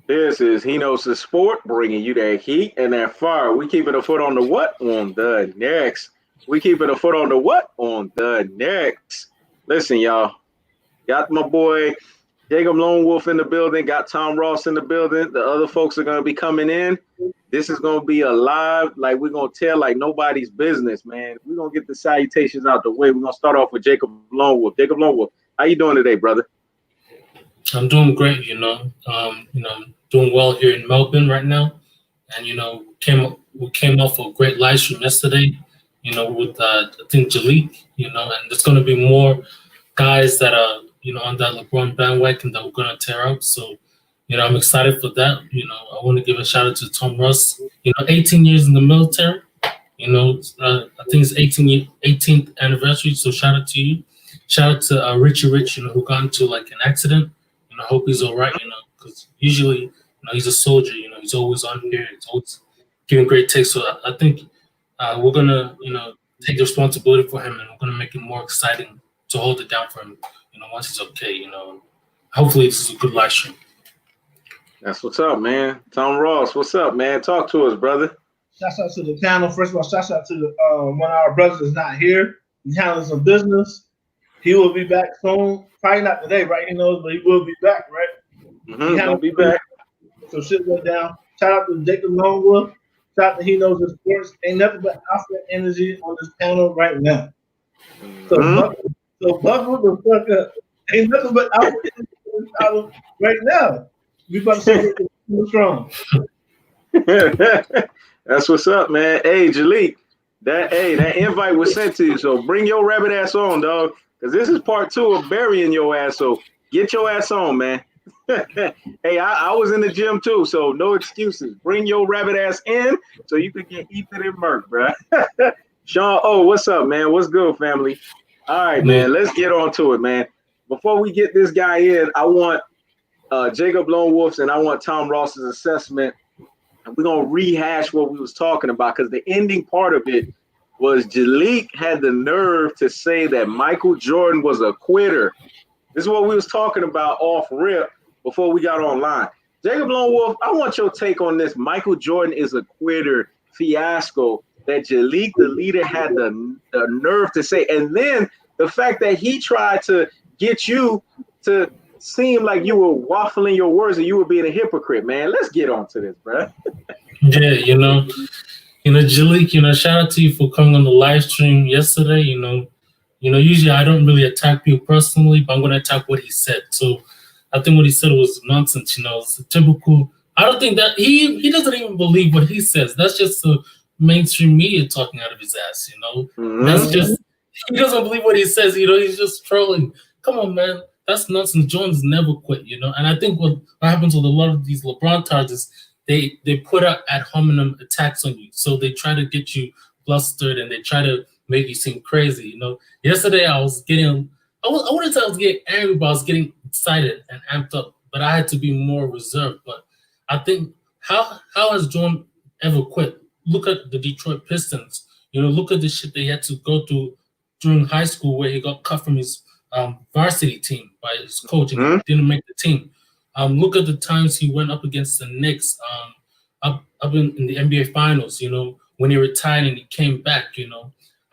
This is He Knows the Sport, bringing you that heat and that fire. We keeping a foot on the what? On the next. We keeping a foot on the what? On the next. Listen, y'all. Got my boy Jacob Lonewolf in the building. Got Tom Ross in the building. The other folks are going to be coming in. This is going to be a live, like we're going to tell like nobody's business, man. We're going to get the salutations out the way. We're going to start off with Jacob Lonewolf. Jacob Lonewolf, how you doing today, brother? I'm doing great, I'm doing well here in Melbourne right now, and we came off a great live stream yesterday, with I think Jalik, and there's going to be more guys that are on that LeBron bandwagon that we're going to tear up. So, I'm excited for that. I want to give a shout out to Tom Russ. 18 years in the military. I think it's 18th anniversary. So shout out to you. Shout out to Richy, who got into like an accident. I hope he's all right, because usually, he's a soldier, he's always on here, he's always giving great takes. So I think we're going to, take the responsibility for him, and we're going to make it more exciting to hold it down for him, once he's okay, Hopefully this is a good live stream. That's what's up, man. Tom Ross, what's up, man? Talk to us, brother. Shouts out to the panel. First of all, shouts out to one of our brothers that's not here. He's handling some business. He will be back soon. Probably not today, right? He knows, but he will be back, right? He'll be back. So shit went down. Shout out to Jacob Lonewolf. Shout out to He Knows the Sports. Ain't nothing but alpha energy on this panel right now. So buckle the fuck up. Ain't nothing but alpha energy on this panel right now. We about to say what's wrong. That's what's up, man. Hey, Jalik, that invite was sent to you, so bring your rabbit ass on, dog. Because this is part 2 of burying your ass, so get your ass on, man. Hey, I was in the gym too, so no excuses. Bring your rabbit ass in so you can get eaten and murked, bro. Sean, what's up, man? What's good, family? All right, man, let's get on to it, man. Before we get this guy in, I want Jacob Lonewolf's and I want Tom Ross's assessment. And we're going to rehash what we was talking about, because the ending part of it was Jalik had the nerve to say that Michael Jordan was a quitter. This is what we was talking about off rip before we got online. Jacob Lonewolf, I want your take on this Michael Jordan is a quitter fiasco that Jalik, the leader, had the nerve to say. And then the fact that he tried to get you to seem like you were waffling your words and you were being a hypocrite, man. Let's get on to this, bro. Yeah, Jalik, shout out to you for coming on the live stream yesterday. Usually I don't really attack people personally, but I'm going to attack what he said. So I think what he said was nonsense. It's a typical. I don't think that he doesn't even believe what he says. That's just the mainstream media talking out of his ass. That's just, he doesn't believe what he says. He's just trolling. Come on, man. That's nonsense. Jones never quit. And I think what happens with a lot of these LeBron targets, they put out ad hominem attacks on you. So they try to get you flustered and they try to make you seem crazy. Yesterday I was getting, I wouldn't say I was getting angry, but I was getting excited and amped up. But I had to be more reserved. But I think, how has Jordan ever quit? Look at the Detroit Pistons. Look at the shit they had to go through during high school, where he got cut from his varsity team by his coach and he didn't make the team. Look at the times he went up against the Knicks, up in the NBA Finals. When he retired and he came back.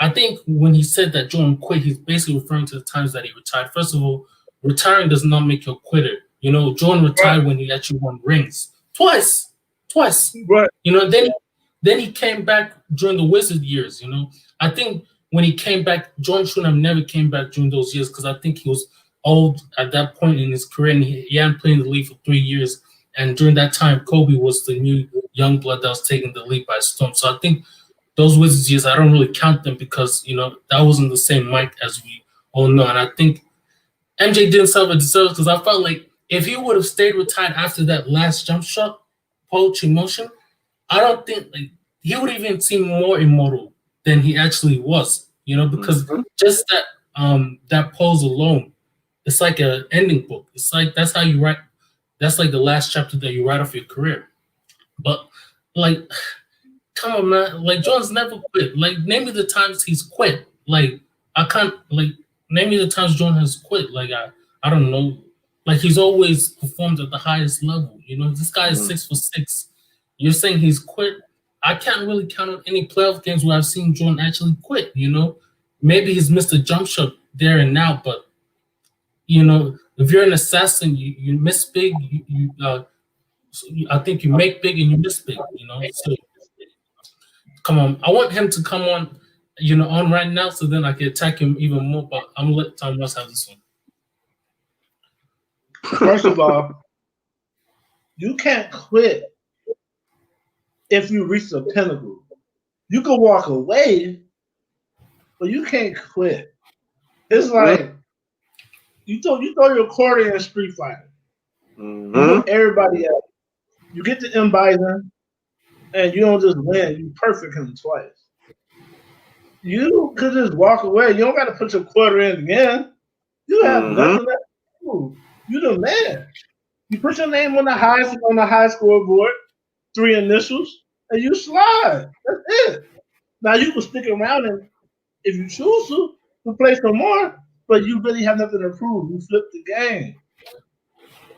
I think when he said that Jordan quit, he's basically referring to the times that he retired. First of all, retiring does not make you a quitter. Jordan retired when he actually won rings twice. Right. Then he came back during the Wizard years. I think when he came back, Jordan shouldn't have never came back during those years, because I think he was old at that point in his career, and he hadn't played in the league for 3 years. And during that time, Kobe was the new young blood that was taking the league by storm. So I think those Wizards years, I don't really count them, because, that wasn't the same Mike as we all know. And I think MJ didn't serve a deserve, because I felt like if he would have stayed retired after that last jump shot, poetry motion, I don't think he would even seem more immortal than he actually was, because just that pose alone, it's like an ending book. It's like, that's how you write. That's like the last chapter that you write off your career. But come on, man. Jordan's never quit. Name me the times he's quit. I can't, name me the times Jordan has quit. I don't know. like he's always performed at the highest level. You know, this guy is 6'6". You're saying he's quit. I can't really count on any playoff games where I've seen Jordan actually quit. You know, maybe he's missed a jump shot there and now, but you know, if you're an assassin, you miss big. I think you make big and you miss big. You know, so come on. I want him to come on, you know, on right now, so then I can attack him even more. But I'm gonna let Tom Ross have this one. First of all, you can't quit if you reach the pinnacle. You can walk away, but you can't quit. It's like you throw your quarter in a street fighter. You put everybody out. You get the M Bison, and you don't just win. You perfect him twice. You could just walk away. You don't got to put your quarter in again. You have nothing left to do. You the man. You put your name on the high scoreboard, 3 initials, and you slide. That's it. Now you can stick around and if you choose to play some more, but you really have nothing to prove. You flip the game.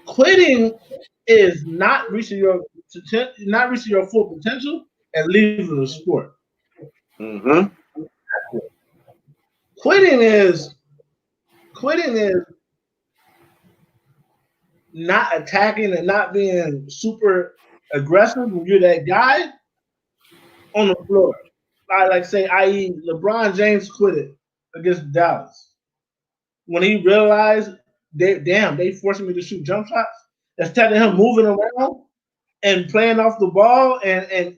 Quitting is not reaching your full potential and leaving the sport. Quitting is not attacking and not being super aggressive when you're that guy on the floor. Like say, i.e., LeBron James quit it against Dallas when he realized they forcing me to shoot jump shots. Instead of him moving around and playing off the ball and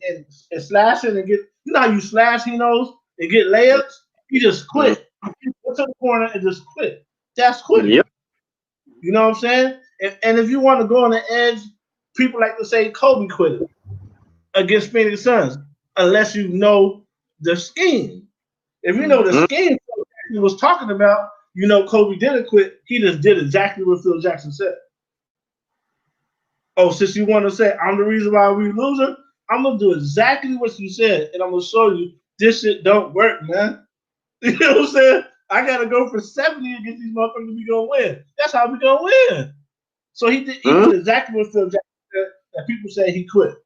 slashing and get, you know how you slash, he knows, and get layups. He just quit. He went to the corner and just quit. That's quitting. Yep. You know what I'm saying? And if you want to go on the edge, people like to say Kobe quit it against Phoenix Suns, unless you know the scheme. If you know the scheme he was talking about, you know Kobe didn't quit. He just did exactly what Phil Jackson said. Oh, since you want to say I'm the reason why we losing, I'm gonna do exactly what you said, and I'm gonna show you this shit don't work, man. You know what I'm saying? I gotta go for 70 against these motherfuckers. We gonna win. That's how we gonna win. So he did exactly what Phil Jackson said, that people say he quit.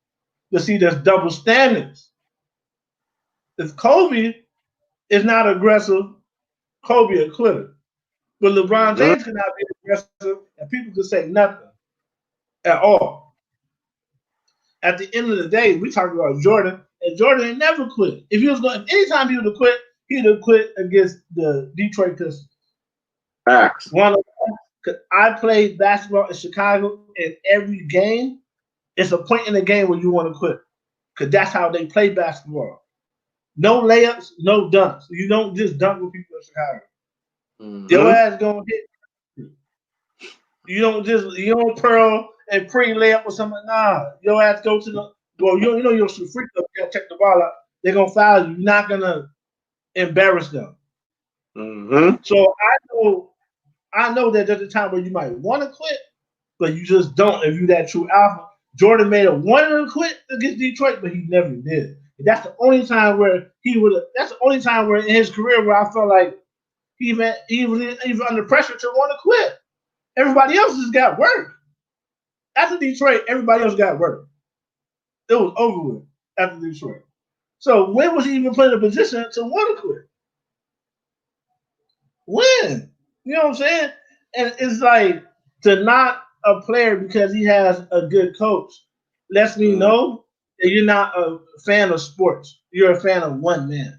But see, there's double standards. If Kobe is not aggressive, Kobe a quitter. But LeBron James cannot be aggressive, and people can say nothing at all. At the end of the day, we talk about Jordan, and Jordan ain't never quit. If anytime he would have quit, he'd have quit against the Detroit Pistons. Facts. I played basketball in Chicago, and every game, it's a point in the game where you want to quit. Because that's how they play basketball. No layups, no dunks. You don't just dunk with people in Chicago. Your ass gonna hit. You don't pearl and pre-layup or something. Nah, your ass go to the you know you'll shoot free throw, you gotta check the ball out. They're gonna foul you. You're not gonna embarrass them. So I know that there's a time where you might want to quit, but you just don't if you're that true alpha. Jordan made a one quit against Detroit, but he never did. And that's the only time where that's the only time where in his career where I felt like he was even under pressure to want to quit. Everybody else just got work. After Detroit, everybody else got work. It was over with after Detroit. So when was he even put in a position to want to quit? When? You know what I'm saying? And it's like to knock a player because he has a good coach lets me know that you're not a fan of sports. You're a fan of one man.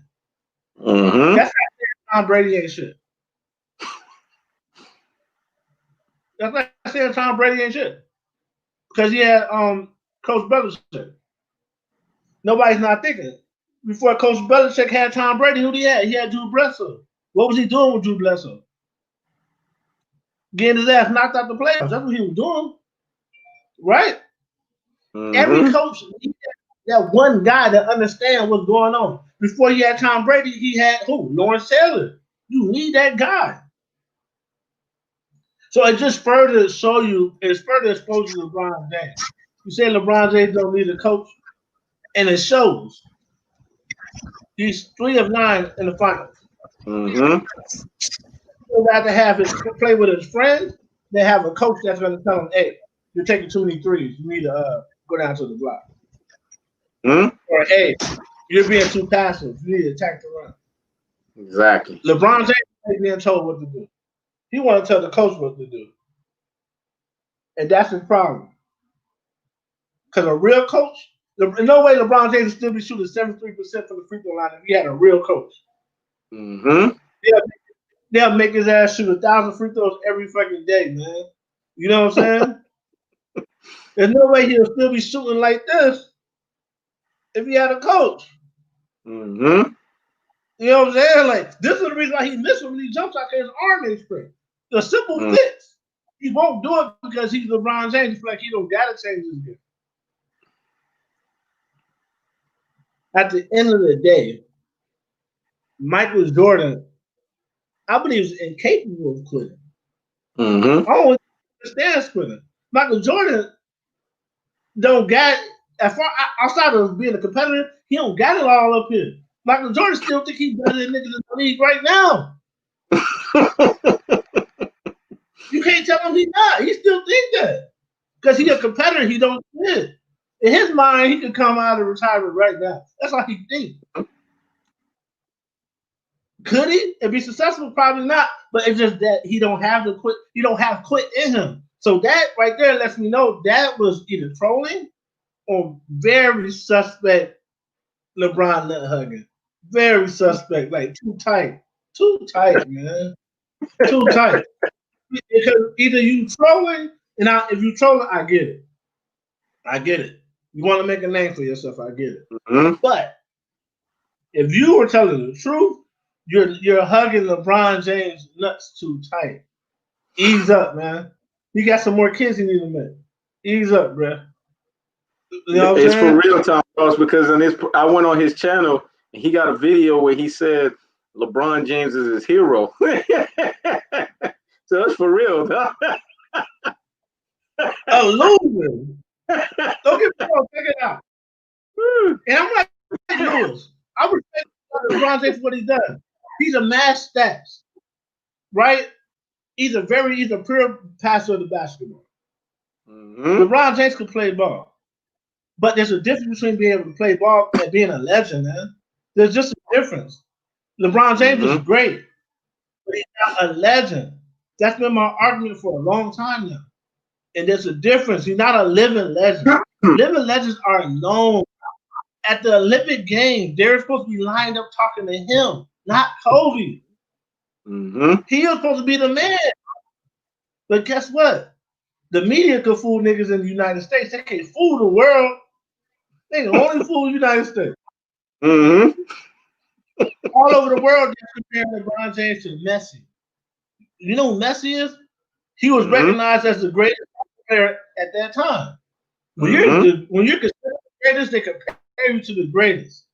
That's like saying Tom Brady ain't shit. That's like saying Tom Brady ain't shit. Because he had Coach Belichick. Nobody's not thinking. Before Coach Belichick had Tom Brady, who he had? He had Drew Bledsoe. What was he doing with Drew Bledsoe? Getting his ass knocked out the playoffs. That's what he was doing. Right? Every coach needs that one guy that understands what's going on. Before he had Tom Brady, he had who? Lawrence Taylor. You need that guy. So it just further exposes you to LeBron James. You say LeBron James don't need a coach, and it shows. He's 3 of 9 in the finals. He'd rather have play with his friends they have a coach that's going to tell them, hey, you're taking too many threes. You need to go down to the block. Or, hey, you're being too passive. You need to attack the run. Exactly. LeBron James ain't being told what to do. He want to tell the coach what to do. And that's his problem. Because a real coach, no way LeBron James would still be shooting 73% from the free throw line if he had a real coach. They'll make his ass shoot 1,000 free throws every fucking day, man. You know what I'm saying? There's no way he'll still be shooting like this if he had a coach. You know what I'm saying? Like, this is the reason why he missed when he jumps out there, his arm ain't straight. The simple fix. He won't do it because he's LeBron James. He feel like he don't gotta change his game. At the end of the day, Michael Jordan, I believe, is incapable of quitting. I don't understand quitting. Michael Jordan don't got, outside of being a competitor, he don't got it all up here. Michael Jordan still think he's better than niggas in the league right now. You can't tell him he's not. He still think that. Because he's a competitor, he don't quit. In his mind, he could come out of retirement right now. That's all he thinks. Could he? And be successful? Probably not. But it's just that he don't have the quit. He don't have quit in him. So that right there lets me know that was either trolling or very suspect LeBron nut hugging. Very suspect. Like too tight. Too tight, man. Too tight. Because either you trolling, and if you trolling, I get it. I get it. You want to make a name for yourself, I get it. But if you were telling the truth, you're hugging LeBron James nuts too tight. Ease up, man. You got some more kids you need to make. Ease up, bro. You know what I'm saying? For real, Tom Ross, because I went on his channel and he got a video where he said LeBron James is his hero. So it's for real. A loser. Don't get me wrong, check it out. And I'm like Lewis. I respect LeBron James for what he does. He's a mass stats, right? He's a pure passer of the basketball. LeBron James can play ball. But there's a difference between being able to play ball and being a legend, man. There's just a difference. LeBron James is great, but he's not a legend. That's been my argument for a long time now. And there's a difference. He's not a living legend. Living legends are known. At the Olympic Games, they're supposed to be lined up talking to him, not Kobe. He was supposed to be the man. But guess what? The media could fool niggas in the United States. They can't fool the world. They can only fool the United States. All over the world, they're comparing LeBron James to Messi. You know who Messi is? He was recognized as the greatest player at that time. When you're considered the greatest, they compare you to the greatest.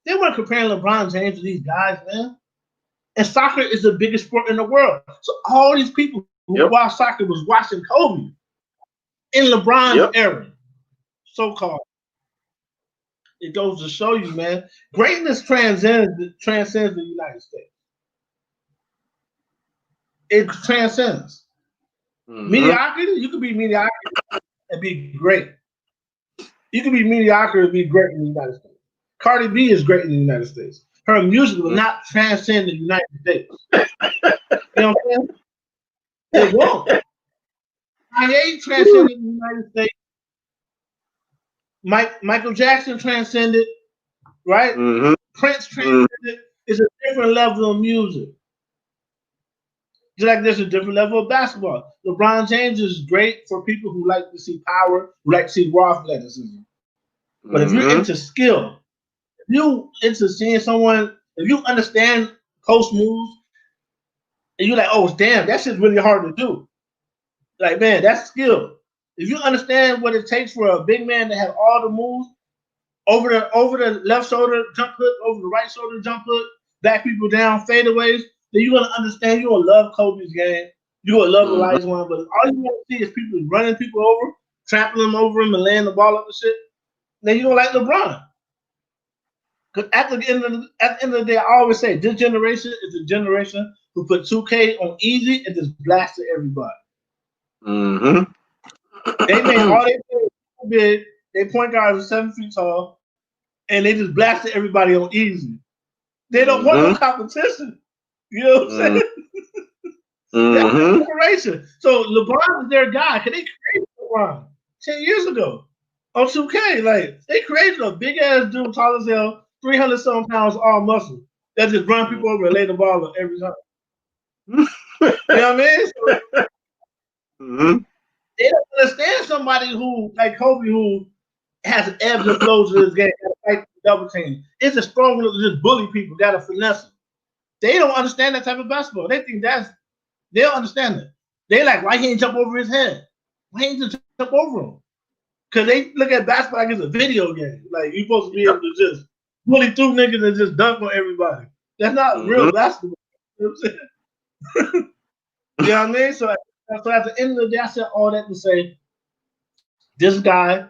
They weren't comparing LeBron James to these guys, man. And soccer is the biggest sport in the world. So all these people who watch soccer was watching Kobe in LeBron's era, so-called. It goes to show you, man, greatness transcends the United States. It transcends. Mediocrity, you could be mediocre and be great. You can be mediocre and be great in the United States. Cardi B is great in the United States. Her music will not transcend the United States. You know what I'm saying? It won't. Kanye transcended the United States. Michael Jackson transcended, right? Prince transcended. It's a different level of music. Just like there's a different level of basketball. LeBron James is great for people who like to see power, who like to see raw athleticism. But if you're into skill, if you into seeing someone, if you understand post moves, and you're like, oh damn, that shit's really hard to do. Like, man, that's skill. If you understand what it takes for a big man to have all the moves, over the left shoulder jump hook, over the right shoulder jump hook, back people down, fadeaways, then you're gonna understand. You're gonna love Kobe's game. You're gonna love Elijah's one, but all you want to see is people running people over, trampling them over him, and laying the ball up and shit. Then you don't like LeBron. Because at the end of the day, I always say this generation is a generation who put 2K on easy and just blasted everybody. Mm-hmm. They made all they did. They point guards are 7 feet tall, and they just blasted everybody on easy. They don't want no competition. You know what I'm saying? That's inspiration. So LeBron is their guy. Cause they created LeBron 10 years ago on 2K. Like they created a big ass dude, tall as hell, 300 some pounds, all muscle, that just run people over and lay the ball up every time. You know what I mean? So, they don't understand somebody who, like Kobe, who has ebbs and flows in his game, like double team. It's a strong enough to just bully people, got to finesse them. They don't understand that type of basketball. They think they don't understand it. They like, why he ain't jump over his head? Why he ain't just jump over him? Because they look at basketball like it's a video game. Like, you're supposed to be able to just bully through niggas and just dunk on everybody. That's not real basketball. You know what I'm saying? You know what I mean? So at the end of the day, I said all that to say, this guy,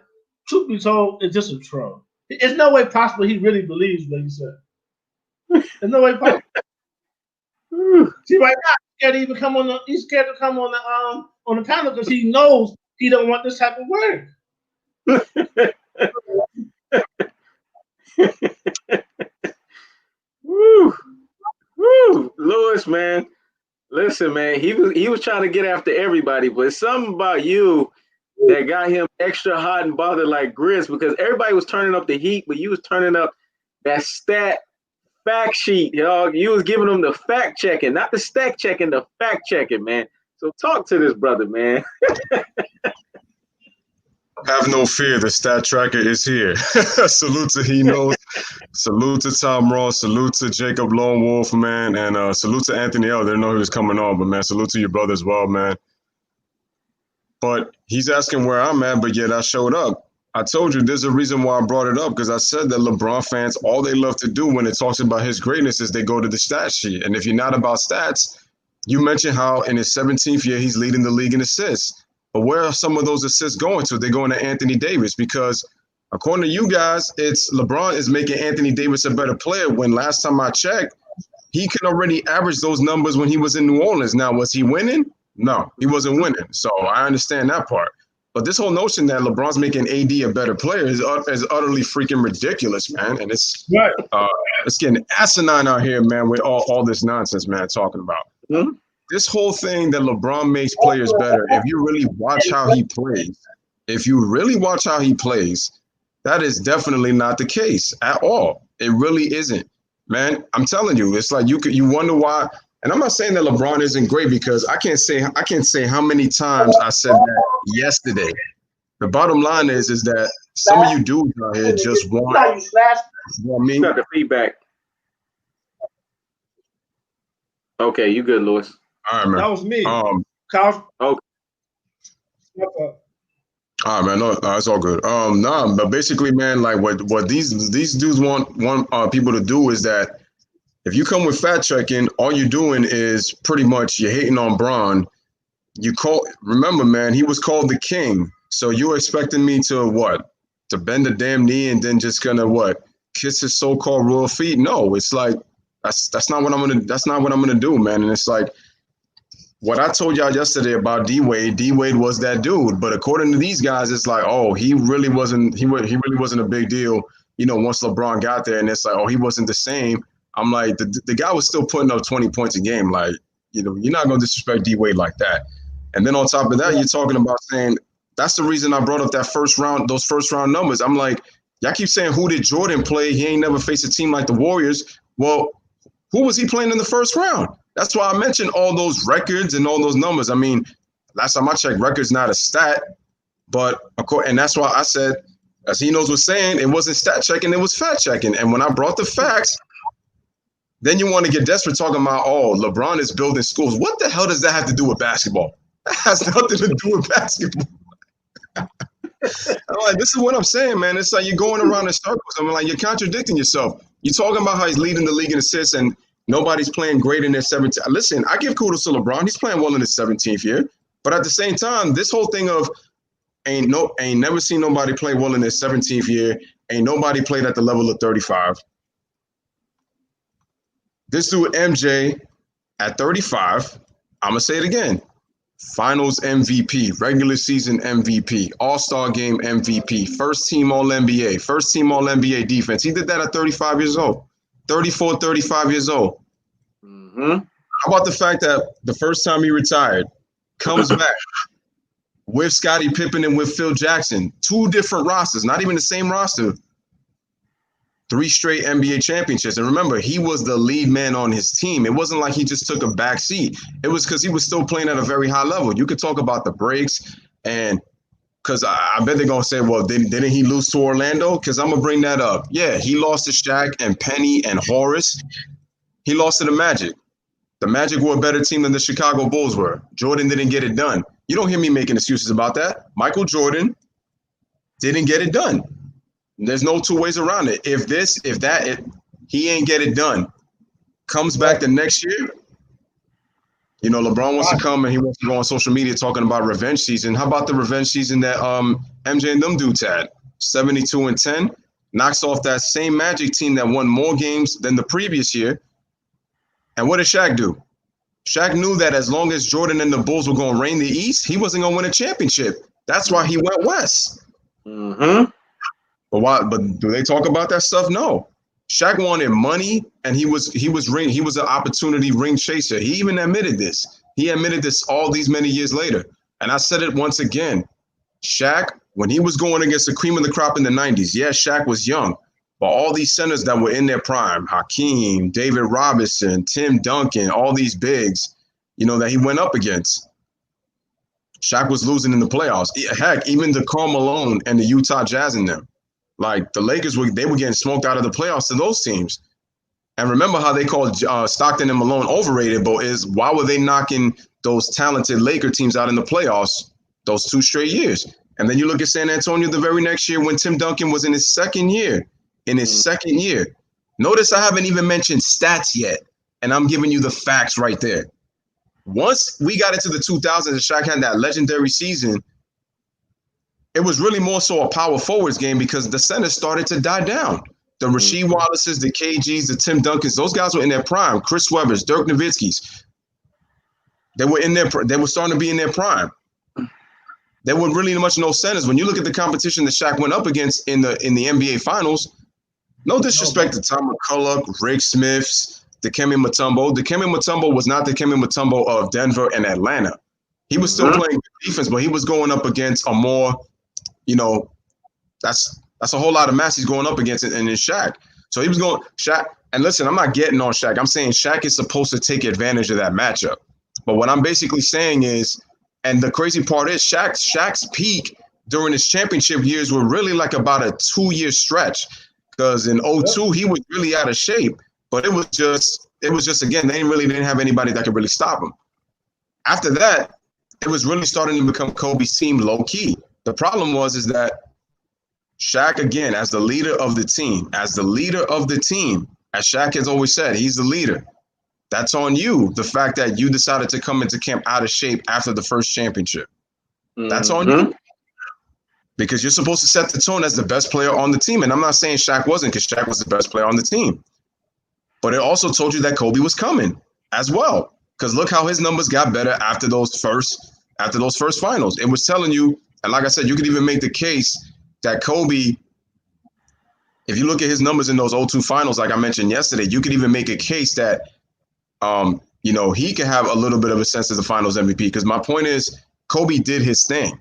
truth be told, is just a troll. It's no way possible he really believes what he said. There's no way possible. See, right now, he's scared to even come on he's scared to come on the panel because he knows he don't want this type of work. Woo. Woo. Louis, man. Listen, man, he was trying to get after everybody, but it's something about you that got him extra hot and bothered like grits, because everybody was turning up the heat, but you was turning up that stat fact sheet, y'all. You was giving them the fact checking, not the stack checking, the fact checking, man. So talk to this brother, man. Have no fear, the stat tracker is here. Salute to He Knows. Salute to Tom Ross. Salute to Jacob Lonewolf, man. And salute to Anthony L. They didn't know he was coming on, but man, salute to your brother as well, man. But he's asking where I'm at, but yet I showed up. I told you there's a reason why I brought it up, because I said that LeBron fans, all they love to do when it talks about his greatness is they go to the stat sheet. And if you're not about stats, you mentioned how in his 17th year, he's leading the league in assists. But where are some of those assists going to? They're going to Anthony Davis, because according to you guys, it's LeBron is making Anthony Davis a better player, when last time I checked, he could already average those numbers when he was in New Orleans. Now, was he winning? No, he wasn't winning. So I understand that part. But this whole notion that LeBron's making AD a better player is utterly freaking ridiculous, man. And it's getting asinine out here, man, with all this nonsense, man, talking about. This whole thing that LeBron makes players better, if you really watch how he plays, that is definitely not the case at all. It really isn't, man. I'm telling you, it's like you wonder why. And I'm not saying that LeBron isn't great, because I can't say how many times I said that yesterday. The bottom line is that some of you dudes out here just want me. Got the feedback. Okay, you good, Louis? All right, man. That was me. Okay. All right, man. No, it's all good. But basically, man, like what these dudes want people to do is that if you come with fact checking, all you're doing is pretty much you're hating on Bron. Remember, man, he was called the king. So you're expecting me to bend the damn knee and then just gonna kiss his so-called royal feet? No, it's like that's not what I'm gonna do, man. And it's like, what I told y'all yesterday about D-Wade was that dude. But according to these guys, it's like, oh, he really wasn't a big deal, once LeBron got there. And it's like, oh, he wasn't the same. I'm like, the guy was still putting up 20 points a game. Like, you're not going to disrespect D-Wade like that. And then on top of that, you're talking about saying, that's the reason I brought up those first round numbers. I'm like, y'all keep saying, who did Jordan play? He ain't never faced a team like the Warriors. Well, who was he playing in the first round? That's why I mentioned all those records and all those numbers. I mean, last time I checked, records not a stat, and that's why I said, as He Knows was saying, it wasn't stat checking, it was fact checking. And when I brought the facts, then you want to get desperate talking about, oh, LeBron is building schools. What the hell does that have to do with basketball? That has nothing to do with basketball. I'm like, this is what I'm saying, man. It's like you're going around in circles. I mean, like, you're contradicting yourself. You're talking about how he's leading the league in assists and nobody's playing great in their 17th. Listen, I give kudos to LeBron. He's playing well in his 17th year. But at the same time, this whole thing of ain't never seen nobody play well in their 17th year. Ain't nobody played at the level of 35. This dude MJ at 35, I'm gonna say it again. Finals MVP, regular season MVP, All-Star Game MVP, first team All-NBA, first team All-NBA defense. He did that at 35 years old, 34, 35 years old. Mm-hmm. How about the fact that the first time he retired, comes back with Scottie Pippen and with Phil Jackson, 2 different rosters, not even the same roster, 3 straight NBA championships. And remember, he was the lead man on his team. It wasn't like he just took a back seat. It was because he was still playing at a very high level. You could talk about the breaks, and because I bet they're going to say, well, didn't he lose to Orlando? Because I'm going to bring that up. Yeah, he lost to Shaq and Penny and Horace. He lost to the Magic. The Magic were a better team than the Chicago Bulls were. Jordan didn't get it done. You don't hear me making excuses about that. Michael Jordan didn't get it done. There's no 2 ways around it. He ain't get it done. Comes back the next year. You know, LeBron wants to come and he wants to go on social media talking about revenge season. How about the revenge season that MJ and them dudes had? 72-10. Knocks off that same Magic team that won more games than the previous year. And what did Shaq do? Shaq knew that as long as Jordan and the Bulls were going to reign the East, he wasn't going to win a championship. That's why he went West. Mm-hmm. But do they talk about that stuff? No. Shaq wanted money, and he was an opportunity ring chaser. He even admitted this. He admitted this all these many years later. And I said it once again. Shaq, when he was going against the cream of the crop in the 90s, yeah, Shaq was young. But all these centers that were in their prime, Hakeem, David Robinson, Tim Duncan, all these bigs, you know, that he went up against, Shaq was losing in the playoffs. Heck, even the Karl Malone and the Utah Jazz in them. Like, the Lakers, were getting smoked out of the playoffs to those teams. And remember how they called Stockton and Malone overrated, but why were they knocking those talented Laker teams out in the playoffs those 2 straight years? And then you look at San Antonio the very next year when Tim Duncan was in his second year. Notice I haven't even mentioned stats yet, and I'm giving you the facts right there. Once we got into the 2000s and Shaq had that legendary season, it was really more so a power forwards game because the centers started to die down. The Rasheed Wallaces, the KGs, the Tim Duncans, those guys were in their prime. Chris Webbers, Dirk Nowitzki's. They were starting to be in their prime. There were really much no centers. When you look at the competition that Shaq went up against in the NBA Finals, no disrespect to Tom McCulloch, Rick Smiths, Dikembe Mutombo. Dikembe Mutombo was not the Dikembe Mutombo of Denver and Atlanta. He was still playing defense, but he was going up against a more, you know, that's a whole lot of mass he's going up against in Shaq. So he was going Shaq. And listen, I'm not getting on Shaq. I'm saying Shaq is supposed to take advantage of that matchup. But what I'm basically saying is, and the crazy part is Shaq's peak during his championship years were really like about a 2-year stretch. Because in 2002, he was really out of shape. But it was just again, they didn't have anybody that could really stop him. After that, it was really starting to become Kobe's team low key. The problem is that Shaq, again, as the leader of the team, as Shaq has always said, he's the leader. That's on you. The fact that you decided to come into camp out of shape after the first championship. That's on you. Because you're supposed to set the tone as the best player on the team. And I'm not saying Shaq wasn't, because Shaq was the best player on the team. But it also told you that Kobe was coming as well. Because look how his numbers got better after those first finals. It was telling you, and like I said, you could even make the case that Kobe, if you look at his numbers in those 2002 finals, like I mentioned yesterday, you could even make a case that, he could have a little bit of a sense as the finals MVP. Because my point is, Kobe did his thing.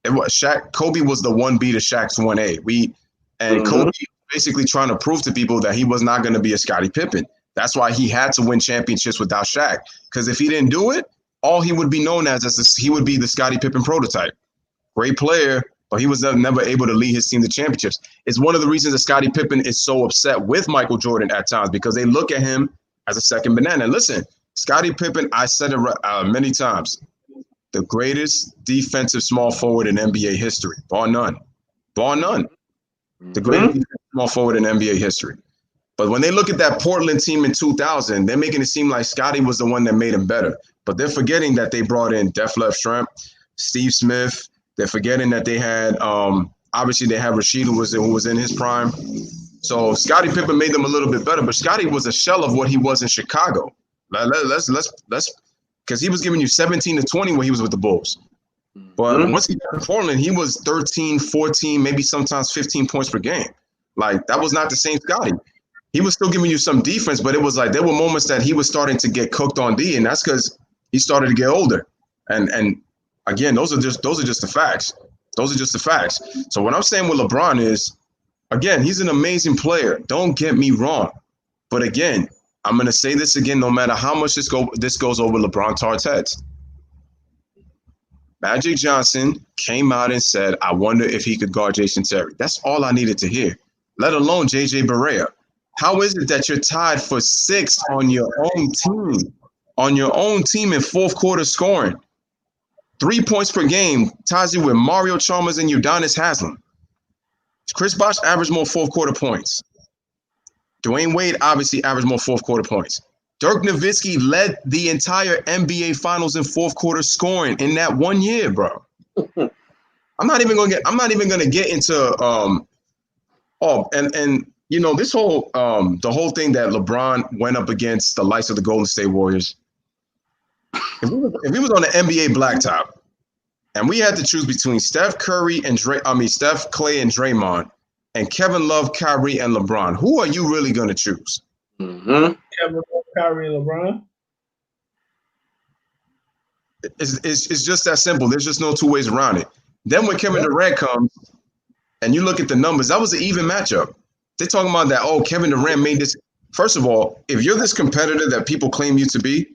Kobe was the 1B to Shaq's 1A. Kobe basically trying to prove to people that he was not going to be a Scottie Pippen. That's why he had to win championships without Shaq. Because if he didn't do it, all he would be known he would be the Scottie Pippen prototype. Great player, but he was never able to lead his team to championships. It's one of the reasons that Scottie Pippen is so upset with Michael Jordan at times, because they look at him as a second banana. And listen, Scottie Pippen, I said it many times, the greatest defensive small forward in NBA history, bar none. The greatest defensive small forward in NBA history. But when they look at that Portland team in 2000, they're making it seem like Scottie was the one that made him better. But they're forgetting that they brought in Def Leppard Shrimp, Steve Smith. They're forgetting that they had, obviously they had Rasheed who was in his prime. So Scottie Pippen made them a little bit better, but Scottie was a shell of what he was in Chicago. Let's because he was giving you 17 to 20 when he was with the Bulls. But once he got to Portland, he was 13, 14, maybe sometimes 15 points per game. Like, that was not the same Scotty. He was still giving you some defense, but it was like there were moments that he was starting to get cooked on D, and that's because he started to get older. And again, those are just the facts. Those are just the facts. So what I'm saying with LeBron is, again, he's an amazing player. Don't get me wrong. But again, I'm going to say this again, no matter how much this goes over LeBron Tart's heads. Magic Johnson came out and said, I wonder if he could guard Jason Terry. That's all I needed to hear, let alone JJ Barea. How is it that you're tied for 6th on your own team in fourth quarter scoring? 3 points per game ties you with Mario Chalmers and Udonis Haslem. Chris Bosh averaged more fourth quarter points. Dwayne Wade obviously averaged more fourth quarter points. Dirk Nowitzki led the entire NBA Finals in fourth quarter scoring in that 1 year, bro. I'm not even gonna get into you know, this whole the whole thing that LeBron went up against the likes of the Golden State Warriors. If we was on the NBA blacktop and we had to choose between Steph Clay, and Draymond, and Kevin Love, Kyrie, and LeBron, who are you really gonna choose? Kevin Love, Kyrie, and LeBron. It's just that simple. There's just no two ways around it. Then when Kevin Durant comes and you look at the numbers, that was an even matchup. They're talking about that, oh, Kevin Durant made this. First of all, if you're this competitor that people claim you to be,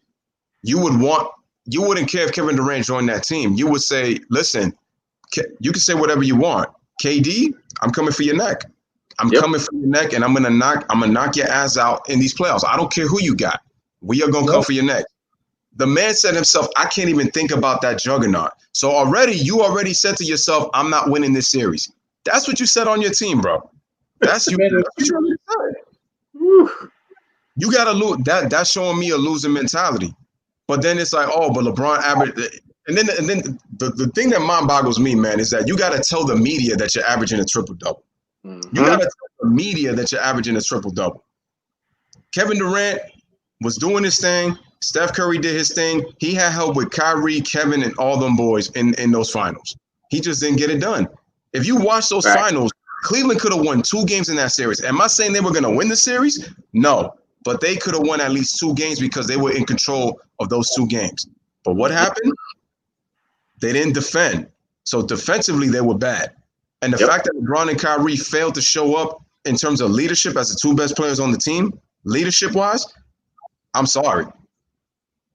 you wouldn't care if Kevin Durant joined that team. You would say, listen, you can say whatever you want. KD, I'm coming for your neck. I'm coming for your neck, and I'm gonna knock your ass out in these playoffs. I don't care who you got. We are gonna come for your neck. The man said himself, I can't even think about that juggernaut. So you already said to yourself, I'm not winning this series. That's what you said on your team, bro. That's you. That's what you already said. You gotta lose. That's showing me a losing mentality. But then it's like, oh, but LeBron averaged. And then the thing that mind boggles me, man, is that you gotta tell the media that you're averaging a triple-double. You gotta tell the media that you're averaging a triple-double. Kevin Durant was doing his thing. Steph Curry did his thing. He had help with Kyrie, Kevin, and all them boys in those finals. He just didn't get it done. If you watch those finals, Cleveland could have won 2 games in that series. Am I saying they were going to win the series? No. But they could have won at least 2 games because they were in control of those 2 games. But what happened? They didn't defend. So defensively, they were bad. And the fact that LeBron and Kyrie failed to show up in terms of leadership as the 2 best players on the team, leadership-wise, I'm sorry.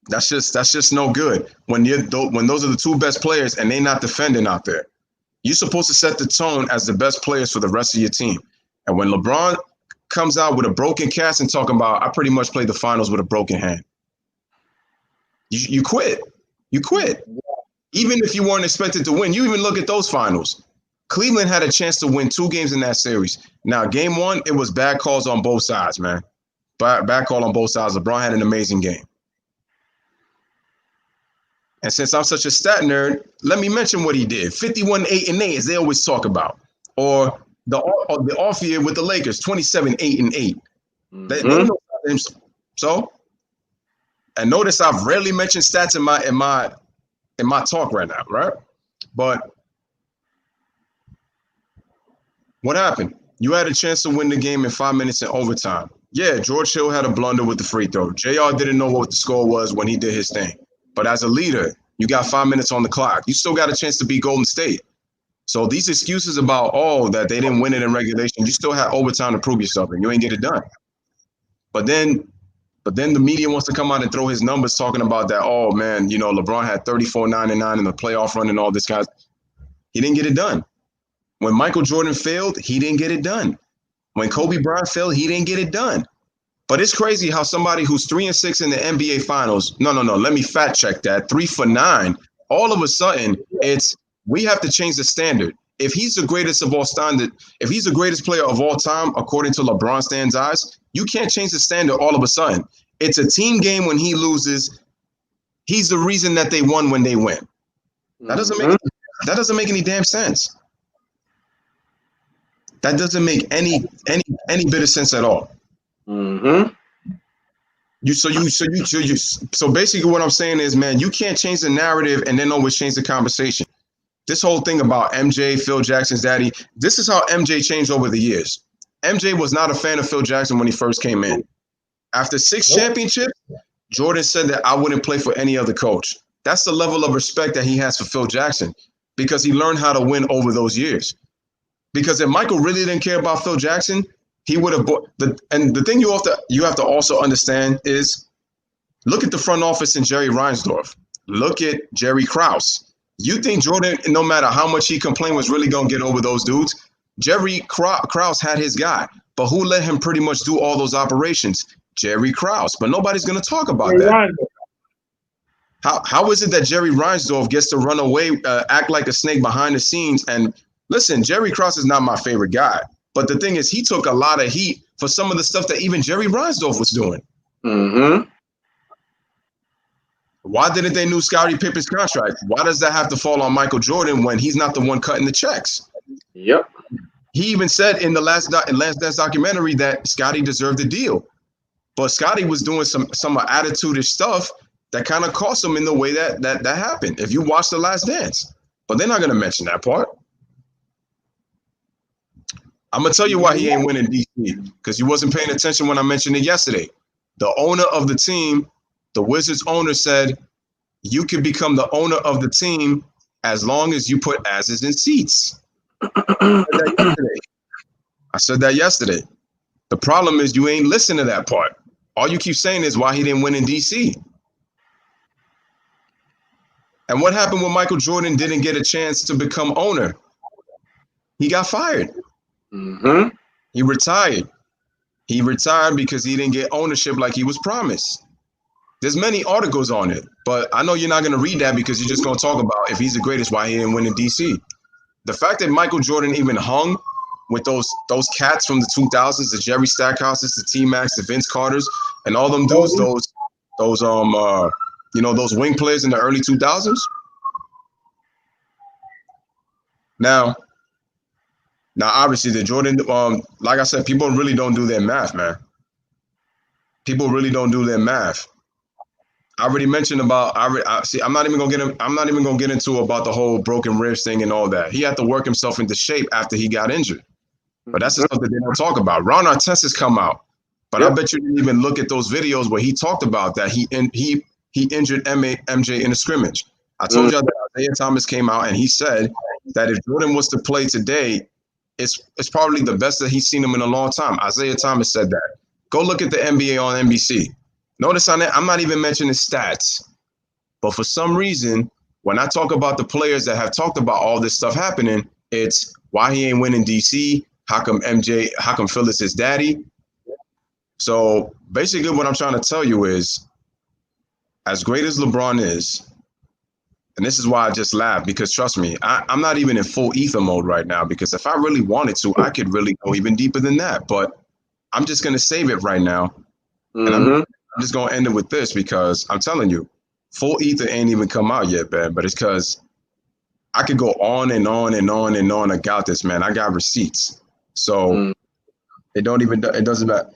That's just no good. When those are the 2 best players and they're not defending out there. You're supposed to set the tone as the best players for the rest of your team. And when LeBron comes out with a broken cast and talking about, I pretty much played the finals with a broken hand. You quit. You quit. Even if you weren't expected to win, you even look at those finals. Cleveland had a chance to win 2 games in that series. Now, game 1, it was bad calls on both sides, man. Bad call on both sides. LeBron had an amazing game. And since I'm such a stat nerd, let me mention what he did. 51-8-8, as they always talk about. Or the off year with the Lakers, 27-8-8. They know so, and notice I've rarely mentioned stats in my talk right now, right? But what happened? You had a chance to win the game in 5 minutes in overtime. Yeah, George Hill had a blunder with the free throw. JR didn't know what the score was when he did his thing. But as a leader, you got 5 minutes on the clock. You still got a chance to beat Golden State. So these excuses about, that they didn't win it in regulation, you still had overtime to prove yourself, and you ain't get it done. But then the media wants to come out and throw his numbers talking about that, LeBron had 34-9-9 in the playoff run and all this guys. He didn't get it done. When Michael Jordan failed, he didn't get it done. When Kobe Bryant failed, he didn't get it done. But it's crazy how somebody who's 3-6 in the NBA Finals, no, let me fact check that, 3 for 9, all of a sudden we have to change the standard. If he's the greatest of all standard, if he's the greatest player of all time, according to LeBron stands eyes, you can't change the standard all of a sudden. It's a team game when he loses. He's the reason that they won when they win. That doesn't make any damn sense. That doesn't make any bit of sense at all. So basically what I'm saying is, man, you can't change the narrative and then always change the conversation. This whole thing about MJ, Phil Jackson's daddy, this is how MJ changed over the years. MJ was not a fan of Phil Jackson when he first came in. After 6 championships, Jordan said that I wouldn't play for any other coach. That's the level of respect that he has for Phil Jackson because he learned how to win over those years. Because if Michael really didn't care about Phil Jackson, he would have bought and the thing you have to also understand is look at the front office in Jerry Reinsdorf. Look at Jerry Krause. You think Jordan, no matter how much he complained, was really going to get over those dudes? Jerry Krause had his guy, but who let him pretty much do all those operations? Jerry Krause. But nobody's going to talk about that. How is it that Jerry Reinsdorf gets to run away, act like a snake behind the scenes? And listen, Jerry Krause is not my favorite guy. But the thing is, he took a lot of heat for some of the stuff that even Jerry Reinsdorf was doing. Mm-hmm. Why didn't they renew Scottie Pippen's contract? Why does that have to fall on Michael Jordan when he's not the one cutting the checks? Yep. He even said in the Last Dance documentary that Scottie deserved a deal. But Scottie was doing some attitude-ish stuff that kind of cost him in the way that happened. If you watch The Last Dance. But they're not going to mention that part. I'm going to tell you why he ain't winning DC. Because you wasn't paying attention when I mentioned it yesterday. The owner of the team, the Wizards owner, said, you can become the owner of the team as long as you put asses in seats. I said that yesterday. The problem is you ain't listening to that part. All you keep saying is why he didn't win in DC. And what happened when Michael Jordan didn't get a chance to become owner? He got fired. Mm-hmm. He retired. He retired because he didn't get ownership like he was promised. There's many articles on it, but I know you're not going to read that because you're just going to talk about if he's the greatest, why he didn't win in DC. The fact that Michael Jordan even hung with those cats from the 2000s, the Jerry Stackhouses, the T-Macs, the Vince Carters, and all them dudes, those wing players in the early 2000s. Now obviously the Jordan, like I said, people really don't do their math, man. People really don't do their math. I already mentioned about. I'm not even gonna get into about the whole broken ribs thing and all that. He had to work himself into shape after he got injured. But that's the stuff that they don't talk about. Ron Artest has come out, but I bet you didn't even look at those videos where he talked about that he injured MJ in a scrimmage. I told you that Isaiah Thomas came out and he said that if Jordan was to play today, it's probably the best that he's seen him in a long time. Isaiah Thomas said that. Go look at the NBA on NBC. Notice on that, I'm not even mentioning stats. But for some reason, when I talk about the players that have talked about all this stuff happening, it's why he ain't winning DC. How come Phil is his daddy? So basically what I'm trying to tell you is, as great as LeBron is, and this is why I just laughed, because trust me, I'm not even in full ether mode right now, because if I really wanted to, I could really go even deeper than that. But I'm just going to save it right now. And I'm just going to end it with this, because I'm telling you, full ether ain't even come out yet, man. But it's because I could go on and on and on and on about this, man. I got receipts. So it doesn't matter.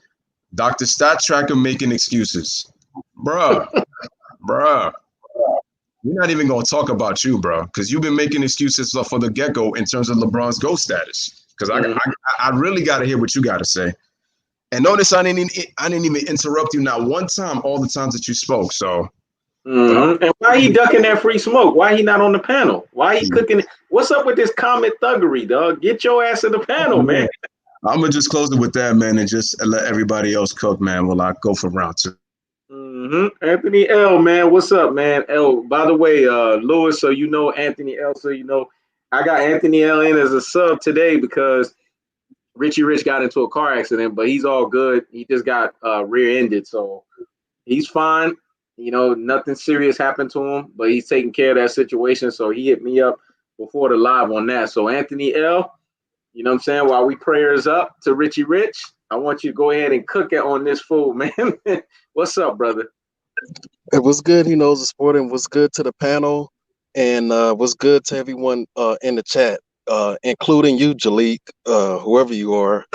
Dr. Stat Tracker making excuses. Bruh. We're not even going to talk about you, bro, because you've been making excuses for the get-go in terms of LeBron's GOAT status. Because I really got to hear what you got to say. And notice I didn't even interrupt you not one time, all the times that you spoke. So, and why he ducking that free smoke? Why he not on the panel? Why he cooking? What's up with this comment thuggery, dog? Get your ass in the panel, man. I'm gonna just close it with that, man, and just let everybody else cook, man. While I go for round two. Anthony L, man, what's up, man? L, by the way, Louis, so you know, Anthony L, so you know, I got Anthony L in as a sub today because Richy Rich got into a car accident, but he's all good. He just got rear-ended, so he's fine. You know, nothing serious happened to him, but he's taking care of that situation. So he hit me up before the live on that. So Anthony L, you know what I'm saying? While we prayers up to Richy Rich, I want you to go ahead and cook it on this food, man. What's up, brother? It was good. He knows the sport, and was good to the panel, and was good to everyone in the chat, including you, Jalik, whoever you are.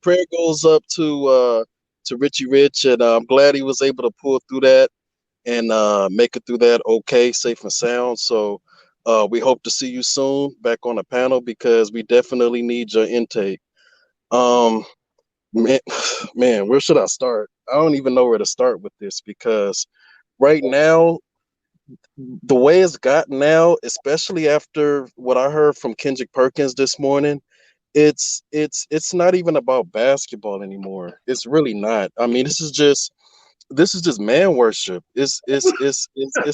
Prayer goes up to to Richy Rich, and I'm glad he was able to pull through that and make it through that okay, safe and sound. So we hope to see you soon back on the panel because we definitely need your intake. Um, man, man, where should I start? I don't even know where to start with this because right now, the way it's gotten now, especially after what I heard from Kendrick Perkins this morning, it's not even about basketball anymore. It's really not. I mean, this is just man worship. It's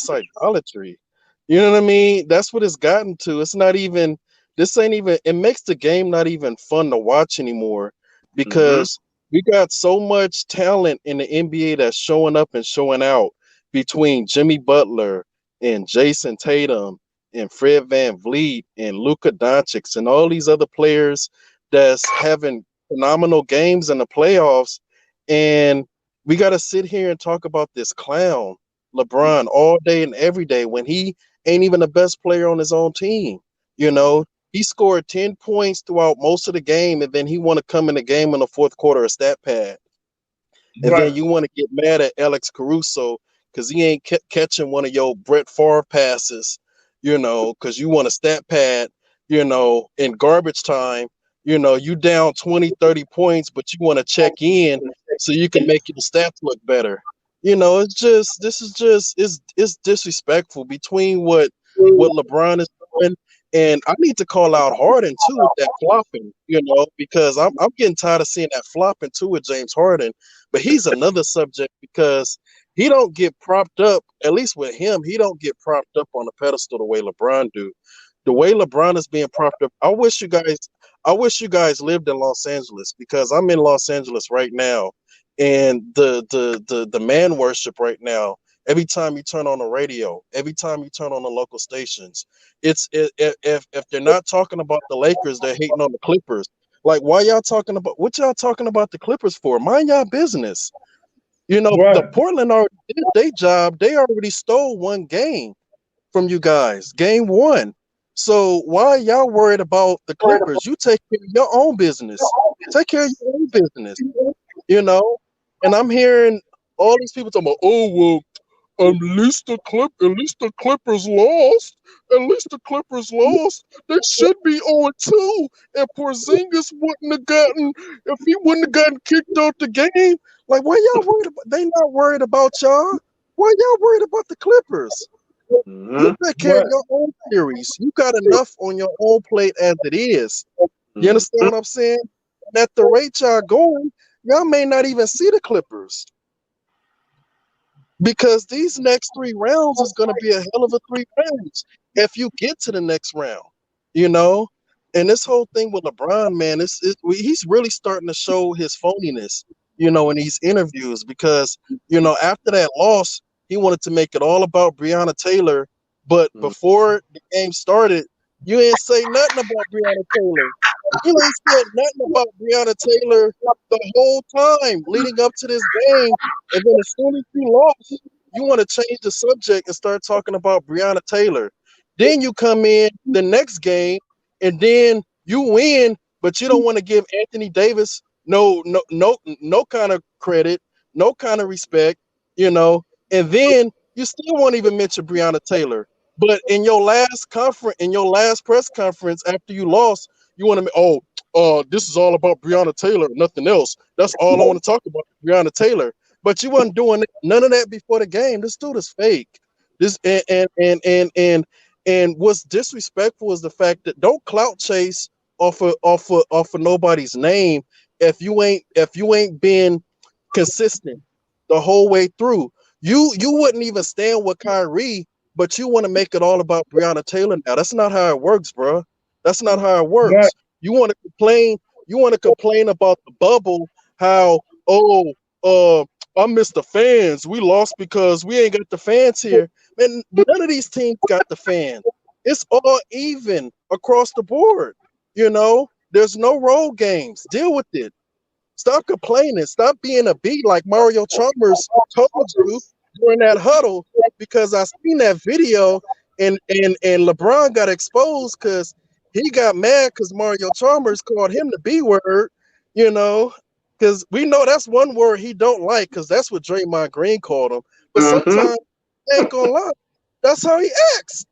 idolatry. You know what I mean? That's what it's gotten to. It's not even. This ain't even. It makes the game not even fun to watch anymore Mm-hmm. because we got so much talent in the NBA that's showing up and showing out between Jimmy Butler and Jason Tatum and Fred Van Vliet and Luka Doncic and all these other players that's having phenomenal games in the playoffs. And we got to sit here and talk about this clown, LeBron, all day and every day when he ain't even the best player on his own team. You know, he scored 10 points throughout most of the game, and then he want to come in the game in the fourth quarter a stat pad. And then Right. you want to get mad at Alex Caruso because he ain't catching one of your Brett Favre passes, because you want a stat pad, in garbage time. You down 20, 30 points, but you want to check in so you can make your stats look better. It's disrespectful between what LeBron is doing. And I need to call out Harden too with that flopping, because I'm getting tired of seeing that flopping too with James Harden. But he's another subject because he don't get propped up. At least with him, he don't get propped up on a pedestal the way LeBron do. The way LeBron is being propped up, I wish you guys lived in Los Angeles because I'm in Los Angeles right now, and the man worship right now. Every time you turn on the radio, every time you turn on the local stations, if they're not talking about the Lakers, they're hating on the Clippers. Like, why y'all talking about what y'all talking about the Clippers for? Mind y'all business. The Right. Portland already did their job. They already stole one game from you guys, game one. So why y'all worried about the Clippers? You take care of your own business. Take care of your own business. You know. And I'm hearing all these people talking about, oh well, at least the Clippers lost. At least the Clippers lost. They should be 0-2. And Porzingis wouldn't have gotten if he wouldn't have gotten kicked out the game. Like, why y'all worried about? They not worried about y'all. Why y'all worried about the Clippers? You Mm-hmm. take care of Right. your own series. You got enough on your own plate as it is. You understand what I'm saying? And at the rate y'all going, y'all may not even see the Clippers. Because these next 3 rounds is going to be a hell of a 3 rounds if you get to the next round, you know. And this whole thing with LeBron, man, he's really starting to show his phoniness, in these interviews because, after that loss, he wanted to make it all about Breonna Taylor. But Mm-hmm. before the game started, you ain't say nothing about Breonna Taylor. You ain't said nothing about Breonna Taylor the whole time leading up to this game. And then as soon as you lost, you want to change the subject and start talking about Breonna Taylor. Then you come in the next game and then you win, but you don't want to give Anthony Davis no kind of credit, no kind of respect, and then you still won't even mention Breonna Taylor. But in your last press conference after you lost, you want to, this is all about Breonna Taylor, nothing else. That's all I want to talk about, Breonna Taylor. But you wasn't doing none of that before the game. This dude is fake. This and what's disrespectful is the fact that don't clout chase off of nobody's name if you ain't been consistent the whole way through. You wouldn't even stand with Kyrie, but you want to make it all about Breonna Taylor now. That's not how it works, bro. That's not how it Right. works. You want to complain. You want to complain about the bubble. How I miss the fans. We lost because we ain't got the fans here. Man, none of these teams got the fans. It's all even across the board. There's no road games. Deal with it. Stop complaining. Stop being a bee like Mario Chalmers told you during that huddle. Because I seen that video and LeBron got exposed because he got mad because Mario Chalmers called him the B word. You know, Because we know that's one word he don't like, because that's what Draymond Green called him. But sometimes, I ain't gonna lie, that's how he acts.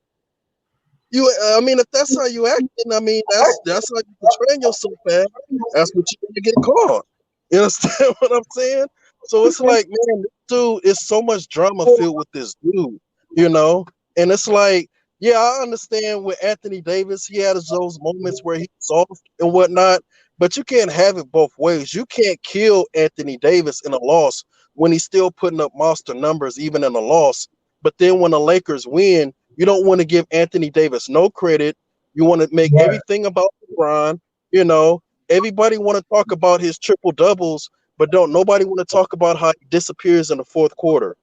I mean, if that's how you act, then I mean, that's how you portray yourself, man. That's what you're gonna get called. You understand what I'm saying? So it's like, man, this dude is so much drama filled with this dude, you know? And it's like, yeah, I understand with Anthony Davis, he had those moments where he's soft and whatnot, but you can't have it both ways. You can't kill Anthony Davis in a loss when he's still putting up monster numbers, even in a loss. But then when the Lakers win, you don't want to give Anthony Davis no credit. You want to make everything about LeBron. You know, everybody want to talk about his triple doubles, but don't nobody want to talk about how he disappears in the fourth quarter.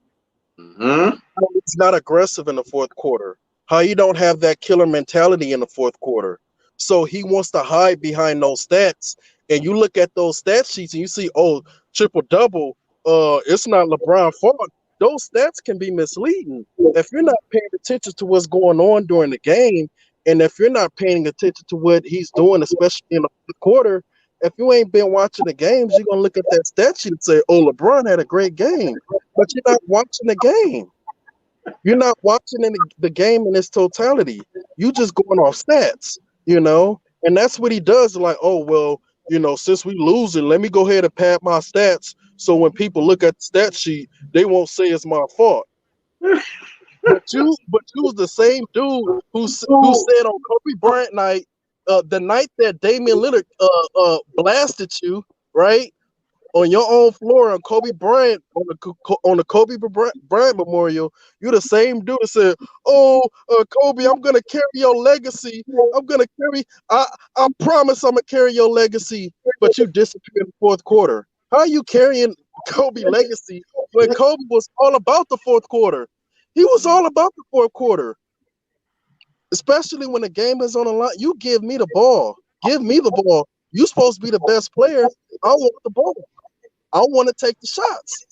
How he's not aggressive in the fourth quarter. How you don't have that killer mentality in the fourth quarter. So he wants to hide behind those stats. And you look at those stat sheets and you see, oh, triple double. It's not LeBron's fault. Those stats can be misleading. If you're not paying attention to what's going on during the game, and if you're not paying attention to what he's doing, especially in the fourth quarter, if you ain't been watching the games, you're going to look at that stat sheet and say, oh, LeBron had a great game. But you're not watching the game. You're not watching the game in its totality. You just going off stats, you know? And that's what he does. Like, oh, well, you know, since we losing, let me go ahead and pad my stats. So when people look at the stat sheet, they won't say it's my fault. But you was the same dude who said on Kobe Bryant night, the night that Damian Lillard blasted you, right, on your own floor on Kobe Bryant on the Kobe Bryant Memorial. You're the same dude that said, "Oh, Kobe, I'm gonna carry your legacy. I'm gonna carry. I promise I'm gonna carry your legacy." But you disappeared in the fourth quarter. How are you carrying Kobe legacy when Kobe was all about the fourth quarter? He was all about the fourth quarter, especially when the game is on the line. You give me the ball. Give me the ball. You're supposed to be the best player. I want the ball. I want to take the shots.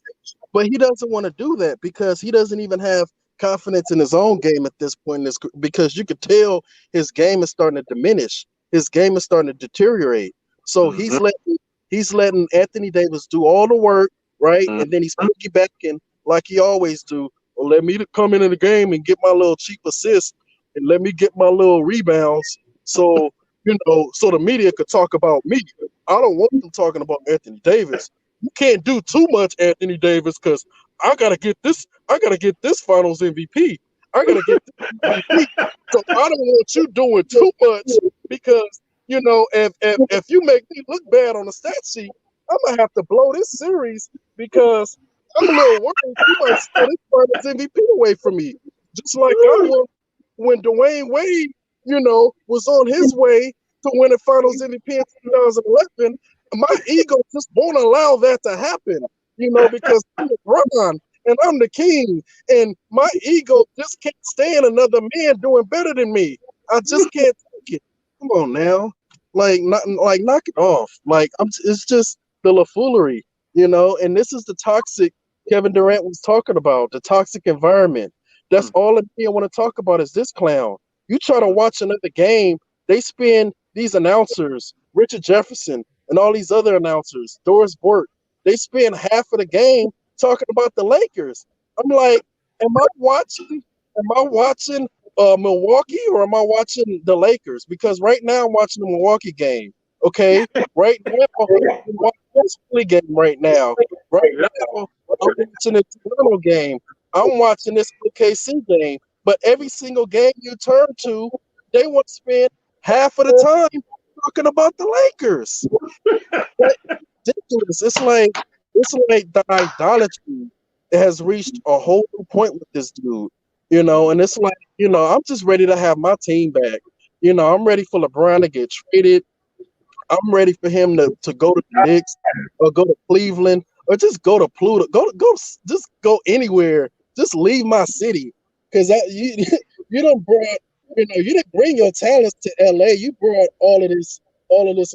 But he doesn't want to do that because he doesn't even have confidence in his own game at this point. Because you could tell his game is starting to diminish. His game is starting to deteriorate. So he's letting Anthony Davis do all the work, right? And then he's piggybacking like he always do. Well, let me come into the game and get my little cheap assist and let me get my little rebounds. So, you know, so the media could talk about me. I don't want them talking about Anthony Davis. You can't do too much, Anthony Davis, because I gotta get this finals MVP. I gotta get this MVP. So I don't want you doing too much because, you know, if you make me look bad on the stat sheet, I'm gonna have to blow this series because I'm a little worried you might steal this finals MVP away from me. Just like I was when Dwayne Wade, you know, was on his way to win the finals MVP in 2011. My ego just won't allow that to happen, you know, because I'm LeBron and I'm the king, and my ego just can't stand another man doing better than me. I just can't take it. Come on now, knock it off. It's just the buffoonery, you know. And this is the toxic Kevin Durant was talking about, the toxic environment. That's all the media want to talk about is this clown. You try to watch another game, they spend these announcers, Richard Jefferson, and all these other announcers, Doris Burke, they spend half of the game talking about the Lakers. I'm like, am I watching Milwaukee or am I watching the Lakers? Because right now I'm watching the Milwaukee game. Okay, right now I'm watching this Philly game right now. Right now I'm watching the Toronto game. I'm watching this OKC game. But every single game you turn to, they want to spend half of the time talking about the Lakers. Ridiculous. It's like the idolatry has reached a whole new point with this dude, you know. And it's like, you know, I'm just ready to have my team back. You know, I'm ready for LeBron to get traded. I'm ready for him to go to the Knicks or go to Cleveland or just go to Pluto. Just go anywhere. Just leave my city, because you don't brought, you know, you didn't bring your talents to LA. You brought all of this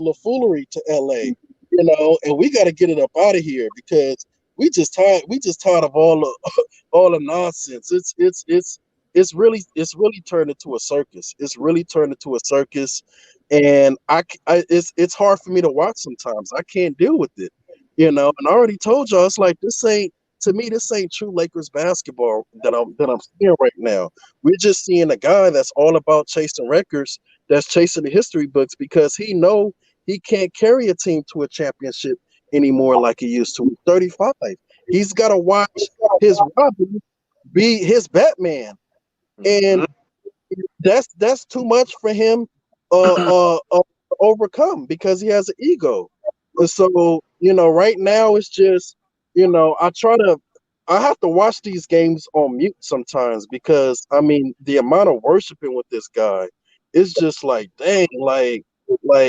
buffoonery to LA, you know, and we got to get it up out of here because we just tired of all the nonsense. It's really turned into a circus. It's really turned into a circus, and it's hard for me to watch sometimes. I can't deal with it. You know, and I already told y'all, it's like this ain't true Lakers basketball that I'm seeing right now. We're just seeing a guy that's all about chasing records, that's chasing the history books because he know he can't carry a team to a championship anymore like he used to. He's 35. He's got to watch his Robin be his Batman, and that's too much for him to overcome because he has an ego. And so, you know, right now it's just, you know, I have to watch these games on mute sometimes because I mean the amount of worshiping with this guy is just like, dang, like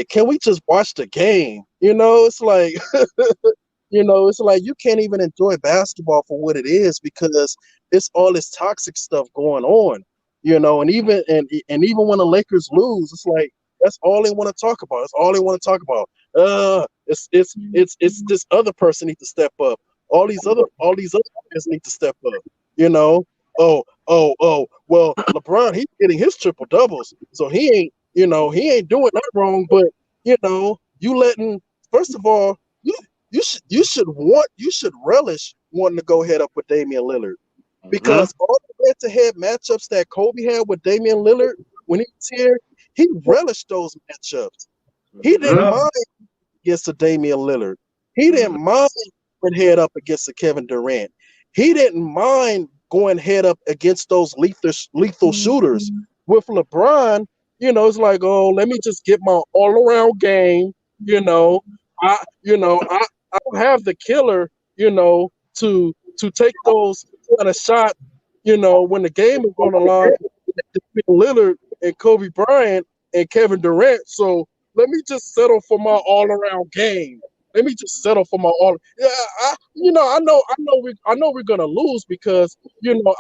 can we just watch the game? You know, it's like you know, it's like you can't even enjoy basketball for what it is because it's all this toxic stuff going on. You know, and even when the Lakers lose, it's like that's all they want to talk about. That's all they want to talk about. It's this other person need to step up. All these other players need to step up. You know. Well, LeBron, he's getting his triple doubles, so he ain't doing that wrong. But you know, you letting first of all, you should relish wanting to go head up with Damian Lillard because all the head-to-head matchups that Kobe had with Damian Lillard when he was here, he relished those matchups. He didn't mind against a Damian Lillard. He didn't mind going head up against a Kevin Durant. He didn't mind going head up against those lethal shooters. With LeBron, you know, it's like, oh, let me just get my all-around game. You know, I don't have the killer, you know, to take those kind of shot, you know, when the game is on the line. Lillard and Kobe Bryant and Kevin Durant. So let me just settle for my all-around game. Let me just settle for my all. Yeah, I know we're gonna lose because you know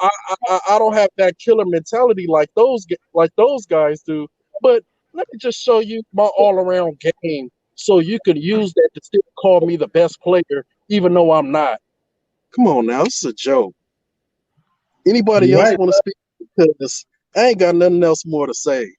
I don't have that killer mentality like those guys do. But let me just show you my all-around game, so you can use that to still call me the best player, even though I'm not. Come on now, this is a joke. Anybody else want to speak? Because I ain't got nothing else more to say.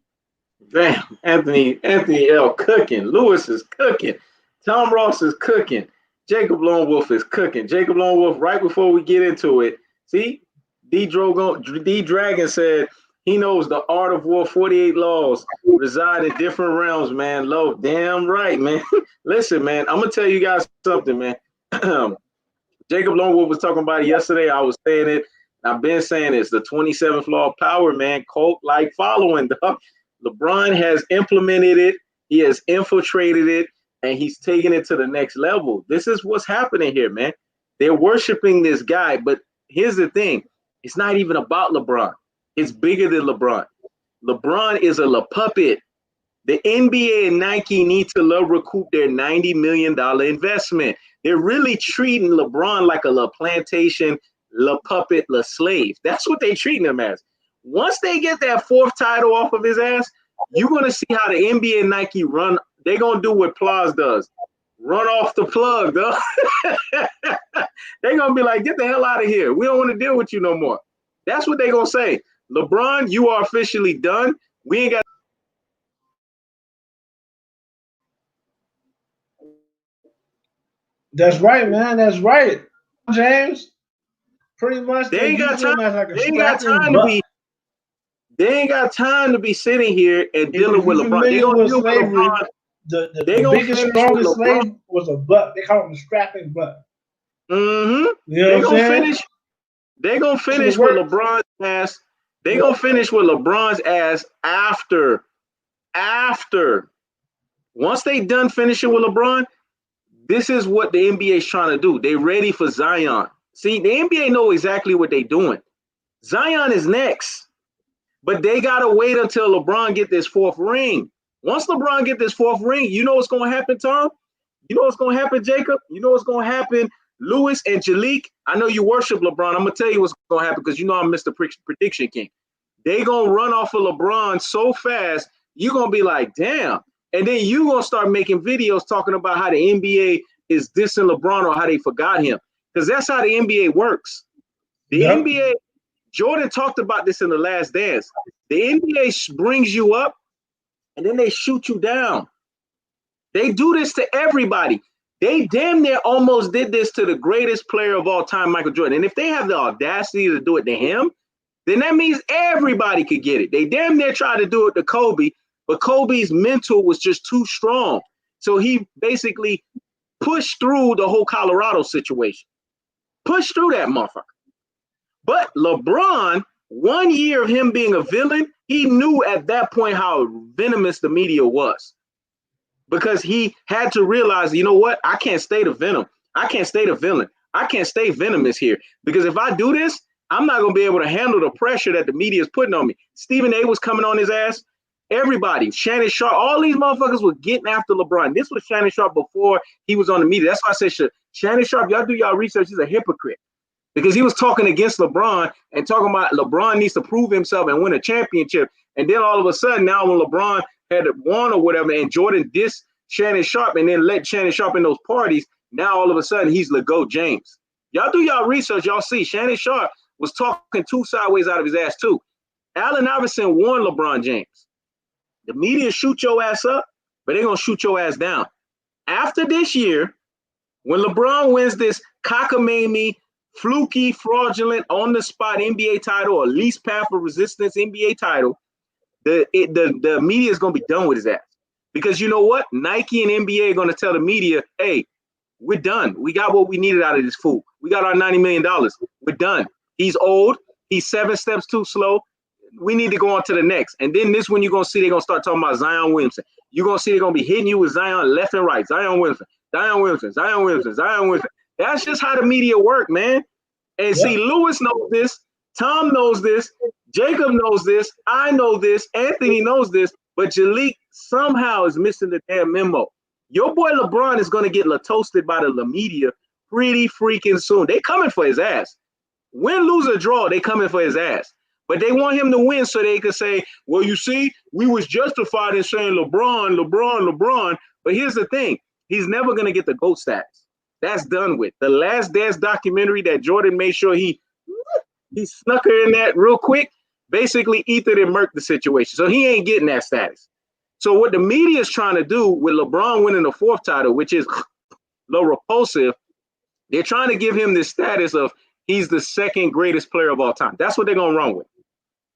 Damn, Anthony L cooking. Lewis is cooking. Tom Ross is cooking. Jacob Lonewolf is cooking. Jacob Lonewolf, right before we get into it, see, D Dragon said he knows the art of war. 48 laws reside in different realms, man. Love, damn right, man. Listen, man, I'm gonna tell you guys something, man. Jacob Lonewolf was talking about it yesterday. I was saying it. I've been saying it's the 27th law of power, man. Cult-like following, dog. LeBron has implemented it. He has infiltrated it, and he's taking it to the next level. This is what's happening here, man. They're worshiping this guy, but here's the thing. It's not even about LeBron. It's bigger than LeBron. LeBron is a puppet. The NBA and Nike need to recoup their $90 million investment. They're really treating LeBron like a plantation, puppet, slave. That's what they're treating him as. Once they get that fourth title off of his ass, you're going to see how the NBA and Nike run. They're going to do what Plaz does. Run off the plug, though. They're going to be like, get the hell out of here. We don't want to deal with you no more. That's what they're going to say. LeBron, you are officially done. We ain't got. That's right, man. That's right. James, pretty much they ain't got time. Like they ain't got time to be. They ain't got time to be sitting here and dealing with LeBron. They're gonna deal with LeBron. The biggest, strongest slave was a butt. They call him a strapping butt. Mm-hmm. You know they're gonna finish. They're gonna finish with LeBron's ass. They're gonna finish with LeBron's ass after. Once they done finishing with LeBron, this is what the NBA is trying to do. They ready for Zion. See, the NBA know exactly what they're doing. Zion is next. But they got to wait until LeBron get this fourth ring. Once LeBron get this fourth ring, you know what's going to happen, Tom? You know what's going to happen, Jacob? You know what's going to happen, Lewis and Jalik? I know you worship LeBron. I'm going to tell you what's going to happen because you know I'm Mr. Prediction King. They going to run off of LeBron so fast, you're going to be like, damn. And then you're going to start making videos talking about how the NBA is dissing LeBron or how they forgot him. Because that's how the NBA works. The NBA, Jordan talked about this in The Last Dance. The NBA brings you up and then they shoot you down. They do this to everybody. They damn near almost did this to the greatest player of all time, Michael Jordan. And if they have the audacity to do it to him, then that means everybody could get it. They damn near tried to do it to Kobe, but Kobe's mental was just too strong. So he basically pushed through the whole Colorado situation. Pushed through that motherfucker. But LeBron, 1 year of him being a villain, he knew at that point how venomous the media was. Because he had to realize, you know what? I can't stay the venom. I can't stay the villain. I can't stay venomous here. Because if I do this, I'm not going to be able to handle the pressure that the media is putting on me. Stephen A was coming on his ass. Everybody, Shannon Sharp, all these motherfuckers were getting after LeBron. This was Shannon Sharp before he was on the media. That's why I said, Shannon Sharp, y'all do y'all research. He's a hypocrite. Because he was talking against LeBron and talking about LeBron needs to prove himself and win a championship. And then all of a sudden, now when LeBron had won or whatever, and Jordan dissed Shannon Sharp and then let Shannon Sharp in those parties, now all of a sudden he's LeGoat James. Y'all do y'all research, y'all see Shannon Sharp was talking too sideways out of his ass too. Allen Iverson warned LeBron James. The media shoot your ass up, but they're gonna shoot your ass down. After this year, when LeBron wins this cockamamie, fluky, fraudulent, on-the-spot NBA title or least path of resistance NBA title, the media is going to be done with his ass. Because you know what? Nike and NBA are going to tell the media, hey, we're done. We got what we needed out of this fool. We got our $90 million. We're done. He's old. He's 7 steps too slow. We need to go on to the next. And then this one you're going to see they're going to start talking about Zion Williamson. You're going to see they're going to be hitting you with Zion left and right. Zion Williamson, Zion Williamson, Zion Williamson, Zion Williamson. That's just how the media work, man. And see, Lewis knows this. Tom knows this. Jacob knows this. I know this. Anthony knows this. But Jalik somehow is missing the damn memo. Your boy LeBron is going to get toasted by the media pretty freaking soon. They coming for his ass. Win, lose, or draw, they coming for his ass. But they want him to win so they could say, well, you see, we was justified in saying LeBron, LeBron, LeBron. But here's the thing. He's never going to get the GOAT status. That's done with. The Last Dance documentary that Jordan made sure he snuck her in that real quick, basically ethered and murked the situation. So he ain't getting that status. So what the media is trying to do with LeBron winning the 4th title, which is a little repulsive, they're trying to give him this status of he's the 2nd greatest player of all time. That's what they're going to run with.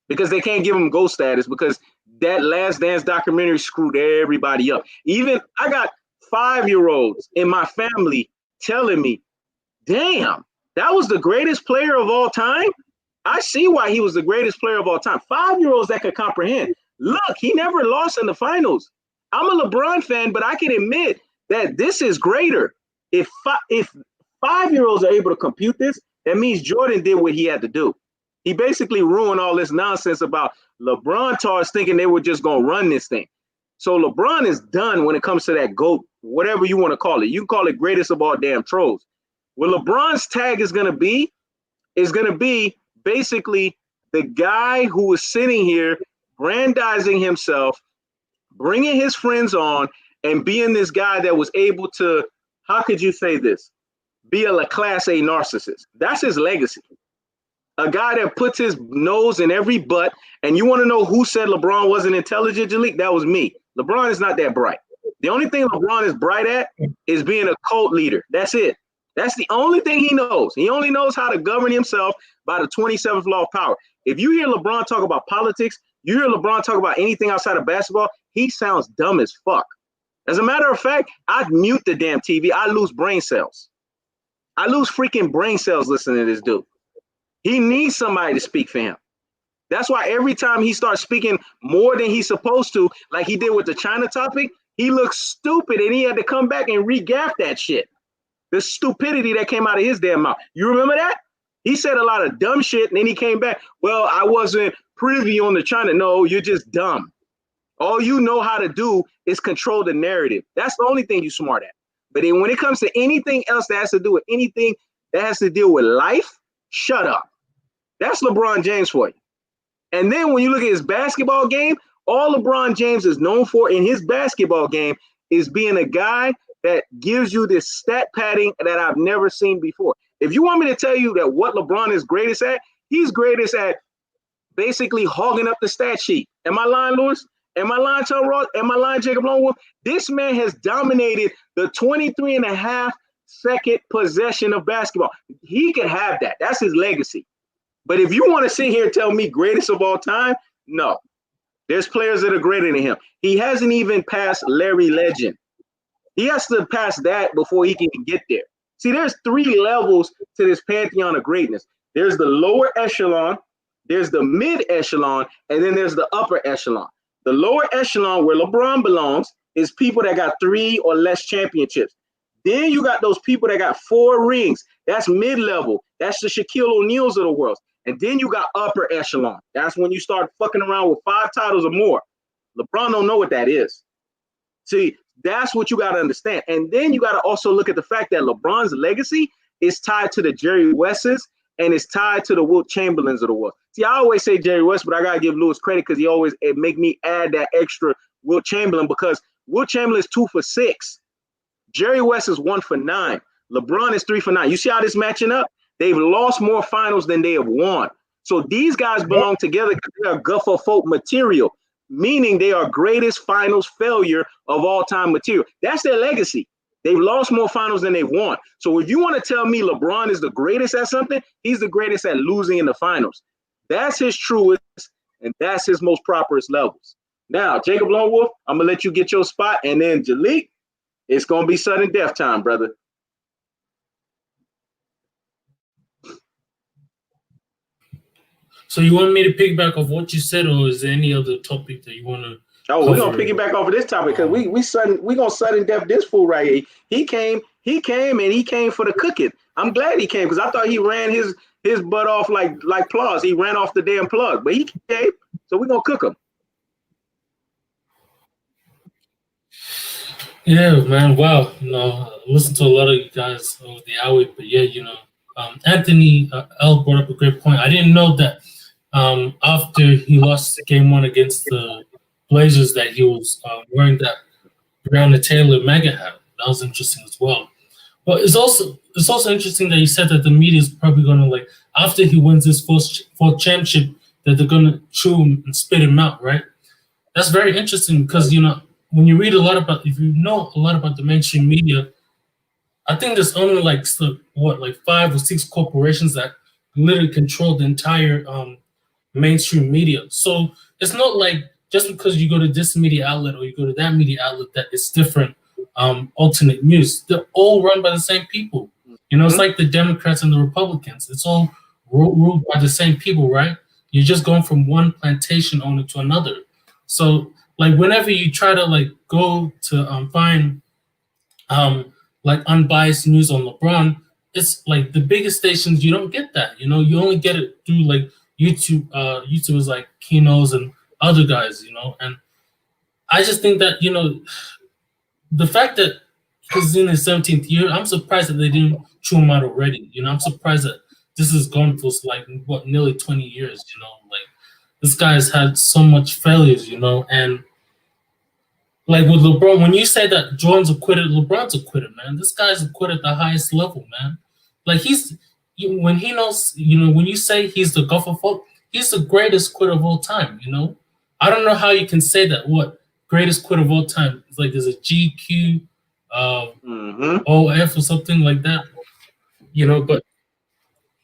Because they can't give him GOAT status because that Last Dance documentary screwed everybody up. Even I got 5-year-olds in my family telling me, damn, that was the greatest player of all time? I see why he was the greatest player of all time. 5-year-olds that could comprehend. Look, he never lost in the finals. I'm a LeBron fan, but I can admit that this is greater. If 5-year-olds are able to compute this, that means Jordan did what he had to do. He basically ruined all this nonsense about LeBron tards thinking they were just going to run this thing. So LeBron is done when it comes to that GOAT, whatever you want to call it. You can call it greatest of all damn trolls. What LeBron's tag is going to be basically the guy who is sitting here grandizing himself, bringing his friends on, and being this guy that was able to, how could you say this, be a Class A narcissist. That's his legacy. A guy that puts his nose in every butt. And you want to know who said LeBron wasn't intelligent, Jalik? That was me. LeBron is not that bright. The only thing LeBron is bright at is being a cult leader. That's it. That's the only thing he knows. He only knows how to govern himself by the 27th law of power. If you hear LeBron talk about politics, you hear LeBron talk about anything outside of basketball, he sounds dumb as fuck. As a matter of fact, I'd mute the damn TV. I lose brain cells. I lose freaking brain cells listening to this dude. He needs somebody to speak for him. That's why every time he starts speaking more than he's supposed to, like he did with the China topic, he looks stupid and he had to come back and re-gaff that shit. The stupidity that came out of his damn mouth. You remember that? He said a lot of dumb shit and then he came back. Well, I wasn't privy on the China. No, you're just dumb. All you know how to do is control the narrative. That's the only thing you're smart at. But then when it comes to anything else that has to do with anything that has to deal with life, shut up. That's LeBron James for you. And then when you look at his basketball game, all LeBron James is known for in his basketball game is being a guy that gives you this stat padding that I've never seen before. If you want me to tell you that what LeBron is greatest at, he's greatest at basically hogging up the stat sheet. Am I lying, Lewis? Am I lying, Tomrosstv? Am I lying, Jacob Lonewolf? This man has dominated the 23.5-second possession of basketball. He could have that. That's his legacy. But if you want to sit here and tell me greatest of all time, no. There's players that are greater than him. He hasn't even passed Larry Legend. He has to pass that before he can get there. See, there's 3 levels to this pantheon of greatness. There's the lower echelon, there's the mid echelon, and then there's the upper echelon. The lower echelon, where LeBron belongs, is people that got 3 or less championships. Then you got those people that got 4 rings. That's mid-level. That's the Shaquille O'Neals of the world. And then you got upper echelon. That's when you start fucking around with 5 titles or more. LeBron don't know what that is. See, that's what you got to understand. And then you got to also look at the fact that LeBron's legacy is tied to the Jerry West's and it's tied to the Wilt Chamberlains of the world. See, I always say Jerry West, but I got to give Lewis credit because he always make me add that extra Wilt Chamberlain, because Wilt Chamberlain is 2 for 6. Jerry West is 1 for 9. LeBron is 3 for 9. You see how this matching up? They've lost more finals than they have won. So these guys belong together because they are Guffer folk material, meaning they are greatest finals failure of all time material. That's their legacy. They've lost more finals than they've won. So if you want to tell me LeBron is the greatest at something, he's the greatest at losing in the finals. That's his truest, and that's his most properest levels. Now, Jacob Lonewolf, I'm going to let you get your spot, and then Jalik, it's going to be sudden death time, brother. So you want me to piggyback off what you said, or is there any other topic that you want to? Oh, we're gonna piggyback off of this topic because we gonna sudden death this fool right here. He came for the cooking. I'm glad he came because I thought he ran his butt off like Plaus. He ran off the damn plug, but he came, so we're gonna cook him. Yeah, man. Wow. I listened to a lot of you guys over the hour, but yeah, Anthony L brought up a great point. I didn't know that after he lost game 1 against the Blazers that he was wearing that Breonna Taylor mega hat. That was interesting as well. But it's also interesting that you said that the media is probably gonna, like, after he wins his fourth championship, that they're gonna chew him and spit him out, right? That's very interesting because when you read if you know a lot about the mainstream media, I think there's only like 5 or 6 corporations that literally control the entire mainstream media. So it's not like just because you go to this media outlet or you go to that media outlet that it's different alternate news. They're all run by the same people. It's like the Democrats and the Republicans. It's all ruled by the same people, right? You're just going from one plantation owner to another. So like whenever you try to like go to find like unbiased news on LeBron, it's like the biggest stations, you don't get that. You only get it through like YouTube, YouTubers like Kinos and other guys, and I just think that, the fact that he's in his 17th year, I'm surprised that they didn't chew him out already. I'm surprised that this has gone for like nearly 20 years, like this guy has had so much failures, and like with LeBron, when you say that Jordan's a quitter, LeBron's a quitter, man. This guy's a quitter at the highest level, man. Like when he knows, when you say he's the golfer folk, he's the greatest quitter of all time, I don't know how you can say that. What greatest quitter of all time? It's like there's a GQ, OF or something like that, But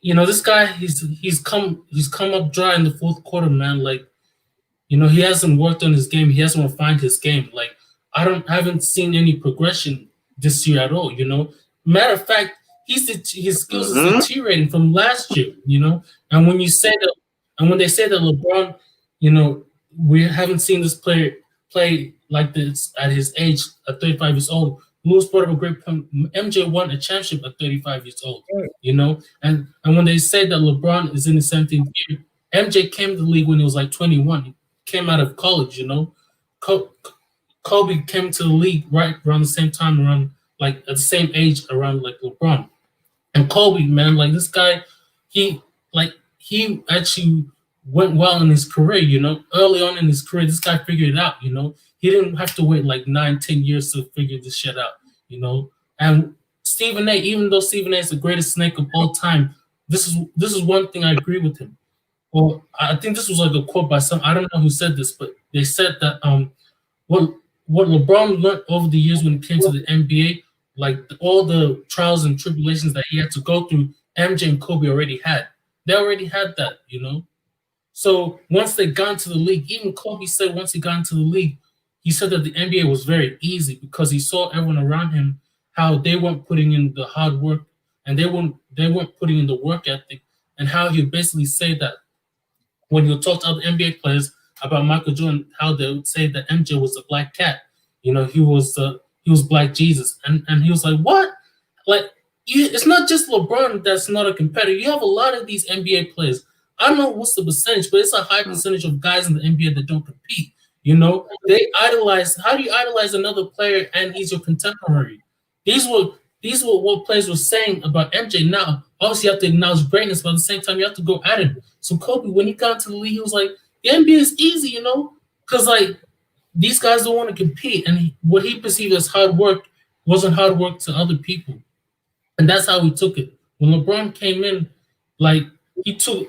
this guy, he's come up dry in the fourth quarter, man. Like, he hasn't worked on his game. He hasn't refined his game. Like, I haven't seen any progression this year at all. Matter of fact, his skills is deteriorating from last year. And when you say that, and when they say that LeBron, we haven't seen this player play like this at his age, at 35 years old. Lewis brought up a great point. MJ won a championship at 35 years old. And when they say that LeBron is in his 17th year, MJ came to the league when he was like 21. He came out of college. Kobe came to the league right around the same time, around like at the same age around like LeBron. And Kobe, man, like this guy, he actually went well in his career, Early on in his career, this guy figured it out, He didn't have to wait like 9-10 years to figure this shit out, And Stephen A., even though Stephen A. is the greatest snake of all time, this is one thing I agree with him. Well, I think this was like a quote by I don't know who said this, but they said that what what LeBron learned over the years when it came to the NBA, like all the trials and tribulations that he had to go through, MJ and Kobe already had. They already had that, you know. So once they got into the league, even Kobe said once he got into the league, he said that the NBA was very easy because he saw everyone around him how they weren't putting in the hard work and they weren't putting in the work ethic, and how he would basically say that when you talk to other NBA players about Michael Jordan, how they would say that MJ was a black cat, you know, he was Black Jesus, and he was like, what? Like, it's not just LeBron that's not a competitor. You have a lot of these NBA players. I don't know what's the percentage, but it's a high percentage of guys in the NBA that don't compete. You know, they idolize. How do you idolize another player and he's your contemporary? These were what players were saying about MJ. Now, obviously, you have to acknowledge greatness, but at the same time, you have to go at him. So Kobe, when he got into the league, he was like, the NBA is easy, you know, because like these guys don't want to compete, and what he perceived as hard work wasn't hard work to other people, and that's how he took it. When LeBron came in, like it took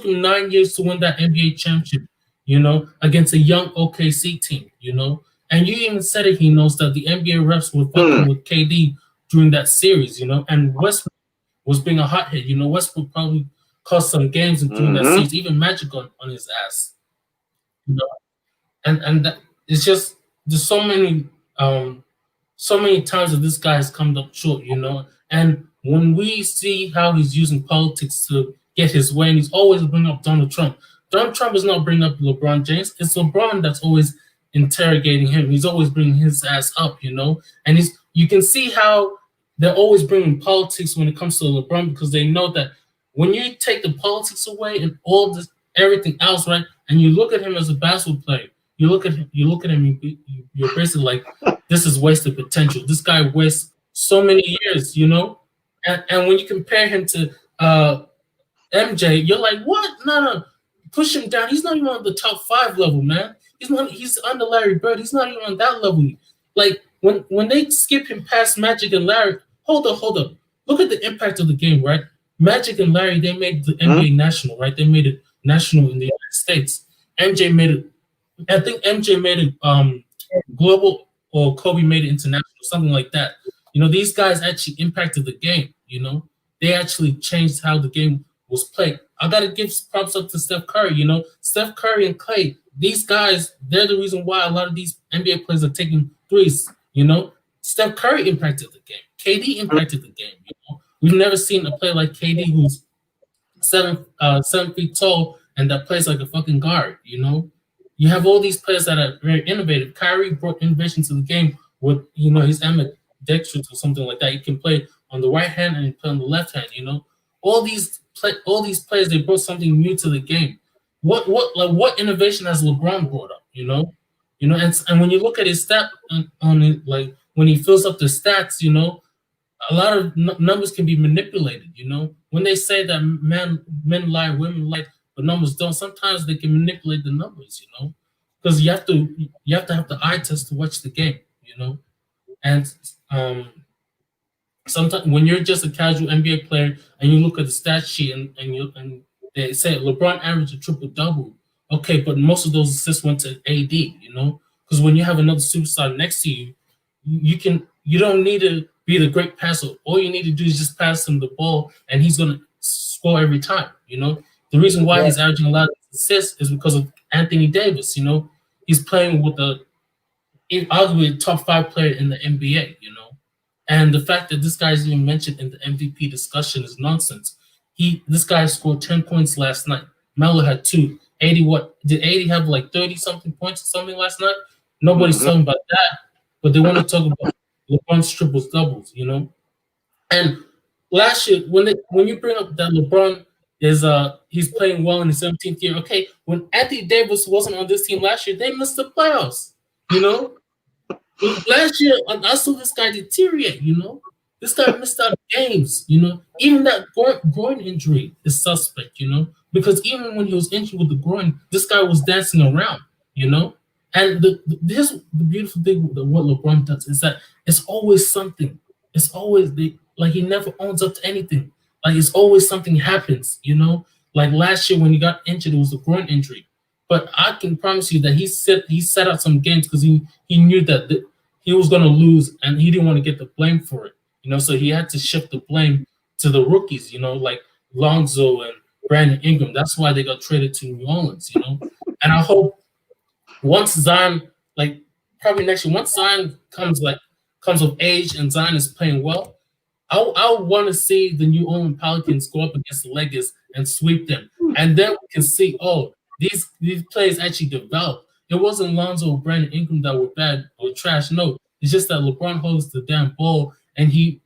him 9 years to win that NBA championship, you know, against a young OKC team, you know. And you even said it, he knows that the NBA refs were fucking with KD during that series, you know, and Westbrook was being a hothead, you know. Westbrook probably cost some games during that series, even Magic on his ass, you know. And that, it's just there's so many times that this guy has come up short, you know. And when we see how he's using politics to get his way, and he's always bringing up Donald Trump. Donald Trump is not bringing up LeBron James. It's LeBron that's always interrogating him. He's always bringing his ass up, you know. And you can see how they're always bringing politics when it comes to LeBron, because they know that when you take the politics away and all this everything else, right, and you look at him as a basketball player, you look at him, you're basically like, this is wasted potential. This guy wastes so many years, you know. And when you compare him to MJ, you're like, what? No, push him down. He's not even on the top 5 level, man. He's under Larry Bird. He's not even on that level. Like when they skip him past Magic and Larry, hold up. Look at the impact of the game, right? Magic and Larry, they made the NBA national, right? They made it national in the United States. MJ made it. I think MJ made it global, or Kobe made it international, something like that. You know, these guys actually impacted the game. You know, they actually changed how the game was played. I gotta give props up to Steph Curry. You know, Steph Curry and Clay, these guys, they're the reason why a lot of these NBA players are taking threes. You know, Steph Curry impacted the game. KD impacted the game. You know, we've never seen a player like KD who's 7 feet tall and that plays like a fucking guard. You know, you have all these players that are very innovative. Kyrie brought innovation to the game with, you know, his ambidextrous or something like that. He can play on the right hand and he play on the left hand. You know, all these players, they brought something new to the game. What innovation has LeBron brought up? You know, and when you look at his stat on it, like when he fills up the stats, you know, a lot of numbers can be manipulated. You know, when they say that men lie, women lie, but numbers don't. Sometimes they can manipulate the numbers. You know, because you have to have the eye test to watch the game. You know, and sometimes when you're just a casual NBA player and you look at the stat sheet and they say LeBron averaged a triple-double, okay, but most of those assists went to AD, you know, because when you have another superstar next to you, you don't need to be the great passer. All you need to do is just pass him the ball and he's gonna score every time, you know. The reason why he's averaging a lot of assists is because of Anthony Davis, you know. He's playing with arguably a top 5 player in the NBA, you know. And the fact that this guy is even mentioned in the MVP discussion is nonsense. This guy scored 10 points last night. Melo had 2. 80 what? Did 80 have like 30-something points or something last night? Nobody's talking about that. But they want to talk about LeBron's triples doubles, you know? And last year, when you bring up that LeBron is he's playing well in his 17th year, okay, when Anthony Davis wasn't on this team last year, they missed the playoffs, you know? Last year, I saw this guy deteriorate, you know? This guy missed out games, you know? Even that groin injury is suspect, you know? Because even when he was injured with the groin, this guy was dancing around, you know? And the beautiful thing with what LeBron does is that it's always something. It's always, like he never owns up to anything. Like it's always something happens, you know? Like last year when he got injured, it was a groin injury. But I can promise you that he set out some games because he knew that he was going to lose and he didn't want to get the blame for it. So he had to shift the blame to the rookies. Like Lonzo and Brandon Ingram. That's why they got traded to New Orleans. And I hope once Zion, like probably next year, once Zion comes of age and Zion is playing well, I want to see the New Orleans Pelicans go up against the Lakers and sweep them, and then we can see, these players actually develop. It wasn't Lonzo or Brandon Ingram that were bad or trash. No, it's just that LeBron holds the damn ball and he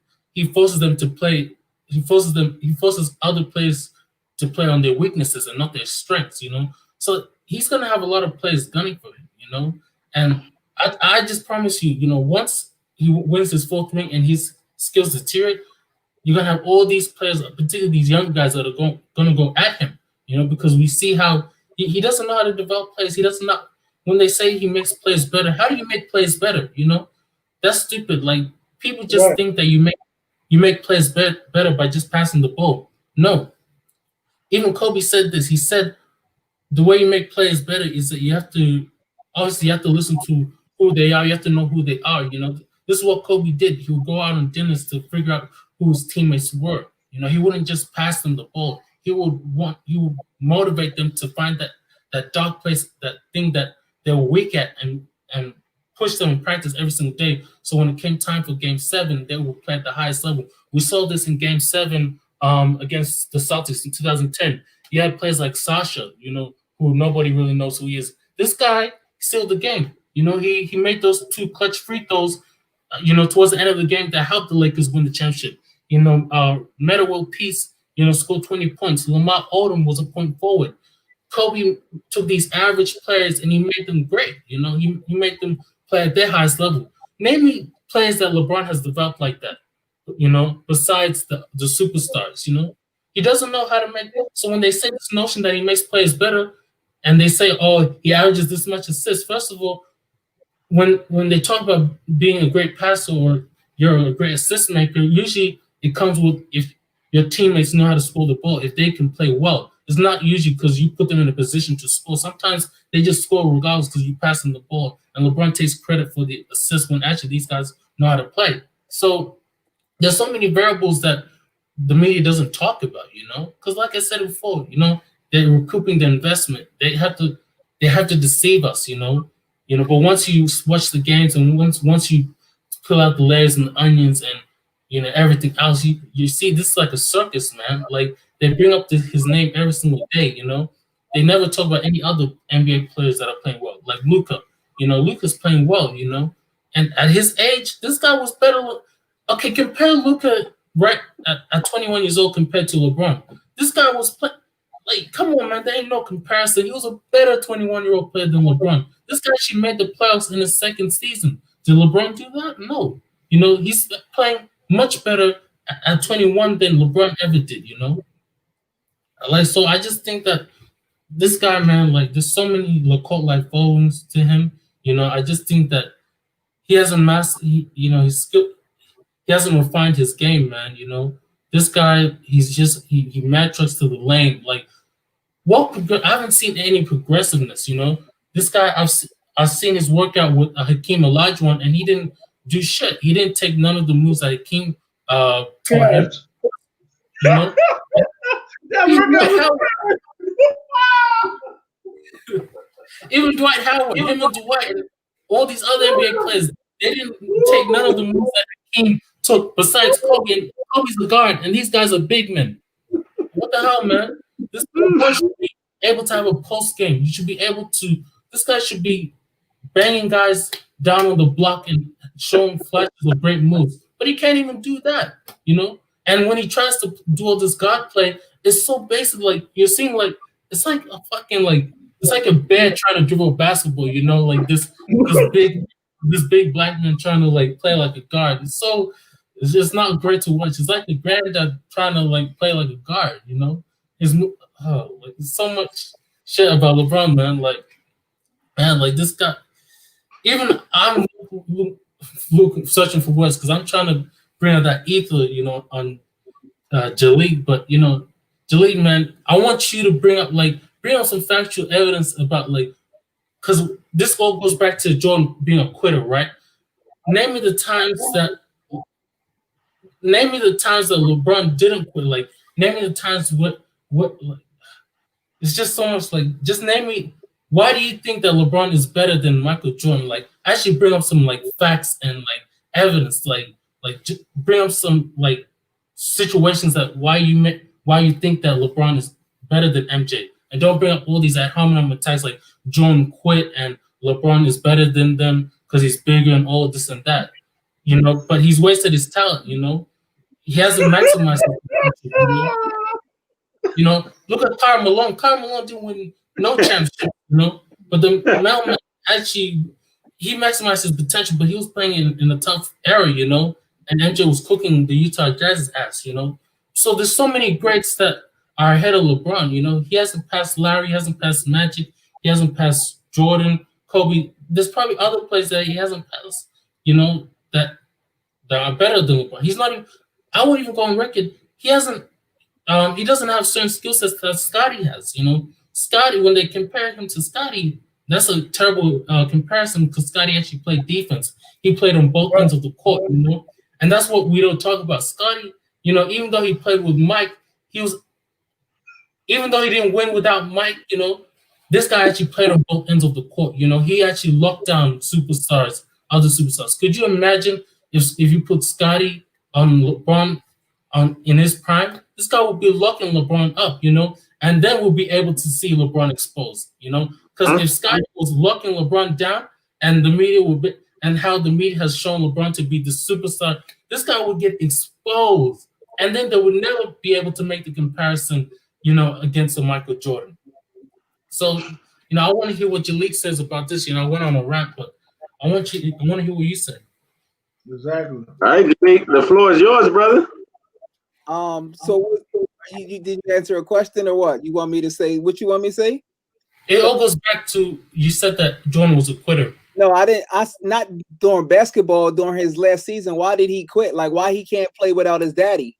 forces them to play. He forces other players to play on their weaknesses and not their strengths. So he's gonna have a lot of players gunning for him. And I just promise you, once he wins his 4th ring and his skills deteriorate, you're gonna have all these players, particularly these young guys, that are gonna go at him. Because we see how he doesn't know how to develop players. He doesn't know. When they say he makes players better, how do you make players better? That's stupid. Like people just think that you make players better by just passing the ball. No. Even Kobe said this. He said the way you make players better is that you have to listen to who they are. You have to know who they are. This is what Kobe did. He would go out on dinners to figure out who his teammates were. He wouldn't just pass them the ball. He would motivate them to find that dark place, that thing that they're weak at, and push them in practice every single day. So when it came time for Game 7, they would play at the highest level. We saw this in Game 7 against the Celtics in 2010. You had players like Sasha, who nobody really knows who he is. This guy sealed the game. He made those 2 clutch free throws, towards the end of the game that helped the Lakers win the championship. Metta World Peace, scored 20 points. Lamar Odom was a point forward. Kobe took these average players and he made them great. He made them play at their highest level. Name me players that LeBron has developed like that, besides the superstars, He doesn't know how to make it. So when they say this notion that he makes players better and they say, he averages this much assists, first of all, when they talk about being a great passer or you're a great assist maker, usually it comes with if your teammates know how to score the ball, if they can play well. It's not usually because you put them in a position to score. Sometimes they just score regardless because you pass them the ball. And LeBron takes credit for the assist when actually these guys know how to play. So there's so many variables that the media doesn't talk about, Because like I said before, they're recouping their investment. They have to deceive us, But once you watch the games and once you pull out the layers and the onions and everything else, you see this is like a circus, man. Like they bring up his name every single day, They never talk about any other NBA players that are playing well, like Luka. Luka's playing well, And at his age, this guy was better. Okay, compare Luka right at 21 years old compared to LeBron. This guy was playing. Like, come on, man. There ain't no comparison. He was a better 21-year-old player than LeBron. This guy actually made the playoffs in his 2nd season. Did LeBron do that? No. He's playing much better at 21 than LeBron ever did, So I just think that this guy, man, like, there's so many cult-like phones to him. I just think that he hasn't mastered, his skill. He hasn't refined his game, man, This guy, he mad trucks to the lane. Like, I haven't seen any progressiveness, This guy, I've seen his workout with Hakeem Olajuwon, and he didn't do shit. He didn't take none of the moves that Hakeem taught him. Even Dwight Howard, him and Dwight, and all these other NBA players, they didn't take none of the moves that Hakeem took besides Kobe. And Kobe's the guard, and these guys are big men. What the hell, man? This guy should be able to have a post game. You should be able to. This guy should be banging guys down on the block and showing flashes of great moves, but he can't even do that, And when he tries to do all this guard play, it's so basic. Like you're seeing, like it's like a fucking it's like a bear trying to dribble a basketball, Like this big black man trying to play like a guard. It's just not great to watch. It's like the granddad trying to play like a guard, There's so much shit about LeBron, man. This guy. Even I'm searching for words because I'm trying to bring out that ether, on Jalik. But Jalik, man, I want you to bring up bring up some factual evidence about like, because this all goes back to Jordan being a quitter, right? Name me the times that LeBron didn't quit. Like, name me the times what like, it's just so much like, just name me. Why do you think that LeBron is better than Michael Jordan? Like, actually bring up some like facts and like evidence, like bring up some like situations that why you think that LeBron is better than MJ, and don't bring up all these ad hominem attacks like Jordan quit and LeBron is better than them because he's bigger and all this and that, you know. But he's wasted his talent, you know. He hasn't maximized his potential, you know. Look at Karl Malone. Karl Malone didn't win no championship, you know. But the Malone actually, he maximized his potential, but he was playing in a tough era, you know. And MJ was cooking the Utah Jazz's ass, you know. So there's so many greats that are ahead of LeBron, you know. He hasn't passed Larry, he hasn't passed Magic, he hasn't passed Jordan, Kobe. There's probably other players that he hasn't passed, you know, that are better than LeBron. He's not even, I won't even go on record. He doesn't have certain skill sets that Scottie has, you know. Scottie, when they compare him to Scottie, that's a terrible comparison because Scottie actually played defense. He played on both ends of the court, you know. And that's what we don't talk about. Scottie, you know, even though he played with Mike, even though he didn't win without Mike, you know, this guy actually played on both ends of the court. You know, he actually locked down superstars, other superstars. Could you imagine if you put Scottie on LeBron in his prime? This guy would be locking LeBron up, you know, and then we'll be able to see LeBron exposed, you know, because if Scottie was locking LeBron down and the media would be, and how the media has shown LeBron to be the superstar, this guy would get exposed. And then they would never be able to make the comparison, you know, against a Michael Jordan. So, you know, I want to hear what Jalik says about this. You know, I went on a rant, but I want to hear what you say. Exactly. All right, Jalik, the floor is yours, brother. So you did you answer a question or what? You want me to say what you want me to say? It all goes back to, you said that Jordan was a quitter. No, I didn't. Not during basketball during his last season. Why did he quit? Like, why he can't play without his daddy?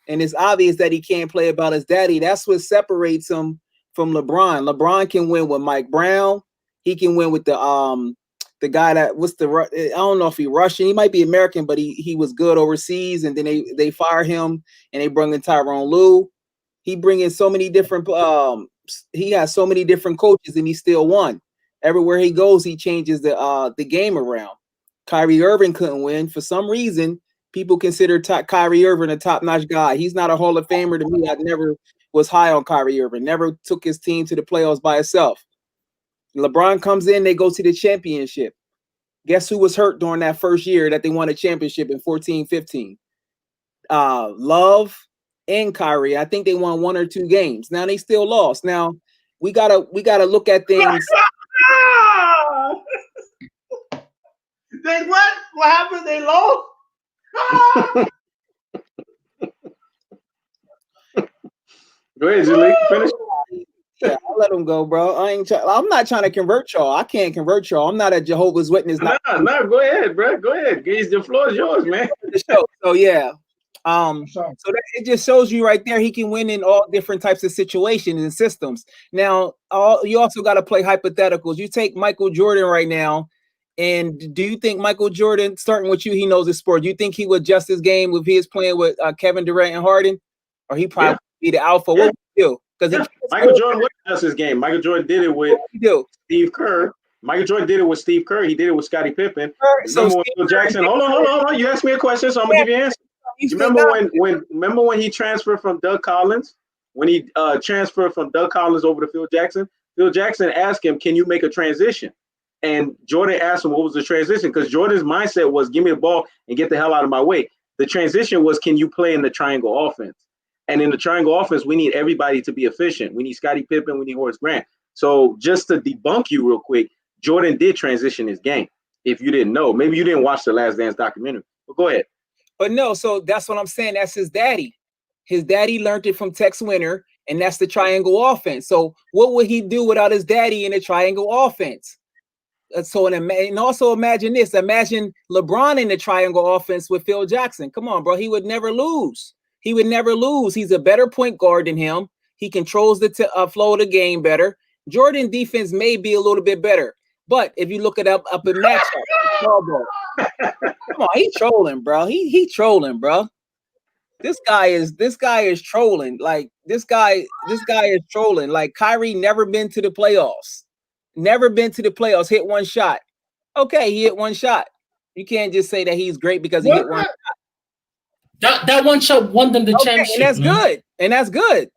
And it's obvious that he can't play without his daddy. That's what separates him from LeBron. LeBron can win with Mike Brown. He can win with the guy that I don't know if he's Russian. He might be American, but he was good overseas. And then they fire him and they bring in Tyronn Lue. He bring in so many different. He has so many different coaches, and he still won. Everywhere he goes, he changes the game around. Kyrie Irving couldn't win. For some reason, people consider Kyrie Irving a top-notch guy. He's not a Hall of Famer to me. I never was high on Kyrie Irving. Never took his team to the playoffs by itself. LeBron comes in, they go to the championship. Guess who was hurt during that first year that they won a championship in 14-15? Love and Kyrie. I think they won 1 or 2 games. Now they still lost. Now we gotta look at things. They what? What happened? They lost? Go ahead, Jalik. Finish. Yeah, I'll let them go, bro. I'm not trying to convert y'all. I can't convert y'all. I'm not a Jehovah's Witness. No, go ahead, bro. Go ahead. The floor is yours, man. So yeah. So it just shows you right there he can win in all different types of situations and systems. Now, you also got to play hypotheticals. You take Michael Jordan right now, and do you think Michael Jordan, starting with you, he knows his sport? Do you think he would adjust his game if he is playing with Kevin Durant and Harden, or he probably be the alpha? What would he do? Because Michael Jordan would adjust his game. Michael Jordan did it with Steve Kerr. Michael Jordan did it with Steve Kerr. He did it with Scottie Pippen. So Phil Jackson. Hold on. You asked me a question, so I'm gonna give you an answer. You remember when he transferred from Doug Collins? When he transferred from Doug Collins over to Phil Jackson? Phil Jackson asked him, "Can you make a transition?" And Jordan asked him, "What was the transition?" Because Jordan's mindset was, "Give me the ball and get the hell out of my way." The transition was, "Can you play in the triangle offense?" And in the triangle offense, we need everybody to be efficient. We need Scottie Pippen. We need Horace Grant. So just to debunk you real quick, Jordan did transition his game. If you didn't know, maybe you didn't watch the Last Dance documentary. But go ahead. But no, so that's what I'm saying. That's his daddy. His daddy learned it from Tex Winter, and that's the triangle offense. So what would he do without his daddy in the triangle offense? So and also imagine this. Imagine LeBron in the triangle offense with Phil Jackson. Come on, bro. He would never lose. He would never lose. He's a better point guard than him. He controls the flow of the game better. Jordan defense may be a little bit better, but if you look it up in matchup, come on, he's trolling, bro. He trolling, bro. This guy is trolling. Like this guy is trolling. Like Kyrie never been to the playoffs. Never been to the playoffs. Hit one shot. Okay, he hit one shot. You can't just say that he's great because he hit one shot. That one shot won them the championship. And that's good. And that's good.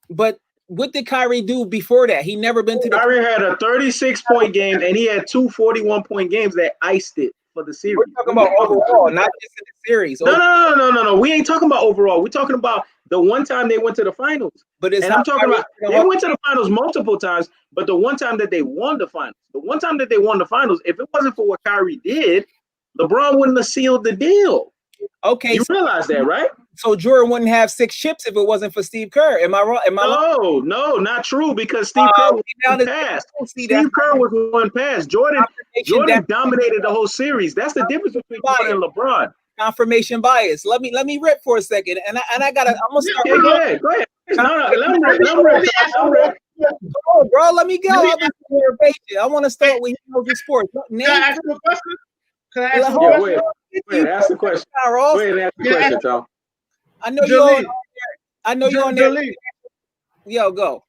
But what did Kyrie do before that? He never been to the Kyrie had a 36-point game, and he had 2 41-point games that iced it for the series. We're talking about overall, not just in the series. No. We ain't talking about overall. We're talking about the one time they went to the finals. But it's I'm talking about they went to the finals multiple times, but the one time that they won the finals, if it wasn't for what Kyrie did, LeBron wouldn't have sealed the deal. Okay, you realize that, right? So Jordan wouldn't have 6 chips if it wasn't for Steve Kerr. Am I wrong? No, not true, because Steve Kerr was one pass. Steve Kerr was one pass. Jordan dominated the whole series. That's the difference between Jordan and LeBron. Confirmation bias. Let me rip for a second, and I gotta. I'm gonna start. Go ahead. No, let me rip. Come on, bro. Let me go. I want to start with sports. Can I ask you a question? Can I ask you a question? Go ahead, ask the question. Go ahead and ask the question, Tom. I know you're on there. Yo, go.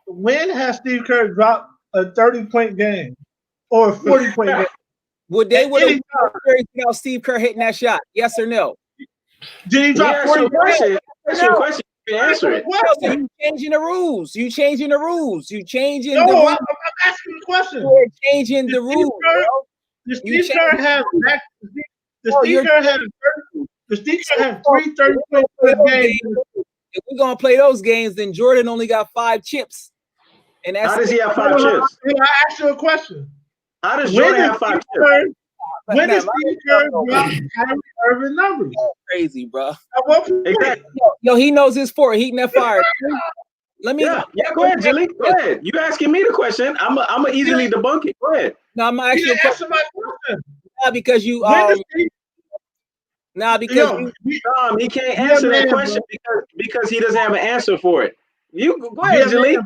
When has Steve Kerr dropped a 30-point game or a 40-point game? Would they without Steve Kerr hitting that shot? Yes or no? Did he drop 40 points? That's your question. You can answer it. So you changing the rules. You changing the rules. I'm asking the question. You're changing the rules. Does Steve Kerr have three 30-point games? If we're gonna play those games, then Jordan only got 5 chips. And that's how does he have 5 chips? I asked you a question. How does Jordan have 5 chips? When did Steve Kerr drop Kyrie Irving numbers? Crazy, bro. Exactly. Yo, he knows his sport. Heating that fire. Go ahead, Jilly. Go ahead. You asking me the question. I'm gonna easily debunk it. Go ahead. No, I'm actually answer my question. Not because you Tom, he can't answer that question because he doesn't have an answer for it. You go ahead, Jilly.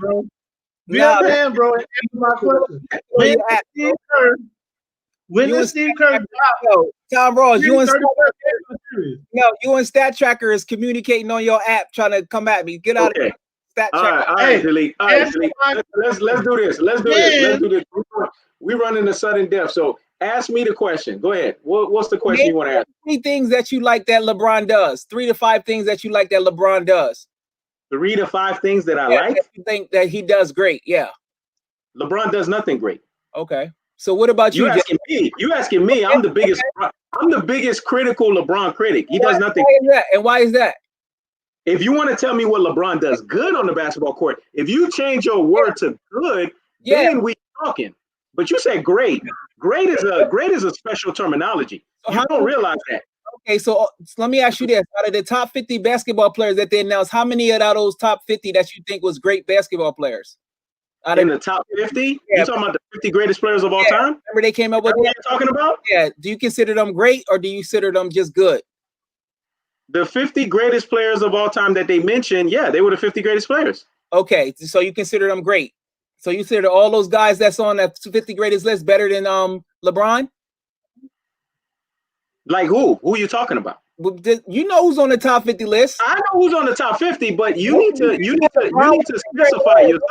Man, bro. Answer my question. When did Steve Kerr drop? Tom Ross, you and Stat Tracker is communicating on your app trying to come at me. Get out of here. Stat Tracker. All right, Jilly. Let's do this. We're running to sudden death. So ask me the question. Go ahead. What's the question you want to ask? 3 things that you like that LeBron does. 3 to 5 things that you like that LeBron does. 3 to 5 things that I like? That you think that he does great. Yeah. LeBron does nothing great. Okay. So what about you? You asking me? I'm the biggest critical LeBron critic. He does nothing. Why is that? And why is that? If you want to tell me what LeBron does good on the basketball court, if you change your word to good, then we talking. But you said great. Great is a special terminology. You don't realize that. Okay, so let me ask you this: out of the top 50 basketball players that they announced, how many of those top 50 that you think was great basketball players? In the top 50? You talking about the 50 greatest players of all time? Remember they came up with what you're talking about? Yeah. Do you consider them great or do you consider them just good? The 50 greatest players of all time that they mentioned, they were the 50 greatest players. Okay, so you consider them great. So you consider all those guys that's on that 50 greatest list better than LeBron? Like who? Who are you talking about? You know who's on the top 50 list. I know who's on the top 50, but you need to specify yourself.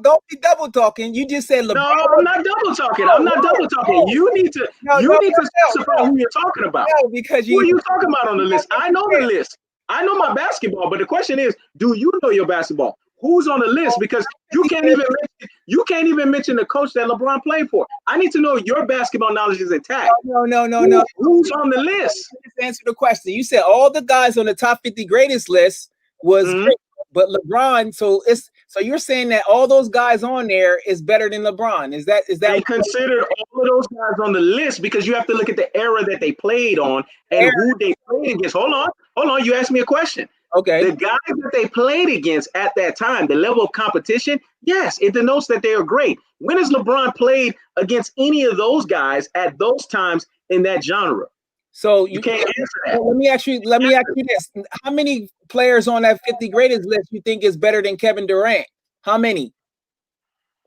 Don't be double talking. You just said LeBron. No, I'm not double talking. You need to specify who you're talking about. No, because who are you talking about on the list? I know the list. I know my basketball, but the question is, do you know your basketball? Who's on the list? Because you can't even mention the coach that LeBron played for. I need to know your basketball knowledge is intact. No. Who's on the list? Just answer the question. You said all the guys on the top 50 greatest list was great, but LeBron. So you're saying that all those guys on there is better than LeBron? Is that? They considered all of those guys on the list because you have to look at the era that they played on and who they played against. Hold on. You asked me a question. Okay. The guys that they played against at that time, the level of competition, yes, it denotes that they are great. When has LeBron played against any of those guys at those times in that genre? So You can't answer that. let me ask you this: how many players on that 50 greatest list you think is better than Kevin Durant? How many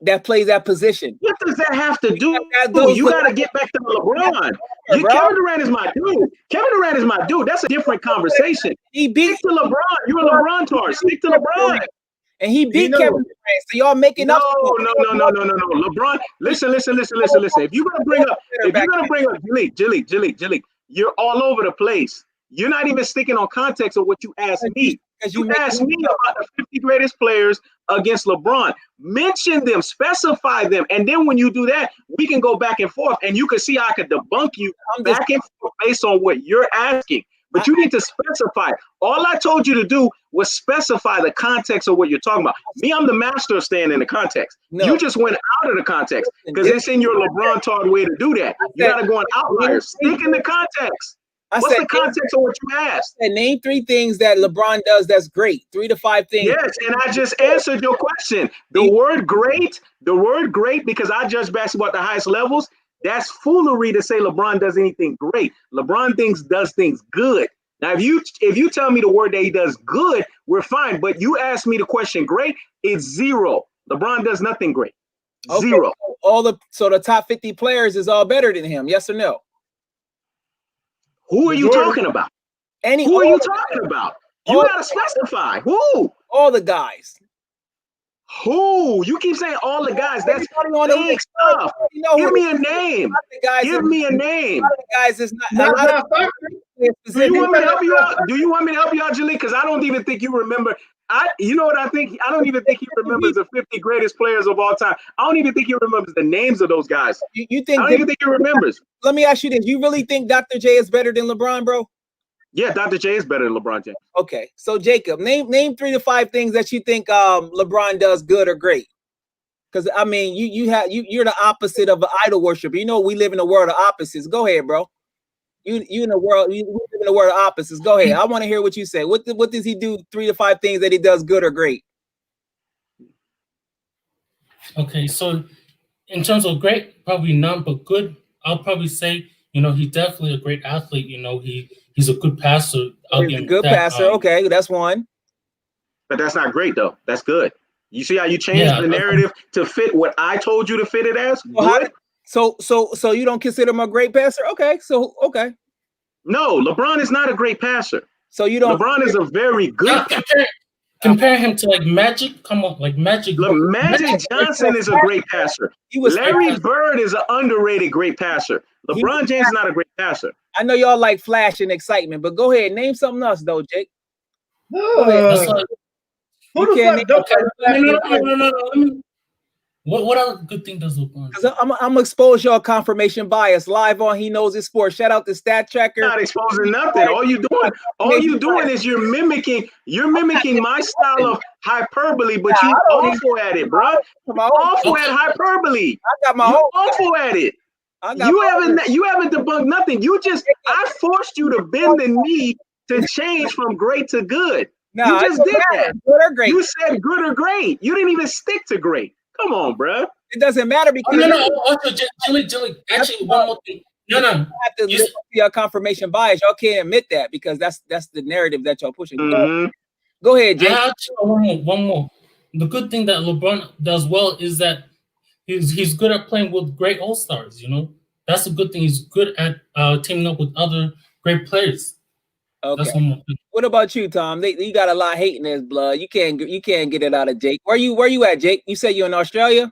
that plays that position? What does that have to do? Those You got to get back to LeBron. Kevin Durant is my dude. Kevin Durant is my dude. That's a different conversation. He beat Stick to LeBron. You're a LeBron tard. Stick to LeBron. and he beat Kevin Durant. So y'all making No, up. no. LeBron, listen. If you're gonna bring up, Jalik, you're all over the place. You're not even sticking on context of what you asked me. You asked me about the 50 greatest players against LeBron. Mention them, specify them, and then when you do that, we can go back and forth, and you can see how I could debunk you back and forth based on what you're asking. But you need to specify. All I told you to do was specify the context of what you're talking about. Me, I'm the master of staying in the context. No. You just went out of the context because it's in your LeBron tard way to do that. You got to go on outliers. Stick in the context. What's the context of what you asked? I said, name 3 things that LeBron does that's great. 3 to 5 things. Yes, and I just answered your question. The word great, because I judge basketball at the highest levels, that's foolery to say LeBron does anything great. LeBron does things good. Now, if you tell me the word that he does good, we're fine. But you ask me the question great, it's 0. LeBron does nothing great. 0. So the top 50 players is all better than him, yes or no? Who are you talking about? Who are you talking about? You gotta specify. Who? All the guys. Who? You keep saying all the guys. That's fake stuff. Give me a name. Give me a name. The guys is not. Do you want me to help you out? Do you want me to help you out, Jalik? Because I don't even think you remember. You know what I think? I don't even think he remembers the 50 greatest players of all time. I don't even think he remembers the names of those guys. You think? I don't even think he remembers. Let me ask you this: you really think Dr. J is better than LeBron, bro? Yeah, Dr. J is better than LeBron James. Okay, so Jacob, name 3 to 5 things that you think LeBron does good or great. Because I mean, you're the opposite of an idol worshiper. You know, we live in a world of opposites. Go ahead, bro. You in the world. We live in a world of opposites. Go ahead. I want to hear what you say. What does he do? 3 to 5 things that he does good or great. Okay, so in terms of great, probably none, but good. I'll probably say, he's definitely a great athlete. He's a good passer. He's a good passer. Okay, that's one. But that's not great though. That's good. You see how you changed the narrative to fit what I told you to fit it as? Good. So you don't consider him a great passer? Okay. No, LeBron is not a great passer. So you don't. LeBron is a very good passer. Compare him to like Magic. Come on, like Magic. Look, Magic Johnson is a great passer. Larry Bird is an underrated great passer. LeBron James is not a great passer. I know y'all like flash and excitement, but go ahead, name something else though, Jake. Who the fuck? No. What other good thing does LeBron? Because I'm gonna expose y'all confirmation bias live on He Knows His Sport. Shout out to Stat Tracker. Not exposing nothing. All you doing is you're mimicking my style of hyperbole, but you awful at it, bro. Awful at hyperbole. I got my own. Awful at it. You haven't debunked nothing. I forced you to bend the knee to change from great to good. No, you just did that. Good or great. You said good or great. You didn't even stick to great. Come on, bro. It doesn't matter because Also, Jilly. Actually, one more thing. No. You have to listen to your confirmation bias. Y'all can't admit that because that's the narrative that y'all pushing. Mm-hmm. Go ahead, Jay. One more. The good thing that LeBron does well is that he's good at playing with great all-stars. That's a good thing. He's good at teaming up with other great players. Okay. That's one more thing. What about you, Tom? You got a lot of hate in this blood. You can't get it out of Jake. Where you at, Jake? You say you're in Australia?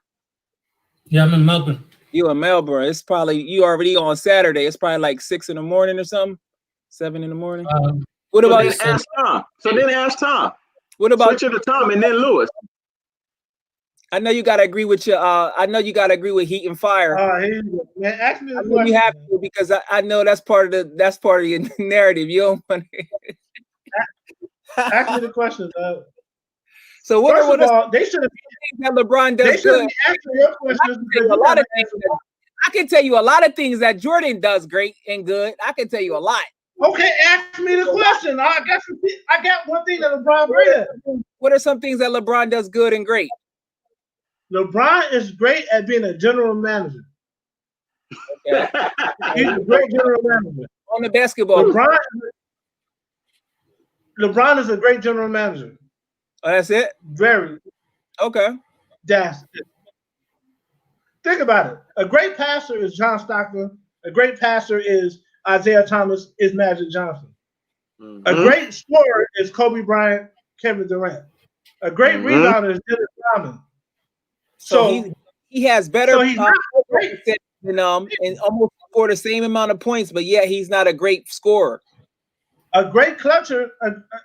Yeah, I'm in Melbourne. You in Melbourne? It's probably you already on Saturday. It's probably like 6 in the morning or something. 7 in the morning. What about then ask Tom? Then ask Tom. What about switch it to Tom and then Lewis? I know you gotta agree with Heat and Fire. Man, ask me the question. You have to because I know that's part of your narrative. You don't want to ask me the question. So what First of all, they should have that LeBron does good. Your questions I can tell you a lot of things that Jordan does great and good. I can tell you a lot. Okay, ask me the question. I got one thing that LeBron great at. What are some things that LeBron does good and great? LeBron is great at being a general manager. Okay. He's a great general manager. on the basketball. LeBron is a great general manager. Oh, that's it? Very. Okay. That's it. Think about it. A great passer is John Stockton. A great passer is Isaiah Thomas, is Magic Johnson. Mm-hmm. A great scorer is Kobe Bryant, Kevin Durant. A great rebounder is Dennis Rodman. So he has better so he's not great. and almost scored the same amount of points, but yet he's not a great scorer. A great clutcher,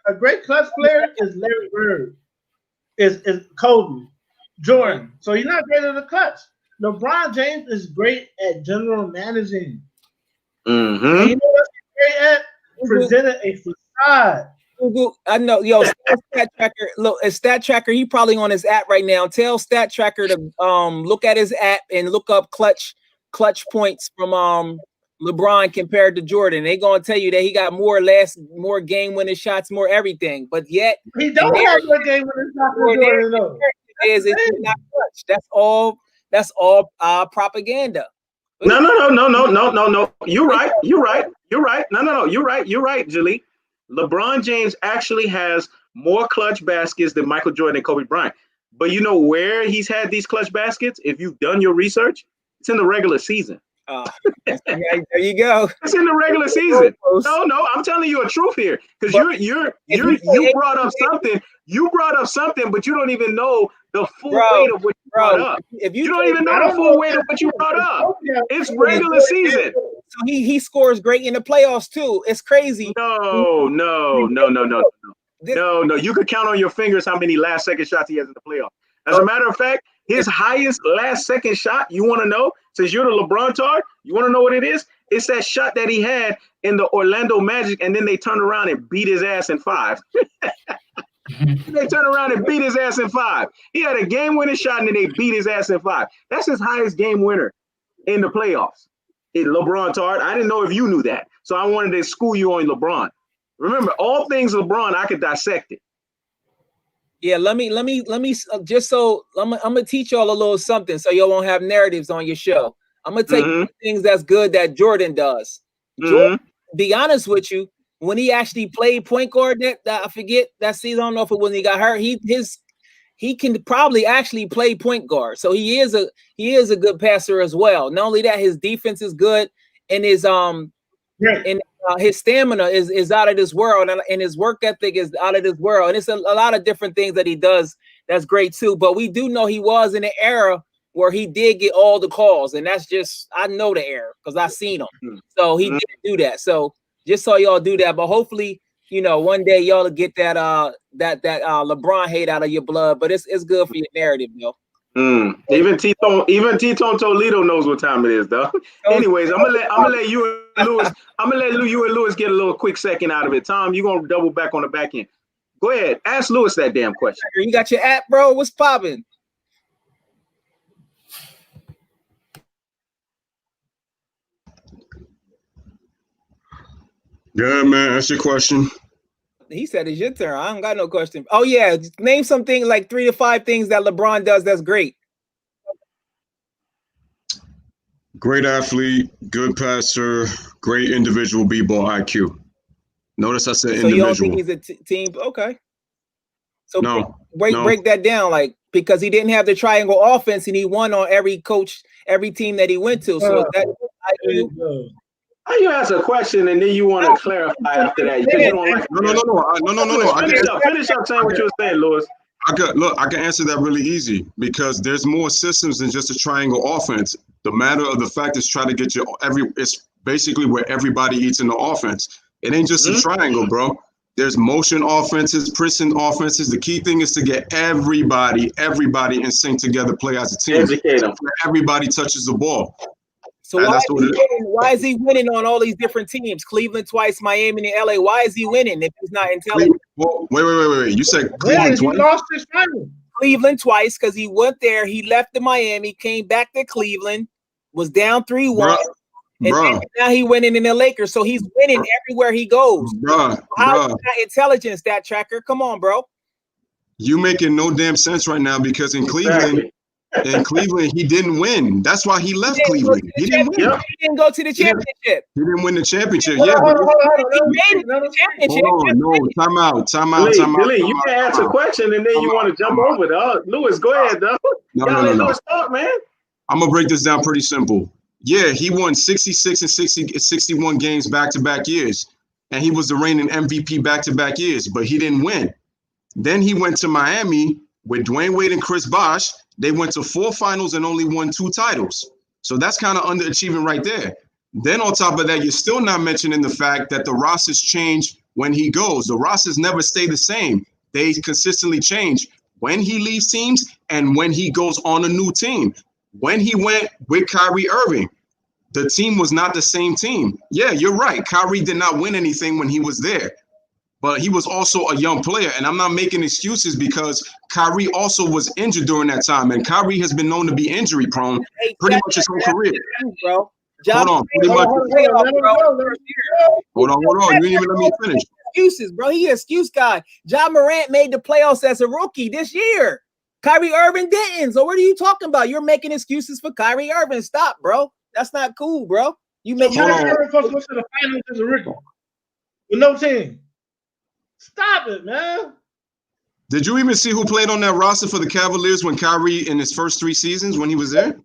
a great clutch player is Larry Bird, is Kobe, Jordan. So he's not great at the clutch. LeBron James is great at general managing. Mm-hmm. And you know what he's great at? Presenting a facade. I know, yo, Stat Tracker. Look, a Stat Tracker. He probably on his app right now. Tell Stat Tracker to look at his app and look up clutch points from LeBron compared to Jordan. They gonna tell you that he got more game winning shots, more everything. But yet he don't have more game winning shots than Jordan. No. Is not clutch. That's all propaganda. No. You're right. No. You're right, Jaleel. LeBron James actually has more clutch baskets than Michael Jordan and Kobe Bryant. But you know where he's had these clutch baskets? If you've done your research, it's in the regular season. There you go. It's in the regular season. No, I'm telling you a truth here, because you brought up something. You brought up something, but you don't even know the full weight of what you brought up. If you don't even know the full weight of what you brought up. It's regular season. So he scores great in the playoffs too. It's crazy. No. You could count on your fingers how many last second shots he has in the playoffs. As a matter of fact, his highest last second shot, you want to know, since you're the LeBron tar, you want to know what it is? It's that shot that he had in the Orlando Magic, and then they turned around and beat his ass in 5. They turned around and beat his ass in 5. He had a game-winning shot, and then they beat his ass in 5. That's his highest game winner in the playoffs. LeBron tar. I didn't know if you knew that, so I wanted to school you on LeBron. Remember, all things LeBron, I could dissect it. Yeah, let me just so I'm gonna teach y'all a little something so y'all won't have narratives on your show. I'm gonna take things that's good that Jordan does. Jordan, be honest with you, when he actually played point guard, that I forget that season, I don't know if it was when he got hurt. He can probably actually play point guard, so he is a good passer as well. Not only that, his defense is good, and his his stamina is out of this world, and his work ethic is out of this world. And it's a lot of different things that he does that's great too. But we do know he was in an era where he did get all the calls, and that's just, I know the era because I seen him. So he didn't do that. So just so y'all do that. But hopefully, you know, one day y'all will get that LeBron hate out of your blood. But it's good for your narrative, though. Even Tito Toledo knows what time it is, though. Anyways, I'm gonna let you and Louis get a little quick second out of it. Tom, you're gonna double back on the back end. Go ahead, ask Louis that damn question. You got your app, bro? What's popping? Yeah, man, that's your question. He said it's your turn. I don't got no question. Oh yeah, name something like 3 to 5 things that LeBron does that's great. Great athlete, good passer, great individual b-ball IQ. Notice I said individual. So you don't think he's a team? Okay. So break that down, like, because he didn't have the triangle offense and he won on every team that he went to. So that IQ. How you ask a question and then you want to clarify after that? You don't like No. Finish up saying what you were saying, Louis. I can answer that really easy because there's more systems than just a triangle offense. The matter of the fact is try to get it's basically where everybody eats in the offense. It ain't just a triangle, bro. There's motion offenses, pressing offenses. The key thing is to get everybody in sync together, play as a team. Educate them. Everybody touches the ball. So why is he winning on all these different teams? Cleveland twice, Miami and LA. Why is he winning if he's not intelligent? Wait. You said Cleveland twice? He lost his final. Cleveland twice because he went there. He left to Miami, came back to Cleveland, was down 3-1. And now he winning in the Lakers. So he's winning everywhere he goes. How is that intelligence, Stat Tracker? Come on, bro. You making no damn sense right now because in Cleveland, In Cleveland, he didn't win. That's why he left Cleveland. He didn't win. He didn't go to the championship. He didn't win the championship. Hold Yeah, on, but hold on. He made it to the championship. hold on, no, time out. Delete. You can ask a question and then you want to jump over, dog. Lewis, go ahead, dog. Y'all let Lewis talk, man. I'm gonna break this down pretty simple. Yeah, he won 66 and 61 games back-to-back years, and he was the reigning MVP back-to-back years, but he didn't win. Then he went to Miami with Dwayne Wade and Chris Bosh. They went to 4 finals and only won 2 titles. So that's kind of underachieving right there. Then on top of that, you're still not mentioning the fact that the rosters change when he goes. The rosters never stay the same. They consistently change when he leaves teams and when he goes on a new team. When he went with Kyrie Irving, the team was not the same team. Yeah, you're right. Kyrie did not win anything when he was there, but he was also a young player. And I'm not making excuses because Kyrie also was injured during that time. And Kyrie has been known to be injury prone pretty much his whole career. Bro. Hold on. Hold on. You didn't even let me finish. Excuses, bro. He an excuse guy. Ja Morant made the playoffs as a rookie this year. Kyrie Irving didn't. So what are you talking about? You're making excuses for Kyrie Irving. Stop, bro. That's not cool, bro. You make Kyrie Irving supposed to go to the finals as a rookie with no team. Stop it, man. Did you even see who played on that roster for the Cavaliers when Kyrie in his first 3 seasons when he was there?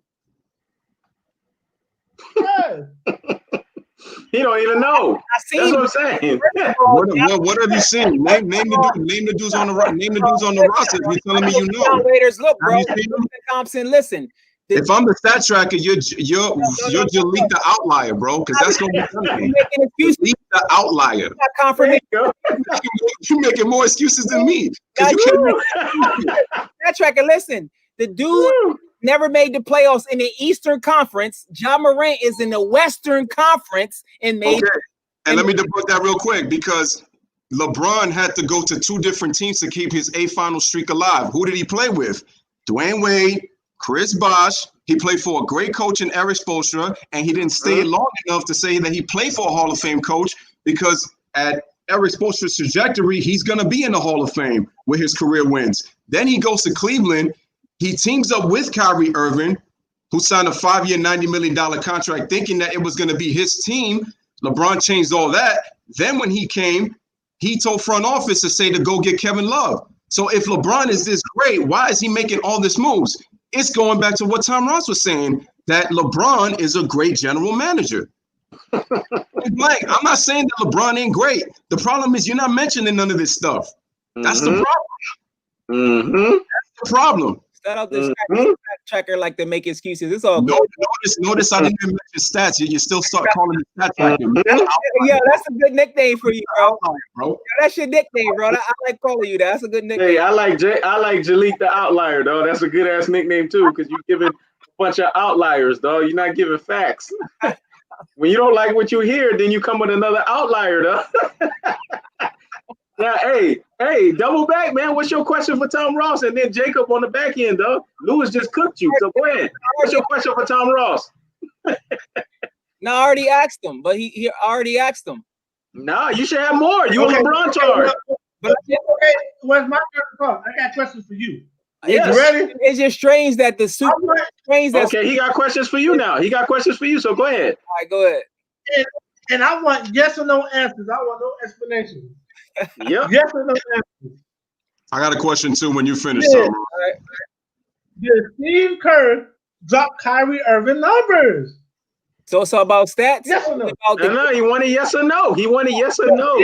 Yeah. He don't even know. That's what I'm saying. What have you seen? Name the dudes on the roster. You're telling me you know. Raiders, look, bro. Thompson, listen. If I'm the stat tracker, you're Jalik the outlier, bro, because that's gonna be something. Jalik the outlier. You're making more excuses than me. Because you can't. Stat tracker, listen. The dude never made the playoffs in the Eastern Conference. Ja Morant is in the Western Conference and made. Okay. And let me debunk that real quick because LeBron had to go to 2 different teams to keep his final streak alive. Who did he play with? Dwayne Wade, Chris Bosh. He played for a great coach in Eric Spoelstra, and he didn't stay long enough to say that he played for a Hall of Fame coach because at Eric Spoelstra's trajectory, he's going to be in the Hall of Fame with his career wins. Then he goes to Cleveland. He teams up with Kyrie Irving, who signed a 5-year, $90 million contract, thinking that it was going to be his team. LeBron changed all that. Then when he came, he told front office to say to go get Kevin Love. So if LeBron is this great, why is he making all this moves? It's going back to what Tom Ross was saying, that LeBron is a great general manager. Like, I'm not saying that LeBron ain't great. The problem is you're not mentioning none of this stuff. That's the problem. That's the problem. Shout out this tracker like to make excuses. It's all good. Notice I didn't even mention stats. You still start calling me stat tracker. Yeah, that's a good nickname for you, bro. Yeah, that's your nickname, bro. I like calling you that. That's a good nickname. Hey, I like Jalik the outlier, though. That's a good ass nickname too, because you're giving a bunch of outliers, though. You're not giving facts. When you don't like what you hear, then you come with another outlier, though. Yeah, hey, double back, man. What's your question for Tom Ross? And then Jacob on the back end, though. Lewis just cooked you, so go ahead. What's your question for Tom Ross? No, I already asked him, but he already asked him. No, you should have more. You okay, LeBron charge. But okay, where's my question? I got questions for you. Yes. You ready? It's just strange that the super strange that. Okay, he got questions for you now. He got questions for you, so go ahead. All right, go ahead. And I want yes or no answers. I want no explanations. Yep. Yes or no answers. I got a question too when you finish. Did Steve Kerr drop Kyrie Irving numbers? So it's all about stats? Yes or no? No, he wanted yes or no. He wanted yes or no.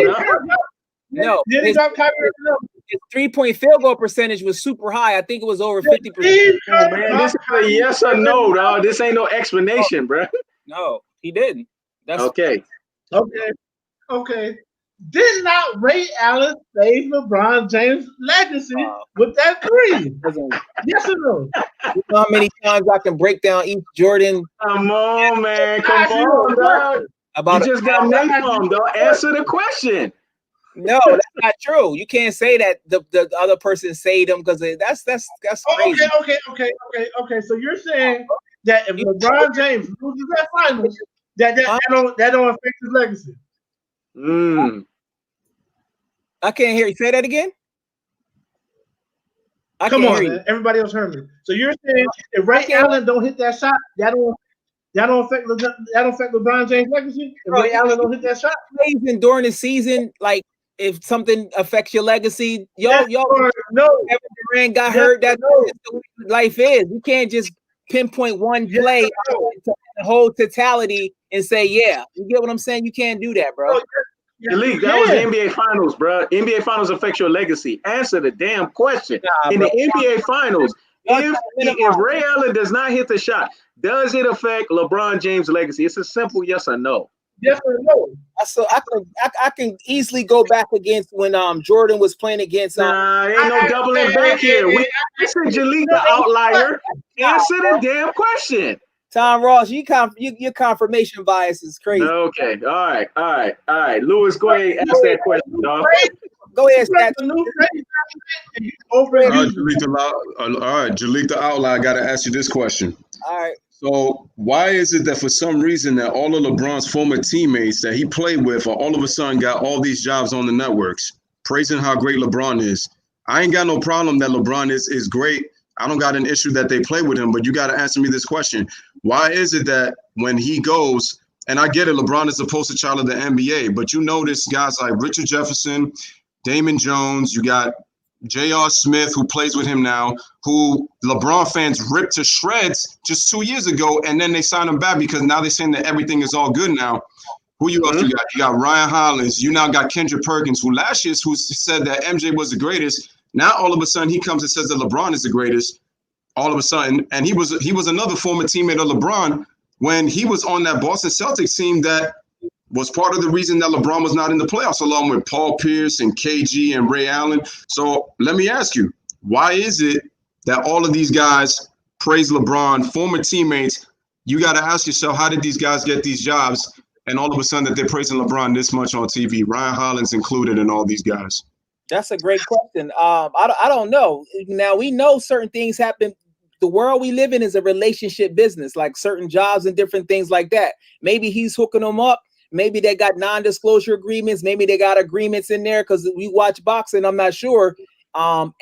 No. Did he drop Kyrie Irving numbers? His 3-point field goal percentage was super high. I think it was over 50%. Oh, man, this is a yes or no, dog. This ain't no explanation, bro. No, he didn't. That's okay. Did not Ray Allen save LeBron James' legacy with that 3? Yes or no? You know how many times I can break down each Jordan? Come on, man. Come on, dog. You just got napalm, dog. Answer the question. No, that's not true. You can't say that the other person saved him because that's crazy. Okay. So you're saying that if LeBron James loses that finals, that don't affect his legacy? I can't hear you. Say that again. Come on, man. Everybody else heard me. So you're saying if Ray Allen don't hit that shot, that don't affect LeBron James' legacy? If Ray Allen don't hit that shot? Even during the season, like if something affects your legacy, y'all no. Kevin Durant got hurt. That's what life is. You can't just pinpoint one play to the whole totality and say, yeah. You get what I'm saying? You can't do that, bro. The league, that was the NBA Finals, bro. NBA Finals affect your legacy. Answer the damn question. In the NBA Finals, if Ray Allen does not hit the shot, does it affect LeBron James' legacy? It's a simple yes or no. Yes or no. So I can easily go back against when Jordan was playing against. Ain't no doubling back here. I said Jalik the outlier. Answer the damn question. Tom Ross, your confirmation bias is crazy. Okay, all right. Lewis, go ahead and ask that question, dog. Go ahead, Stat. All right, Jalik the outlier. I got to ask you this question. All right. So why is it that for some reason that all of LeBron's former teammates that he played with are all of a sudden got all these jobs on the networks, praising how great LeBron is? I ain't got no problem that LeBron is great. I don't got an issue that they play with him, but you got to answer me this question. Why is it that when he goes, and I get it, LeBron is the poster child of the NBA, but you notice guys like Richard Jefferson, Damon Jones, you got J.R. Smith, who plays with him now, who LeBron fans ripped to shreds just 2 years ago, and then they signed him back because now they're saying that everything is all good now. Who you else you got? You got Ryan Hollins. You now got Kendrick Perkins, who last year who said that MJ was the greatest. Now all of a sudden he comes and says that LeBron is the greatest. All of a sudden, and he was another former teammate of LeBron when he was on that Boston Celtics team that was part of the reason that LeBron was not in the playoffs, along with Paul Pierce and KG and Ray Allen. So let me ask you, why is it that all of these guys praise LeBron, former teammates? You got to ask yourself, how did these guys get these jobs? And all of a sudden that they're praising LeBron this much on TV, Ryan Hollins included, and all these guys. That's a great question. I don't know. Now, we know certain things happen. The world we live in is a relationship business, like certain jobs and different things like that. Maybe he's hooking them up. Maybe they got non-disclosure agreements. Maybe they got agreements in there because we watch boxing. I'm not sure.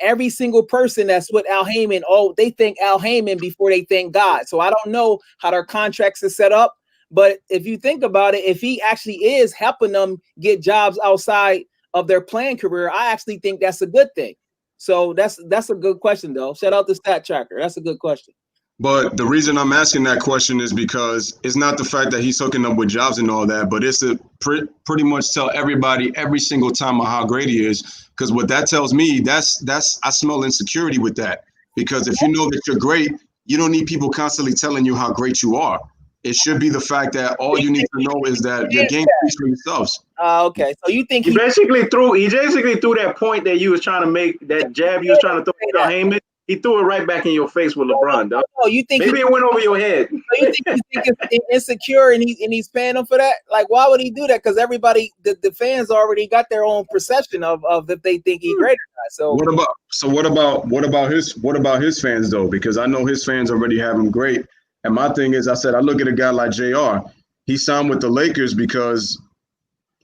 Every single person that's with Al Heyman, they think Al Heyman before they think God. So I don't know how their contracts are set up. But if you think about it, if he actually is helping them get jobs outside of their playing career, I actually think that's a good thing. So that's a good question, though. Shout out to Stat Tracker. That's a good question. But the reason I'm asking that question is because it's not the fact that he's hooking up with jobs and all that, but it's to pretty much tell everybody every single time how great he is. Because what that tells me, that's I smell insecurity with that. Because if you know that you're great, you don't need people constantly telling you how great you are. It should be the fact that all you need to know is that your game speaks for yourselves. Okay, so you think he basically threw that point that you was trying to make, that jab you was trying to throw at Heyman. He threw it right back in your face with LeBron, dog. Oh, you think maybe it went over your head? You think it's insecure and he's paying them for that? Like, why would he do that? Because everybody, the fans already got their own perception of if they think he's great or not. So what about his fans though? Because I know his fans already have him great. And my thing is, I look at a guy like JR. He signed with the Lakers because,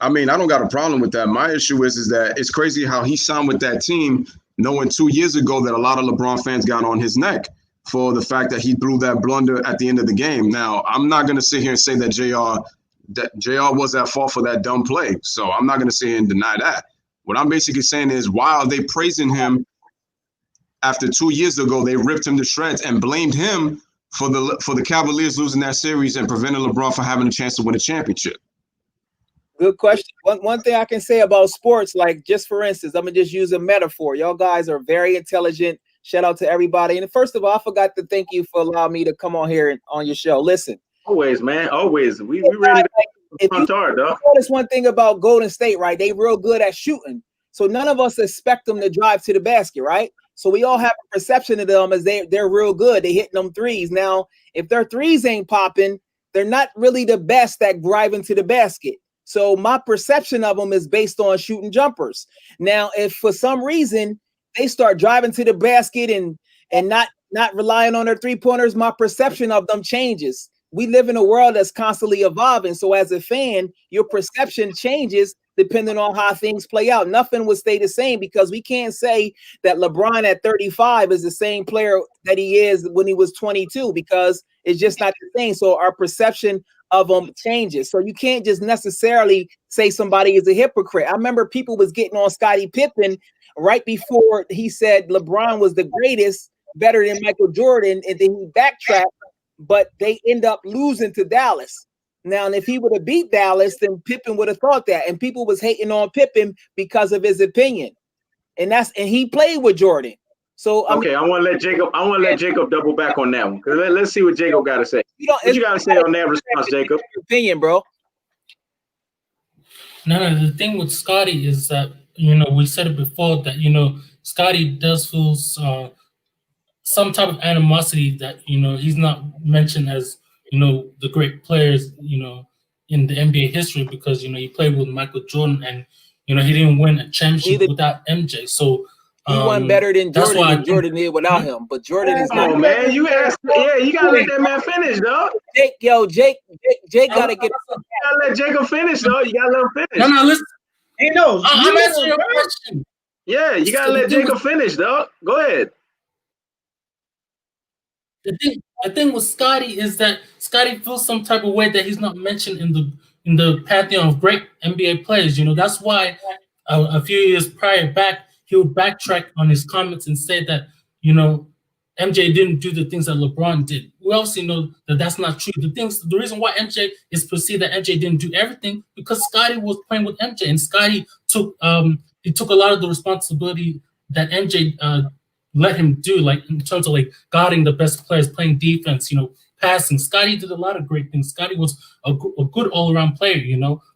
I mean, I don't got a problem with that. My issue is that it's crazy how he signed with that team, knowing 2 years ago that a lot of LeBron fans got on his neck for the fact that he blew that blunder at the end of the game. Now, I'm not going to sit here and say that JR was at fault for that dumb play. So I'm not going to sit here and deny that. What I'm basically saying is, why are they praising him after 2 years ago? They ripped him to shreds and blamed him for the Cavaliers losing that series and preventing LeBron from having a chance to win a championship. Good question. One thing I can say about sports, like just for instance, I'm going to just use a metaphor. Y'all guys are very intelligent. Shout out to everybody. And first of all, I forgot to thank you for allowing me to come on here on your show. Listen. Always, man. Always. We ready to punt hard, though. Notice one thing about Golden State, right? They real good at shooting. So none of us expect them to drive to the basket, right? So we all have a perception of them as they're real good. They hitting them threes. Now, if their threes ain't popping, they're not really the best at driving to the basket. So my perception of them is based on shooting jumpers. Now, if for some reason they start driving to the basket and not relying on their three-pointers, my perception of them changes. We live in a world that's constantly evolving. So as a fan, your perception changes depending on how things play out. Nothing would stay the same because we can't say that LeBron at 35 is the same player that he is when he was 22 because it's just not the same. So our perception of them changes. So you can't just necessarily say somebody is a hypocrite. I remember people was getting on Scottie Pippen right before he said LeBron was the greatest, better than Michael Jordan, and then he backtracked, but they end up losing to Dallas. Now, and if he would have beat Dallas, then Pippen would have thought that, and people was hating on Pippen because of his opinion, and he played with Jordan. So I want to let Jacob double back on that one because let's see what Jacob got to say. What you got to say on that response, Jacob? Opinion, bro. No, the thing with Scottie is that we said it before that Scottie does feel some type of animosity that he's not mentioned as the great players in the NBA history because he played with Michael Jordan and he didn't win a championship without MJ. So he won better than Jordan than Jordan did without him. But Jordan is not. Oh man, you asked. Yeah, you gotta let that man finish, dog. Jake gotta get. You gotta let Jacob finish, dog. You gotta let him finish. No, listen. He knows. I'm answering your question. Yeah, you gotta let Jacob finish, dog. Go ahead. The thing with Scottie is that Scottie feels some type of way that he's not mentioned in the pantheon of great NBA players. That's why a few years prior back he would backtrack on his comments and say that MJ didn't do the things that LeBron did. We obviously know that that's not true. The reason why MJ is perceived that MJ didn't do everything because Scottie was playing with MJ and Scottie took a lot of the responsibility that MJ let him do, like in terms of like guarding the best players, playing defense, passing. Scottie did a lot of great things. Scottie was a good all-around player,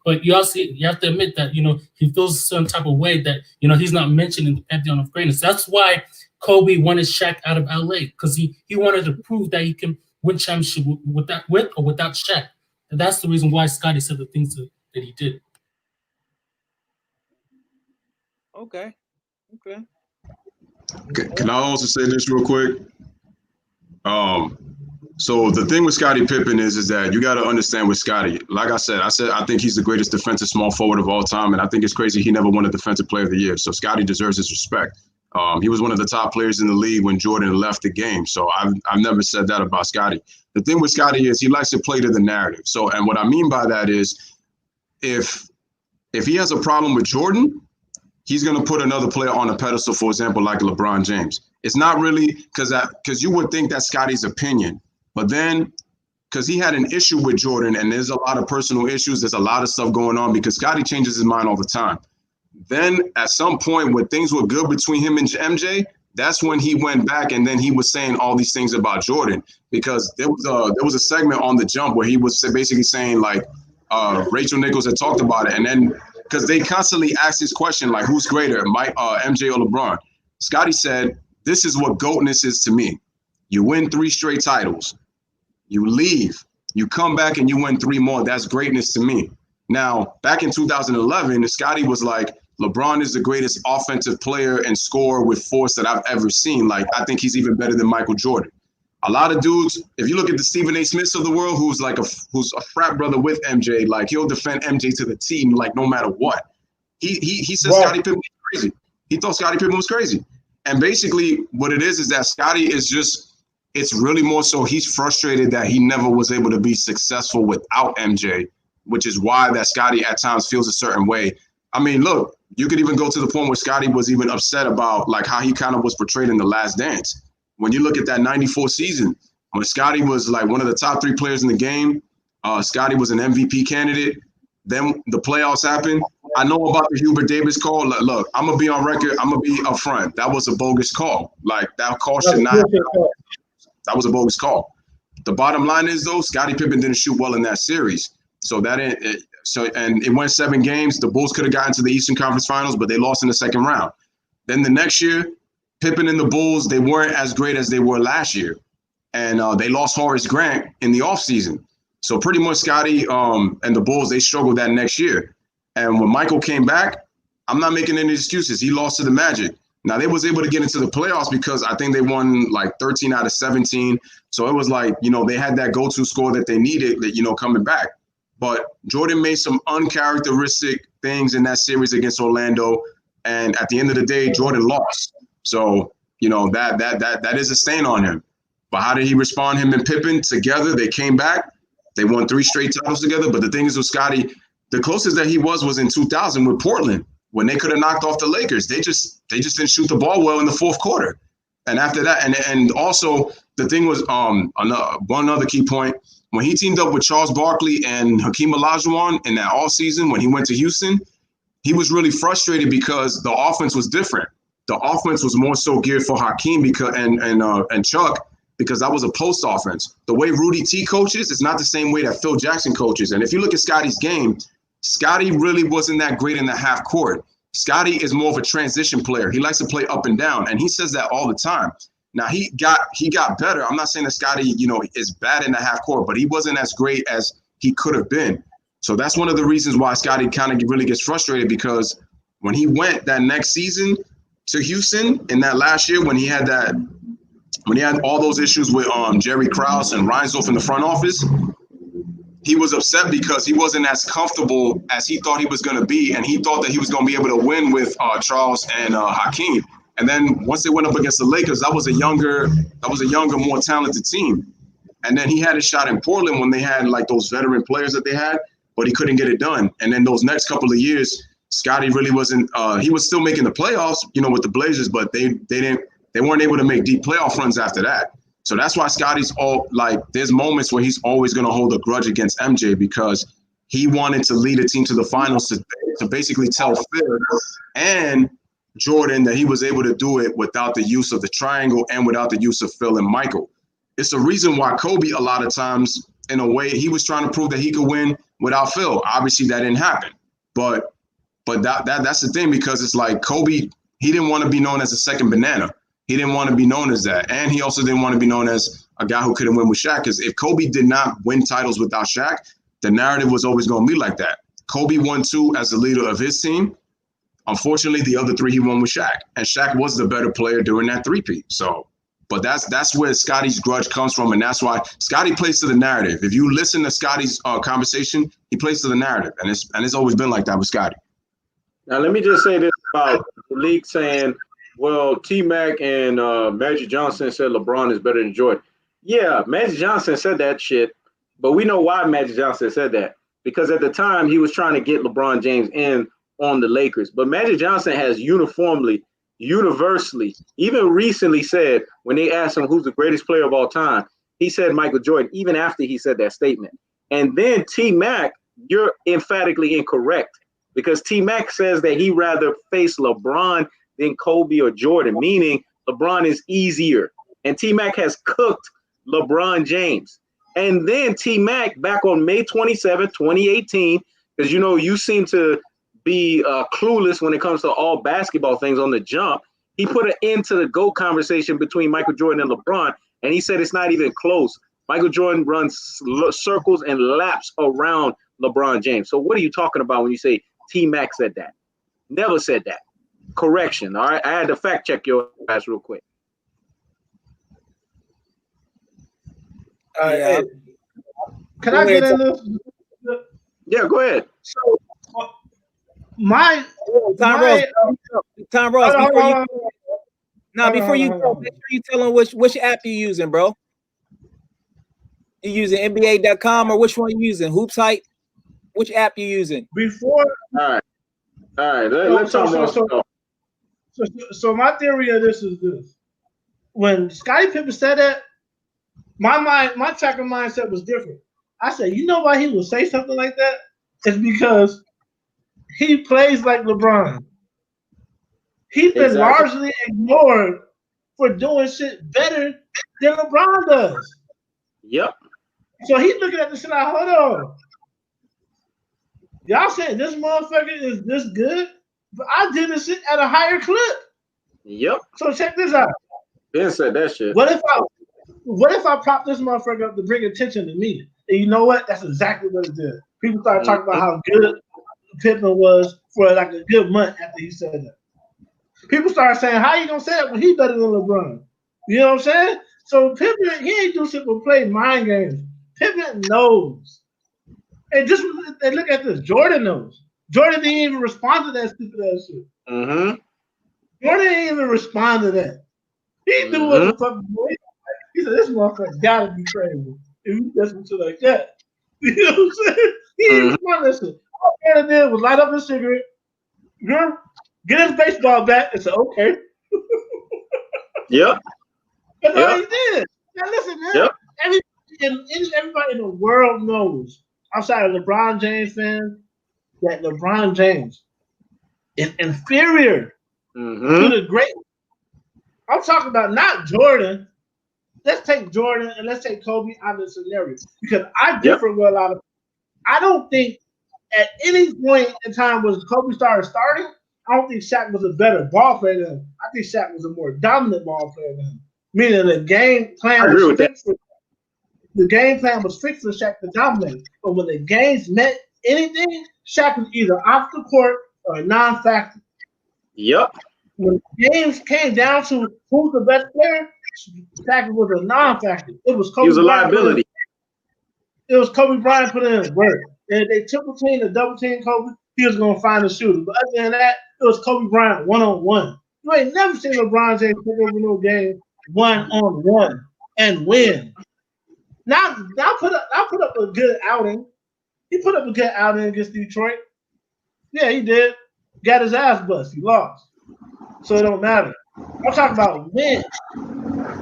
but you have to admit that, he feels a certain type of way that, he's not mentioned in the pantheon of greatness. That's why Kobe wanted Shaq out of LA because he wanted to prove that he can win championship with or without Shaq. And that's the reason why Scottie said the things that he did. Okay. Can I also say this real quick? So the thing with Scottie Pippen is that you got to understand with Scottie. Like I said I think he's the greatest defensive small forward of all time, and I think it's crazy he never won a Defensive Player of the Year. So Scottie deserves his respect. He was one of the top players in the league when Jordan left the game. So I've never said that about Scottie. The thing with Scottie is he likes to play to the narrative. So, and what I mean by that is if he has a problem with Jordan, he's going to put another player on a pedestal, for example, like LeBron James. It's not really because you would think that's Scottie's opinion. But then because he had an issue with Jordan and there's a lot of personal issues, there's a lot of stuff going on because Scottie changes his mind all the time. Then at some point when things were good between him and MJ, that's when he went back and then he was saying all these things about Jordan because there was a segment on The Jump where he was basically saying like Rachel Nichols had talked about it. And then because they constantly ask this question, like who's greater, MJ or LeBron? Scottie said, this is what GOATness is to me. You win 3 straight titles. You leave. You come back and you win 3 more. That's greatness to me. Now, back in 2011, Scottie was like, LeBron is the greatest offensive player and scorer with force that I've ever seen. Like, I think he's even better than Michael Jordan. A lot of dudes, if you look at the Stephen A. Smiths of the world, who's a frat brother with MJ, like he'll defend MJ to the team, like no matter what. He said right. Scottie Pippen was crazy. He thought Scottie Pippen was crazy. And basically what it is that Scottie is just, it's really more so he's frustrated that he never was able to be successful without MJ, which is why that Scottie at times feels a certain way. I mean, look, you could even go to the point where Scottie was even upset about like how he kind of was portrayed in The Last Dance. When you look at that 94 season, when Scottie was like one of the top 3 players in the game, Scottie was an MVP candidate. Then the playoffs happened. I know about the Hubert Davis call. Look, I'm going to be on record. I'm going to be upfront. That was a bogus call. Like that call should not happen. That was a bogus call. The bottom line is though, Scottie Pippen didn't shoot well in that series. So and it went 7 games. The Bulls could have gotten to the Eastern Conference Finals, but they lost in the second round. Then the next year, Pippen and the Bulls, they weren't as great as they were last year. And they lost Horace Grant in the offseason. So pretty much Scottie and the Bulls, they struggled that next year. And when Michael came back, I'm not making any excuses. He lost to the Magic. Now, they was able to get into the playoffs because I think they won like 13 out of 17. So it was like, they had that go-to score that they needed, coming back. But Jordan made some uncharacteristic things in that series against Orlando. And at the end of the day, Jordan lost. So, you know, that is a stain on him. But how did he respond? Him and Pippen together, they came back. They won 3 straight titles together. But the thing is with Scottie, the closest that he was in 2000 with Portland when they could have knocked off the Lakers. They just didn't shoot the ball well in the fourth quarter. And after that, and also the thing was one other key point, when he teamed up with Charles Barkley and Hakeem Olajuwon in that all season when he went to Houston, he was really frustrated because the offense was different. The offense was more so geared for Hakeem and Chuck because that was a post offense. The way Rudy T coaches is not the same way that Phil Jackson coaches. And if you look at Scottie's game, Scottie really wasn't that great in the half court. Scottie is more of a transition player. He likes to play up and down, and he says that all the time. Now, he got better. I'm not saying that Scottie, you know, is bad in the half court, but he wasn't as great as he could have been. So that's one of the reasons why Scottie kind of really gets frustrated, because when he went that next season to Houston in that last year when he had all those issues with Jerry Krause and Reinsdorf in the front office, he was upset because he wasn't as comfortable as he thought he was going to be, and he thought that he was going to be able to win with Charles and Hakeem. And then once they went up against the Lakers, that was a younger, more talented team. And then he had a shot in Portland when they had like those veteran players that they had, but he couldn't get it done. And then those next couple of years, Scottie really wasn't. He was still making the playoffs, you know, with the Blazers, but they weren't able to make deep playoff runs after that. So that's why Scottie's there's moments where he's always going to hold a grudge against MJ, because he wanted to lead a team to the finals to basically tell Phil and Jordan that he was able to do it without the use of the triangle and without the use of Phil and Michael. It's the reason why Kobe, a lot of times, in a way, he was trying to prove that he could win without Phil. Obviously, that didn't happen. But that's the thing, because it's like Kobe, he didn't want to be known as a second banana. He didn't want to be known as that. And he also didn't want to be known as a guy who couldn't win with Shaq. Because if Kobe did not win titles without Shaq, the narrative was always going to be like that. Kobe won 2 as the leader of his team. Unfortunately, the other 3 he won with Shaq. And Shaq was the better player during that three-peat. So, but that's where Scottie's grudge comes from. And that's why Scottie plays to the narrative. If you listen to Scottie's conversation, he plays to the narrative. And it's always been like that with Scottie. Now, let me just say this about the league saying, well, T-Mac and Magic Johnson said LeBron is better than Jordan. Yeah, Magic Johnson said that shit, but we know why Magic Johnson said that. Because at the time, he was trying to get LeBron James in on the Lakers. But Magic Johnson has universally, even recently said, when they asked him who's the greatest player of all time, he said Michael Jordan, even after he said that statement. And then T-Mac, you're emphatically incorrect, because T-Mac says that he'd rather face LeBron than Kobe or Jordan, meaning LeBron is easier. And T-Mac has cooked LeBron James. And then T-Mac, back on May 27, 2018, because, you know, you seem to be clueless when it comes to all basketball things on the jump, he put an end to the GOAT conversation between Michael Jordan and LeBron, and he said it's not even close. Michael Jordan runs circles and laps around LeBron James. So what are you talking about when you say T-Mac said that? Never said that. Correction. All right, I had to fact check your ass real quick. Yeah. Can I get in this? Yeah, go ahead. So Tom Ross, before you go, make sure you tell them which app you using, bro. You using NBA.com or which one you using? Hoops Hype? Which app you using? Before. All right. Let's talk about. So my theory of this is this: when Scottie Pippen said that, my tracker mindset was different. I said, you know why he would say something like that? It's because he plays like LeBron. He's been largely ignored for doing shit better than LeBron does. Yep. So he's looking at this shit like, hold on. Y'all saying this motherfucker is this good? But I did this shit at a higher clip. Yep. So check this out. Ben said that shit. What if I prop this motherfucker up to bring attention to me? And you know what? That's exactly what it did. People started talking about how good Pippen was for like a good month after he said that. People started saying, how you gonna say that when he's better than LeBron? You know what I'm saying? So Pippen, he ain't do shit but play mind games. Pippen knows. And look at this. Jordan knows. Jordan didn't even respond to that stupid ass shit. Mm-hmm. Jordan didn't even respond to that. He knew what the fuck was. He said, "This motherfucker gotta be crazy if you listen to like that." You know what I'm saying? He didn't respond to that shit. All Jordan did was light up his cigarette, get his baseball bat, and say, "Okay." Yep. That's all he did. Now listen, man. Yep. Everybody in the world knows, outside of LeBron James fans, that LeBron James is inferior to the great. I'm talking about not Jordan. Let's take Jordan and let's take Kobe out of the scenario, because I differ with a lot of. I don't think at any point in time was Kobe started starting. I don't think Shaq was a better ball player than him. I think Shaq was a more dominant ball player than him. Meaning the game plan was fixed. The game plan was fixed for Shaq to dominate. But when the games meant anything, Shaq was either off the court or a non-factor. Yep. When games came down to who's the best player, Shaq was a non-factor. It was Kobe. He was a liability. It was Kobe Bryant putting in work. And if they triple team or double team Kobe, he was gonna find a shooter. But other than that, it was Kobe Bryant one-on-one. You ain't never seen LeBron James take over no game one-on-one and win. Now put up a good outing. He put up a good outing against Detroit. Yeah, he did. Got his ass bust. He lost. So it don't matter. I'm talking about win.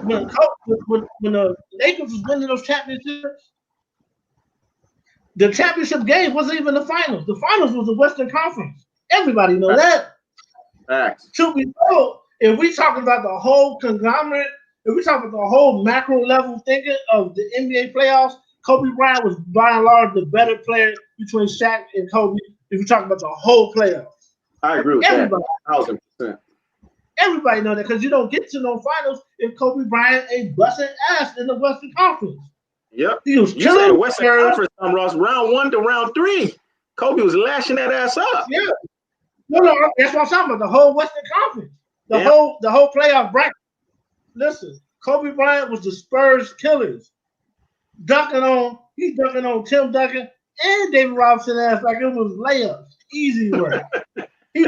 When the Lakers was winning those championships, the championship game wasn't even the finals. The finals was the Western Conference. Everybody know that. Facts. Truth be told, if we talking about the whole conglomerate, if we talking about the whole macro level thinking of the NBA playoffs, Kobe Bryant was by and large the better player between Shaq and Kobe. If you talk about the whole playoffs, I agree with that. 1,000%. Everybody know that because you don't get to no finals if Kobe Bryant ain't busting ass in the Western Conference. Yep. He was killing the Western Conference, Ross, round 1 to round 3. Kobe was lashing that ass up. Yeah. No, that's what I'm talking about. The whole Western Conference. The whole playoff bracket. Listen, Kobe Bryant was the Spurs killers. He's dunking on Tim Duncan and David Robinson ass like it was layups. Easy work. he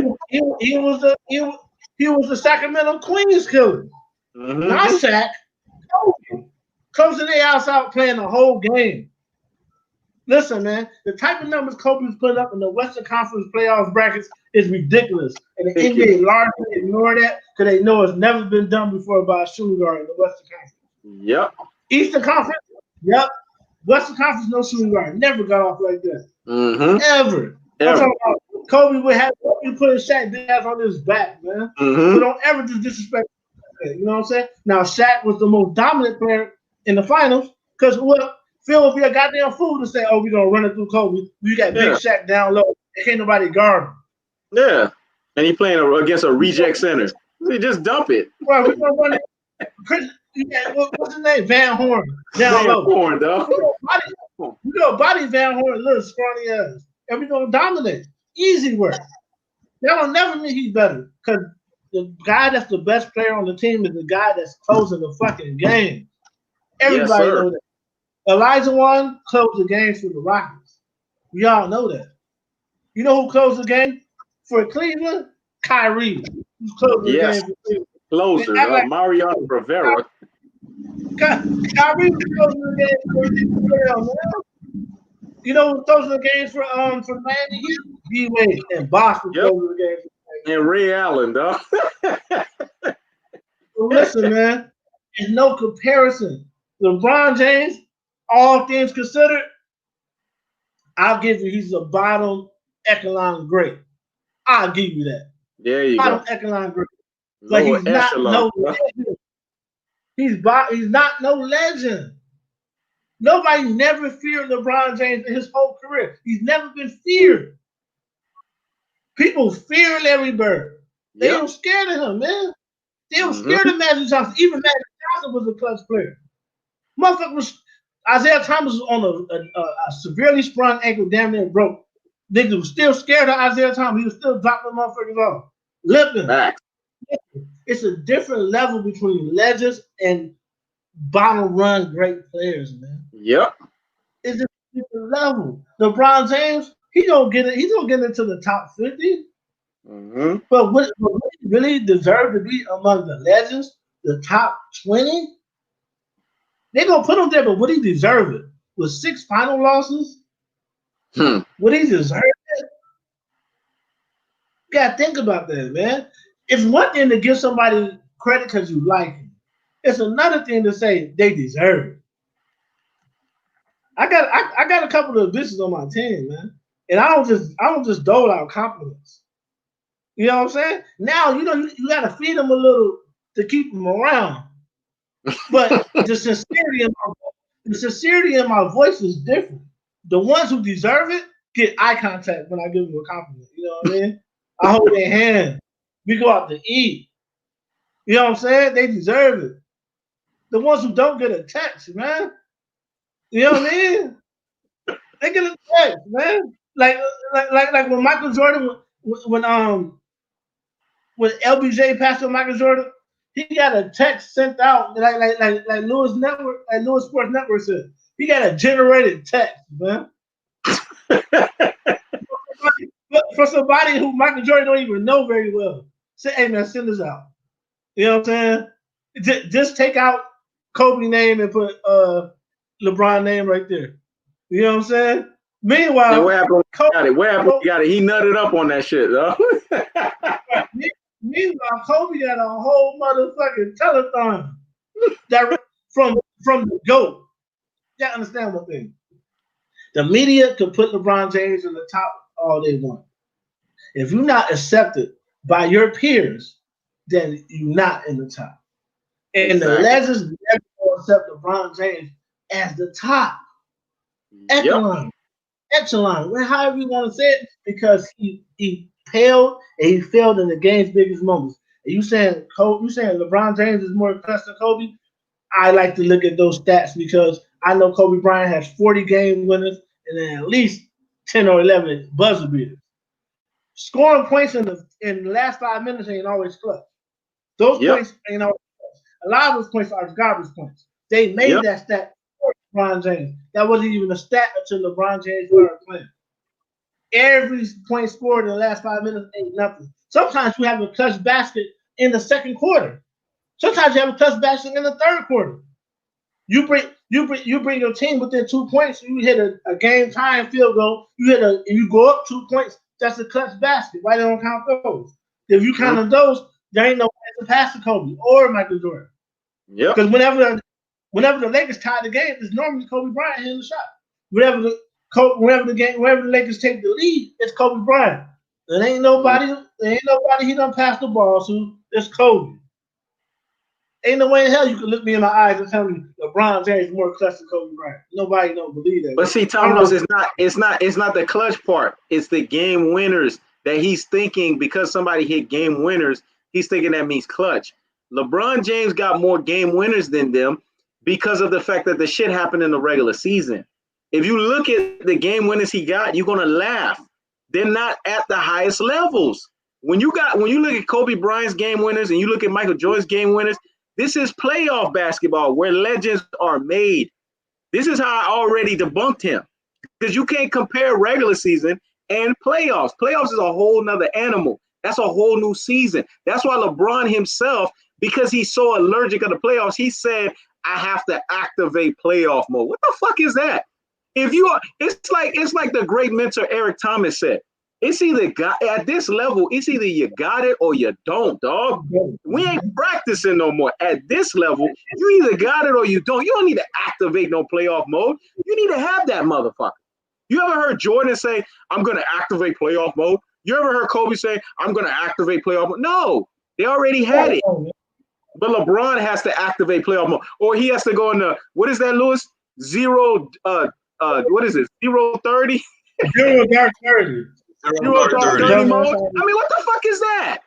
was the Sacramento Queens killer. Not Shaq. Kobe. Comes to the outside playing the whole game. Listen, man, the type of numbers Kobe's putting up in the Western Conference playoff brackets is ridiculous. And the NBA largely ignore that because they know it's never been done before by a shooting guard in the Western Conference. Yep. Eastern Conference, yep. Western Conference, no shooting guard. Never got off like that. Ever. I'm talking about Kobe would have to put his Shaq ass on his back, man. So don't ever just disrespect that. You know what I'm saying? Now, Shaq was the most dominant player in the finals because Phil would be a goddamn fool to say, "Oh, we're gonna run it through Kobe. We got Big Shaq down low. And can't nobody guard him." Yeah, and he playing against a reject center. He just dump it. Well, we're gonna run it. What's his name? Van Horn. Down low. Horn, dog. We go body Van Horn, little scrawny ass, and we're gonna dominate. Easy work. That'll never mean he's better because the guy that's the best player on the team is the guy that's closing the fucking game. Everybody knows that. Elijah Wan closed the game for the Rockets. We all know that. You know who closed the game for Cleveland? Kyrie. Who closed the game for Cleveland? Closer, Mario Rivera. Kyrie closing the game for Cleveland, man. You know who closing the game for Miami Heat? D-Wade and Boston closing the game for and Ray Allen, dog. Well, listen, man, there's no comparison. LeBron James, all things considered, I'll give you he's a bottom echelon great. I'll give you that. There you bottom go. Echelon great. But he's not no legend. He's not no legend. Nobody never feared LeBron James in his whole career. He's never been feared. People fear Larry Bird. They were scared of him, man. They were scared of Magic Johnson. Even Magic Johnson was a clutch player. Motherfucker was Isaiah Thomas was on a severely sprung ankle, damn near broke. Niggas was still scared of Isaiah Thomas. He was still dropping motherfuckers off. Limping. It's a different level between legends and bottom run great players, man. Yep. It's a different level. LeBron James, He's gonna get it. He's gonna get into the top 50. Mm-hmm. But would he really deserve to be among the legends, the top 20? They're gonna put him there, but would he deserve it? With 6 final losses, would he deserve it? You gotta think about that, man. It's one thing to give somebody credit because you like him. It's another thing to say they deserve it. I got a couple of bitches on my team, man, and I don't just dole out compliments. You know what I'm saying? Now you got to feed them a little to keep them around. But the sincerity in my voice is different. The ones who deserve it get eye contact when I give them a compliment. You know what I mean? I hold their hand. We go out to eat. You know what I'm saying? They deserve it. The ones who don't get a text, man. You know what I mean? They get a text, man. Like when Michael Jordan when LBJ passed on Michael Jordan, he got a text sent out like Louissportsnetwork said. He got a generated text, man. For somebody who Michael Jordan don't even know very well. Say, hey man, send this out. You know what I'm saying? Just take out Kobe name and put LeBron name right there. You know what I'm saying? Meanwhile, what happened? What happened? He got it. He nutted up on that shit, though. Meanwhile, Kobe got a whole motherfucking telethon that from the GOAT. You gotta understand one thing. The media could put LeBron James in the top all they want. If you're not accepted by your peers, then you're not in the top. And exactly. The legends never will accept LeBron James as the top. Echelon. However you want to say it, because he paled and he failed in the game's biggest moments. And you saying LeBron James is more impressive than Kobe? I like to look at those stats because I know Kobe Bryant has 40 game winners and then at least 10 or 11 buzzer beaters. Scoring points in the last 5 minutes ain't always clutch. Those points ain't always clutch. A lot of those points are garbage points. They made that stat for LeBron James. That wasn't even a stat until LeBron James started playing. Every point scored in the last 5 minutes ain't nothing. Sometimes you have a clutch basket in the second quarter. Sometimes you have a clutch basket in the third quarter. You bring your team within 2 points. You hit a game time field goal. You go up 2 points. That's a clutch basket. Why they don't count those? If you count those, there ain't no way to pass to Kobe or Michael Jordan. Yeah. Because whenever the Lakers tie the game, it's normally Kobe Bryant hitting the shot. Whenever the Lakers take the lead, it's Kobe Bryant. There ain't nobody he done pass the ball to. It's Kobe. Ain't no way in hell you can look me in my eyes and tell me LeBron James is more clutch than Kobe Bryant. Nobody don't believe that. But see, Tomros, it's not the clutch part. It's the game winners that he's thinking because somebody hit game winners. He's thinking that means clutch. LeBron James got more game winners than them because of the fact that the shit happened in the regular season. If you look at the game winners he got, you're gonna laugh. They're not at the highest levels. When you look at Kobe Bryant's game winners and you look at Michael Jordan's game winners, this is playoff basketball where legends are made. This is how I already debunked him. Because you can't compare regular season and playoffs. Playoffs is a whole nother animal. That's a whole new season. That's why LeBron himself, because he's so allergic to the playoffs, he said, I have to activate playoff mode. What the fuck is that? It's like the great mentor Eric Thomas said. It's either at this level, it's either you got it or you don't, dog. We ain't practicing no more. At this level, you either got it or you don't. You don't need to activate no playoff mode. You need to have that motherfucker. You ever heard Jordan say, I'm going to activate playoff mode? You ever heard Kobe say, I'm going to activate playoff mode? No, they already had it. But LeBron has to activate playoff mode. Or he has to go into, what is that, Louis? What is it? 0-30? 0 dark 30. 0 dark 30 mode? I mean, what the fuck is that?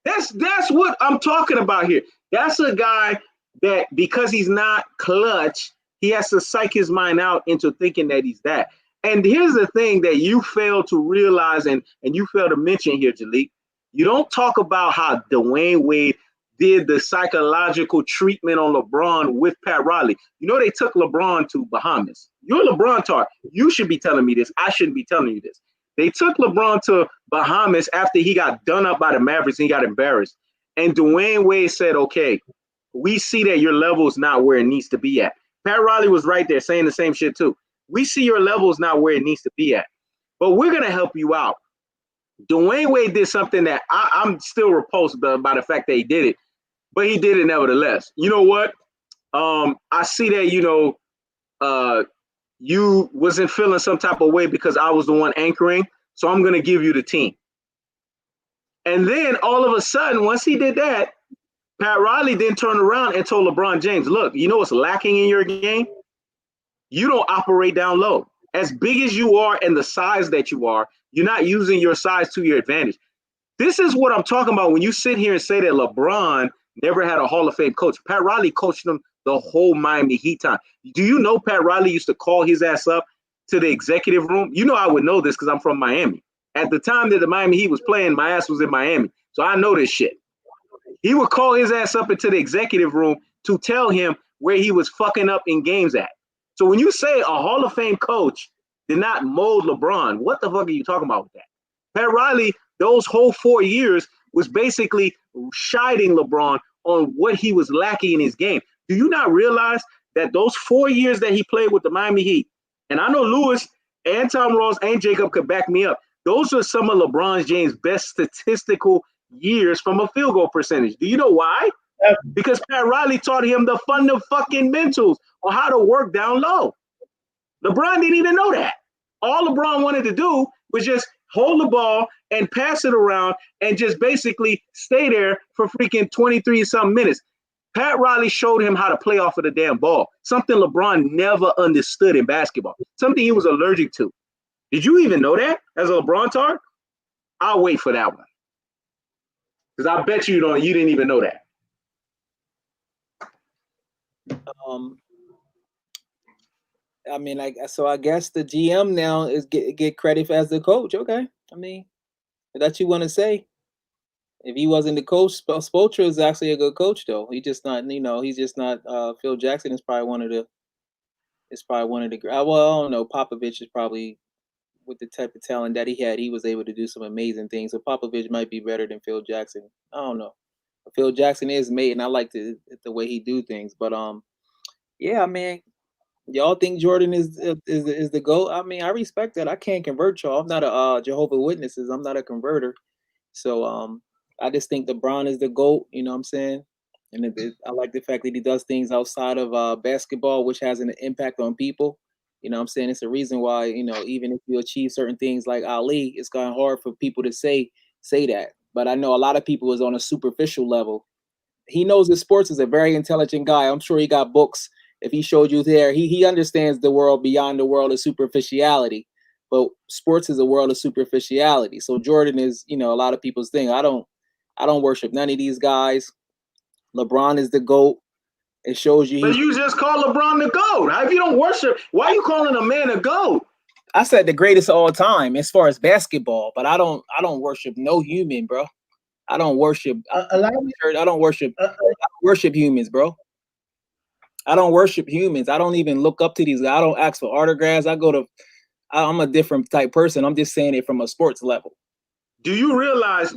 That's what I'm talking about here. That's a guy that because he's not clutch, he has to psych his mind out into thinking that he's that. And here's the thing that you fail to realize and you fail to mention here, Jalik. You don't talk about how Dwayne Wade did the psychological treatment on LeBron with Pat Riley. You know they took LeBron to Bahamas. You're a LeBron tart. You should be telling me this. I shouldn't be telling you this. They took LeBron to Bahamas after he got done up by the Mavericks and he got embarrassed. And Dwayne Wade said, okay, we see that your level is not where it needs to be at. Pat Riley was right there saying the same shit too. We see your level is not where it needs to be at, but we're going to help you out. Dwayne Wade did something that I'm still repulsed by the fact that he did it, but he did it nevertheless. You know what? I see that, you wasn't feeling some type of way because I was the one anchoring, so I'm going to give you the team. And then all of a sudden, once he did that, Pat Riley then turned around and told LeBron James, look, you know what's lacking in your game? You don't operate down low. As big as you are and the size that you are, you're not using your size to your advantage. This is what I'm talking about when you sit here and say that LeBron never had a Hall of Fame coach. Pat Riley coached him the whole Miami Heat time. Do you know Pat Riley used to call his ass up to the executive room? You know I would know this because I'm from Miami. At the time that the Miami Heat was playing, my ass was in Miami. So I know this shit. He would call his ass up into the executive room to tell him where he was fucking up in games at. So when you say a Hall of Fame coach did not mold LeBron, what the fuck are you talking about with that? Pat Riley, those whole 4 years, was basically chiding LeBron on what he was lacking in his game. Do you not realize that those 4 years that he played with the Miami Heat, and I know Lewis and Tom Ross and Jacob could back me up, those are some of LeBron James' best statistical years from a field goal percentage. Do you know why? Because Pat Riley taught him the fundamentals on how to work down low. LeBron didn't even know that. All LeBron wanted to do was just hold the ball and pass it around and just basically stay there for freaking 23-something minutes. Pat Riley showed him how to play off of the damn ball, something LeBron never understood in basketball, something he was allergic to. Did you even know that as a LeBron tart? I'll wait for that one. Because I bet you didn't even know that. I mean, so I guess the GM now is get credit as the coach. Okay. I mean, that's what you want to say. If he wasn't the coach, Spoelstra is actually a good coach, though. He's just not, he's just not. Phil Jackson is probably one of the. Well, I don't know. Popovich is probably, with the type of talent that he had, he was able to do some amazing things. So Popovich might be better than Phil Jackson. I don't know. But Phil Jackson is made, and I like the way he do things. But yeah, man. Y'all think Jordan is the GOAT? I mean, I respect that. I can't convert y'all. I'm not a Jehovah's Witnesses. I'm not a converter. So I just think LeBron is the GOAT. You know what I'm saying? And I like the fact that he does things outside of basketball, which has an impact on people. You know what I'm saying? It's a reason why, even if you achieve certain things like Ali, it's kind of hard for people to say that. But I know a lot of people is on a superficial level. He knows that sports is a very intelligent guy. I'm sure he got books. If he showed you there, he understands the world beyond the world of superficiality. But sports is a world of superficiality. So Jordan is, a lot of people's thing. I don't worship none of these guys. LeBron is the GOAT. It shows you. But you just call LeBron the GOAT. If you don't worship, why are you calling a man a GOAT? I said the greatest of all time as far as basketball, but I don't worship no human, bro. I don't worship. I don't worship humans, bro. I don't worship humans. I don't even look up to these guys. I don't ask for autographs. I'm a different type person. I'm just saying it from a sports level. Do you realize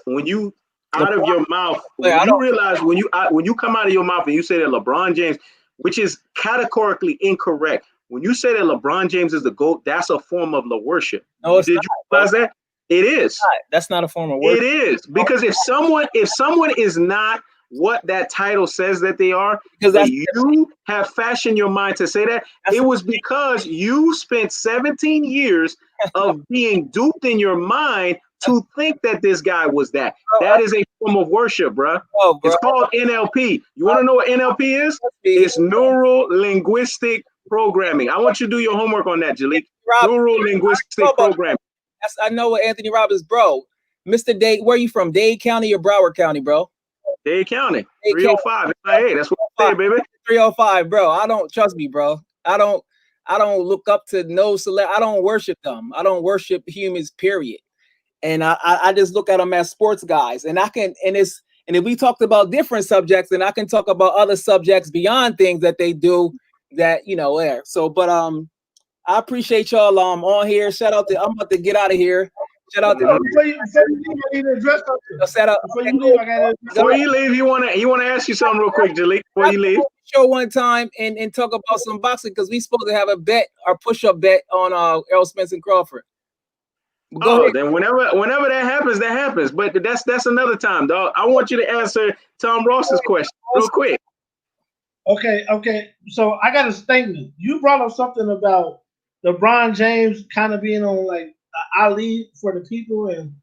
when you out of your mouth, when you come out of your mouth and you say that LeBron James, which is categorically incorrect, when you say that LeBron James is the GOAT, that's a form of worship. No, it's not. Did you realize that? It is. That's not a form of worship. It is, because if someone is not what that title says that they are, because you have fashioned your mind to say that, it was because you spent 17 years of being duped in your mind to think that this guy was that. That is a form of worship, bro. It's called NLP. You want to know what NLP is? It's neuro-linguistic programming. I want you to do your homework on that, Jalik. Neuro-linguistic programming. I know what Anthony Robbins, bro. Mr. Dade, where you from? Dade County or Broward County, bro? Dade County. 305. Hey, that's what I say, baby. 305, bro. I don't trust me, bro. I don't look up to no select. I don't worship them. I don't worship humans, period. And I just look at them as sports guys. And if we talked about different subjects, then I can talk about other subjects beyond things that they do that, there. So, but I appreciate y'all on here. Shout out to I'm about to get out of here. Shout out to Before you leave, I need to address something. shout out Before you leave, he wanna ask you something real quick, Jalik. Before you leave. Show one time and talk about some boxing because we supposed to have a bet or push-up bet on Errol Spence and Crawford. Go ahead. Then whenever that happens. But that's another time, dog. I want you to answer Tom Ross's question real quick. Okay. So I got a statement. You brought up something about LeBron James kind of being on like Ali for the people, and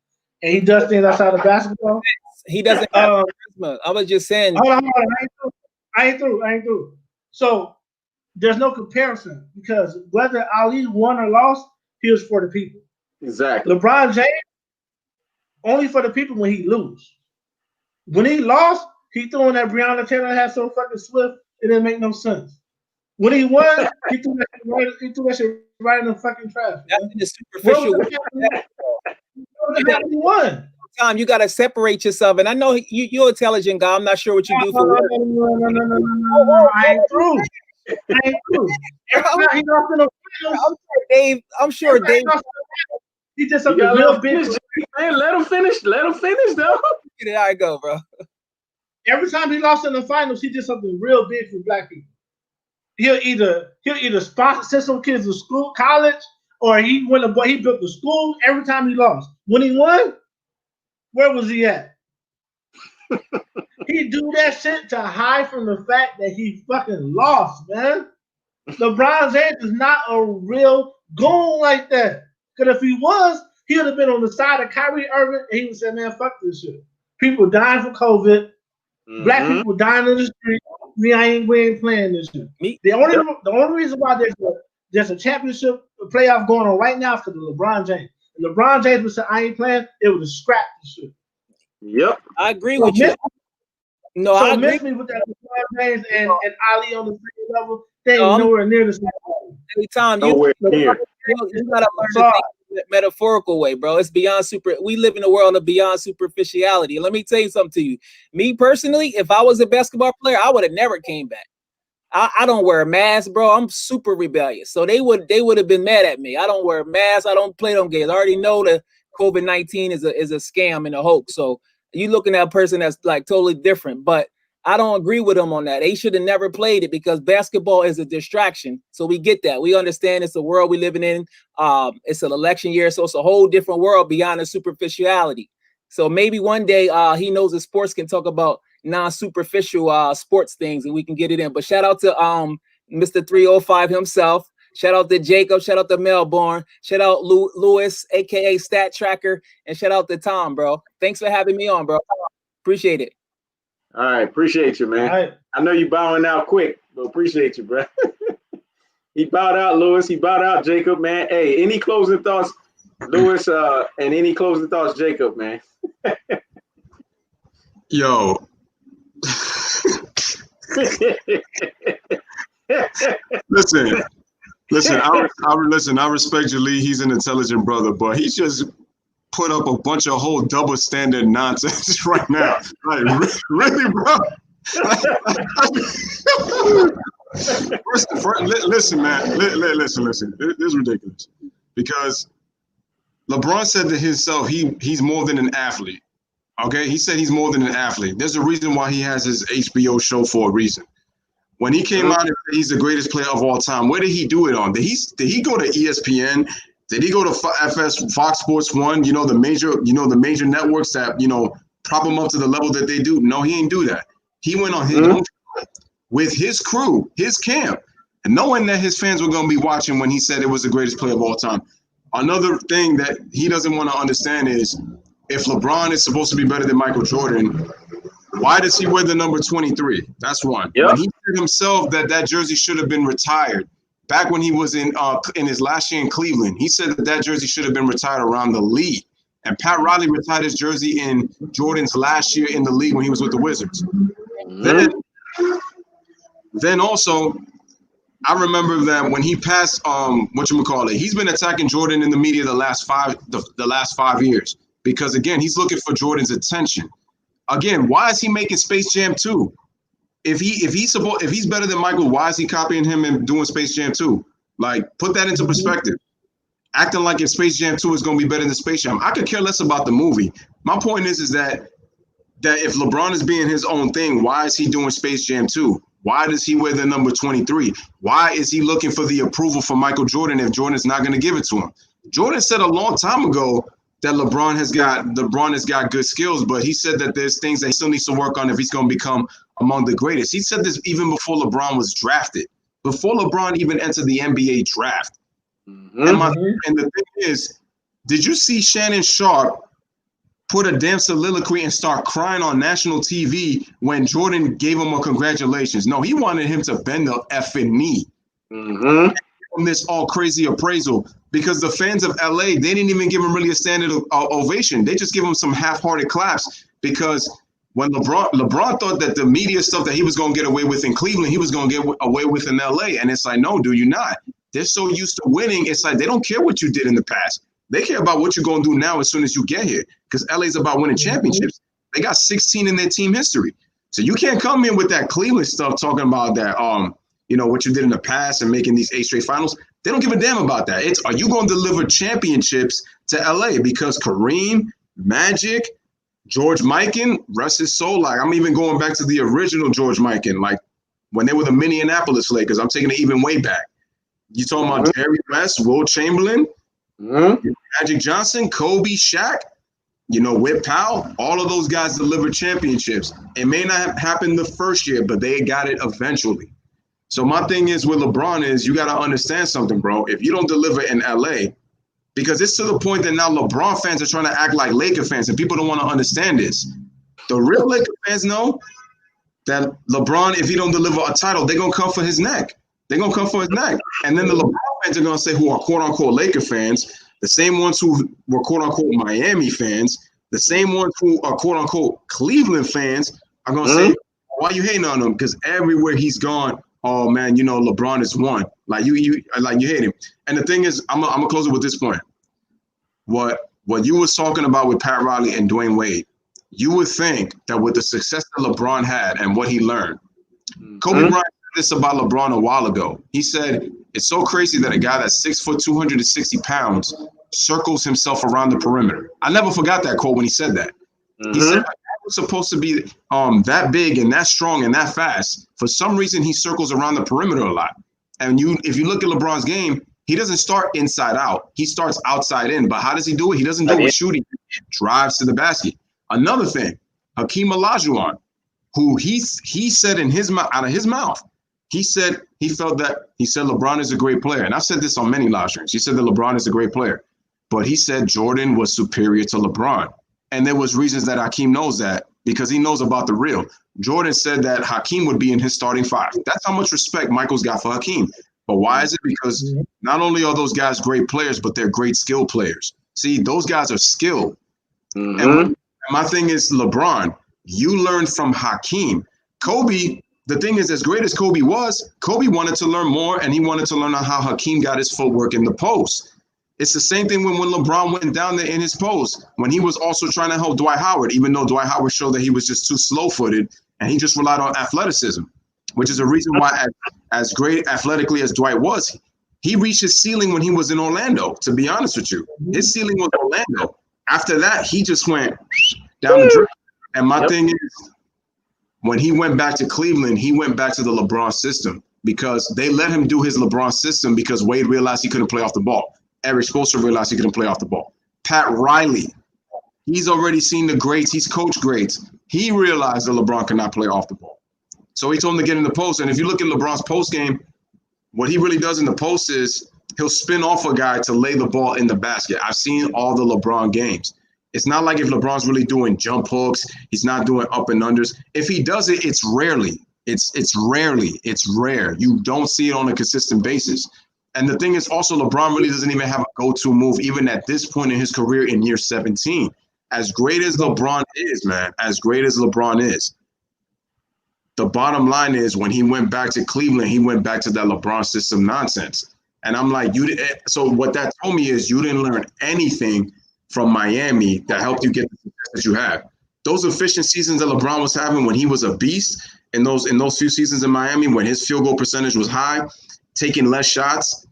he does things outside of basketball. He doesn't have charisma. I was just saying. Hold on. I ain't through. So there's no comparison because whether Ali won or lost, he was for the people. Exactly. LeBron James only for the people when he lose. When he lost, he threw in that Breonna Taylor hat so fucking swift it didn't make no sense. When he won, he threw that shit right in the fucking trash. That's in the superficial. He won. Time you gotta separate yourself, and I know you're an intelligent guy. I'm not sure what you do for work. No. I ain't through. Every time he lost in the finals, I'm sure Dave. He did something real big. Man, let him finish. Though. There I go, bro. Every time he lost in the finals, he did something real big for black people. He'll either send some kids to school, college, or he built the school every time he lost. When he won, where was he at? He do that shit to hide from the fact that he fucking lost, man. LeBron James is not a real goon like that. Because if he was, he would have been on the side of Kyrie Irving and he would say, man, fuck this shit. People dying from COVID. Black people dying in the street. We ain't playing this shit. The only reason why there's a championship playoff going on right now is because of LeBron James. If LeBron James would say, I ain't playing, it would have scrapped the shit. Yep. I agree with you. No, I agree. Miss me with that LeBron James and Ali on the same level. They ain't nowhere near the same level. Every time you gotta learn to think in a metaphorical way, bro. It's beyond we live in a world of beyond superficiality. And let me tell you something to you. Me personally, if I was a basketball player, I would have never came back. I don't wear a mask, bro. I'm super rebellious. So they would have been mad at me. I don't wear a mask. I don't play them games. I already know that COVID-19 is a scam and a hoax. So you looking at a person that's like totally different. But I don't agree with them on that. They should have never played it because basketball is a distraction. So we get that. We understand it's the world we living in. It's an election year, so it's a whole different world beyond the superficiality. So maybe one day he knows that sports can talk about non-superficial sports things and we can get it in. But shout out to Mr. 305 himself. Shout out to Jacob. Shout out to Melbourne. Shout out Lewis, aka Stat Tracker, and shout out to Tom, bro. Thanks for having me on, bro. Appreciate it. All right, appreciate you, man. Right. I know you bowing out quick, but appreciate you, bro. He bowed out, Lewis. He bowed out, Jacob, man. Hey, any closing thoughts, Lewis, and any closing thoughts, Jacob, man? Yo. Listen, I respect Jaleel. He's an intelligent brother, but he's just put up a bunch of whole double standard nonsense right now. Like, really, bro? Listen, man. Listen. This is ridiculous. Because LeBron said to himself, he's more than an athlete. Okay? He said he's more than an athlete. There's a reason why he has his HBO show for a reason. When he came out and said he's the greatest player of all time, where did he do it on? Did he go to ESPN? Did he go to Fox Sports 1? The major networks that prop him up to the level that they do. No, he ain't do that. He went on his own with his crew, his camp, and knowing that his fans were going to be watching when he said it was the greatest player of all time. Another thing that he doesn't want to understand is if LeBron is supposed to be better than Michael Jordan, why does he wear the number 23? That's one. Yep. When he said himself that jersey should have been retired. Back when he was in his last year in Cleveland, he said that jersey should have been retired around the league. And Pat Riley retired his jersey in Jordan's last year in the league when he was with the Wizards. Then also, I remember that when he passed, he's been attacking Jordan in the media the last 5 years because again he's looking for Jordan's attention. Again, why is he making Space Jam 2? If he's better than Michael, why is he copying him and doing Space Jam 2? Like, put that into perspective. Acting like if Space Jam 2 is going to be better than Space Jam. I could care less about the movie. My point is that if LeBron is being his own thing, why is he doing Space Jam 2? Why does he wear the number 23? Why is he looking for the approval from Michael Jordan if Jordan's not going to give it to him? Jordan said a long time ago that LeBron has got good skills, but he said that there's things that he still needs to work on if he's going to become among the greatest. He said this even before LeBron was drafted, before LeBron even entered the NBA draft. And the thing is, did you see Shannon Sharp put a damn soliloquy and start crying on national TV when Jordan gave him a congratulations? No, he wanted him to bend the effing knee. On this all crazy appraisal, because the fans of LA, they didn't even give him really a standing ovation. They just give him some half-hearted claps, because when LeBron thought that the media stuff that he was going to get away with in Cleveland, he was going to get away with in LA. And it's like, no, dude, you're not. They're so used to winning. It's like they don't care what you did in the past. They care about what you're going to do now as soon as you get here, because LA's about winning championships. They got 16 in their team history. So you can't come in with that Cleveland stuff talking about that, what you did in the past and making these 8 straight finals. They don't give a damn about that. It's, are you going to deliver championships to LA? Because Kareem, Magic, George Mikan, rest his soul. Like, I'm even going back to the original George Mikan, like when they were the Minneapolis Lakers. I'm taking it even way back. You talking about Jerry West, Will Chamberlain, Magic Johnson, Kobe, Shaq, Whit Powell, all of those guys delivered championships. It may not have happened the first year, but they got it eventually. So my thing is with LeBron is, you got to understand something, bro. If you don't deliver in LA, because it's to the point that now LeBron fans are trying to act like Laker fans, and people don't want to understand this. The real Laker fans know that LeBron, if he don't deliver a title, they're going to come for his neck. They're going to come for his neck. And then the LeBron fans are going to say, who are quote-unquote Laker fans, the same ones who were quote-unquote Miami fans, the same ones who are quote-unquote Cleveland fans are going to say, why you hating on him? Because everywhere he's gone, oh man, LeBron is one. Like you hate him. And the thing is, I'm gonna close it with this point. What you was talking about with Pat Riley and Dwayne Wade, you would think that with the success that LeBron had and what he learned, Kobe Bryant said this about LeBron a while ago. He said, it's so crazy that a guy that's 6 foot, 260 pounds circles himself around the perimeter. I never forgot that quote when he said that. He said, was supposed to be that big and that strong and that fast. For some reason, he circles around the perimeter a lot. And if you look at LeBron's game, he doesn't start inside out. He starts outside in. But how does he do it? He doesn't do it with shooting. He drives to the basket. Another thing, Hakeem Olajuwon, who he said out of his mouth, he said LeBron is a great player. And I've said this on many live streams. He said that LeBron is a great player. But he said Jordan was superior to LeBron. And there was reasons that Hakeem knows that, because he knows about the real. Jordan said that Hakeem would be in his starting 5. That's how much respect Michael's got for Hakeem. But why is it? Because not only are those guys great players, but they're great skill players. See, those guys are skilled. And my thing is, LeBron, you learned from Hakeem. Kobe, the thing is, as great as Kobe was, Kobe wanted to learn more, and he wanted to learn how Hakeem got his footwork in the post. It's the same thing when LeBron went down there in his post, when he was also trying to help Dwight Howard, even though Dwight Howard showed that he was just too slow-footed and he just relied on athleticism, which is a reason why, as great athletically as Dwight was, he reached his ceiling when he was in Orlando, to be honest with you. His ceiling was Orlando. After that, he just went down the drain. And my thing is, when he went back to Cleveland, he went back to the LeBron system, because they let him do his LeBron system because Wade realized he couldn't play off the ball. Eric Spoelstra realized he couldn't play off the ball. Pat Riley, he's already seen the greats. He's coached greats. He realized that LeBron could not play off the ball. So he told him to get in the post. And if you look at LeBron's post game, what he really does in the post is he'll spin off a guy to lay the ball in the basket. I've seen all the LeBron games. It's not like if LeBron's really doing jump hooks, he's not doing up and unders. If he does it, it's rarely. It's rare. You don't see it on a consistent basis. And the thing is also, LeBron really doesn't even have a go-to move, even at this point in his career in year 17. As great as LeBron is, man, the bottom line is, when he went back to Cleveland, he went back to that LeBron system nonsense. And I'm like, so what that told me is you didn't learn anything from Miami that helped you get the success that you have. Those efficient seasons that LeBron was having when he was a beast in those few seasons in Miami, when his field goal percentage was high, taking less shots,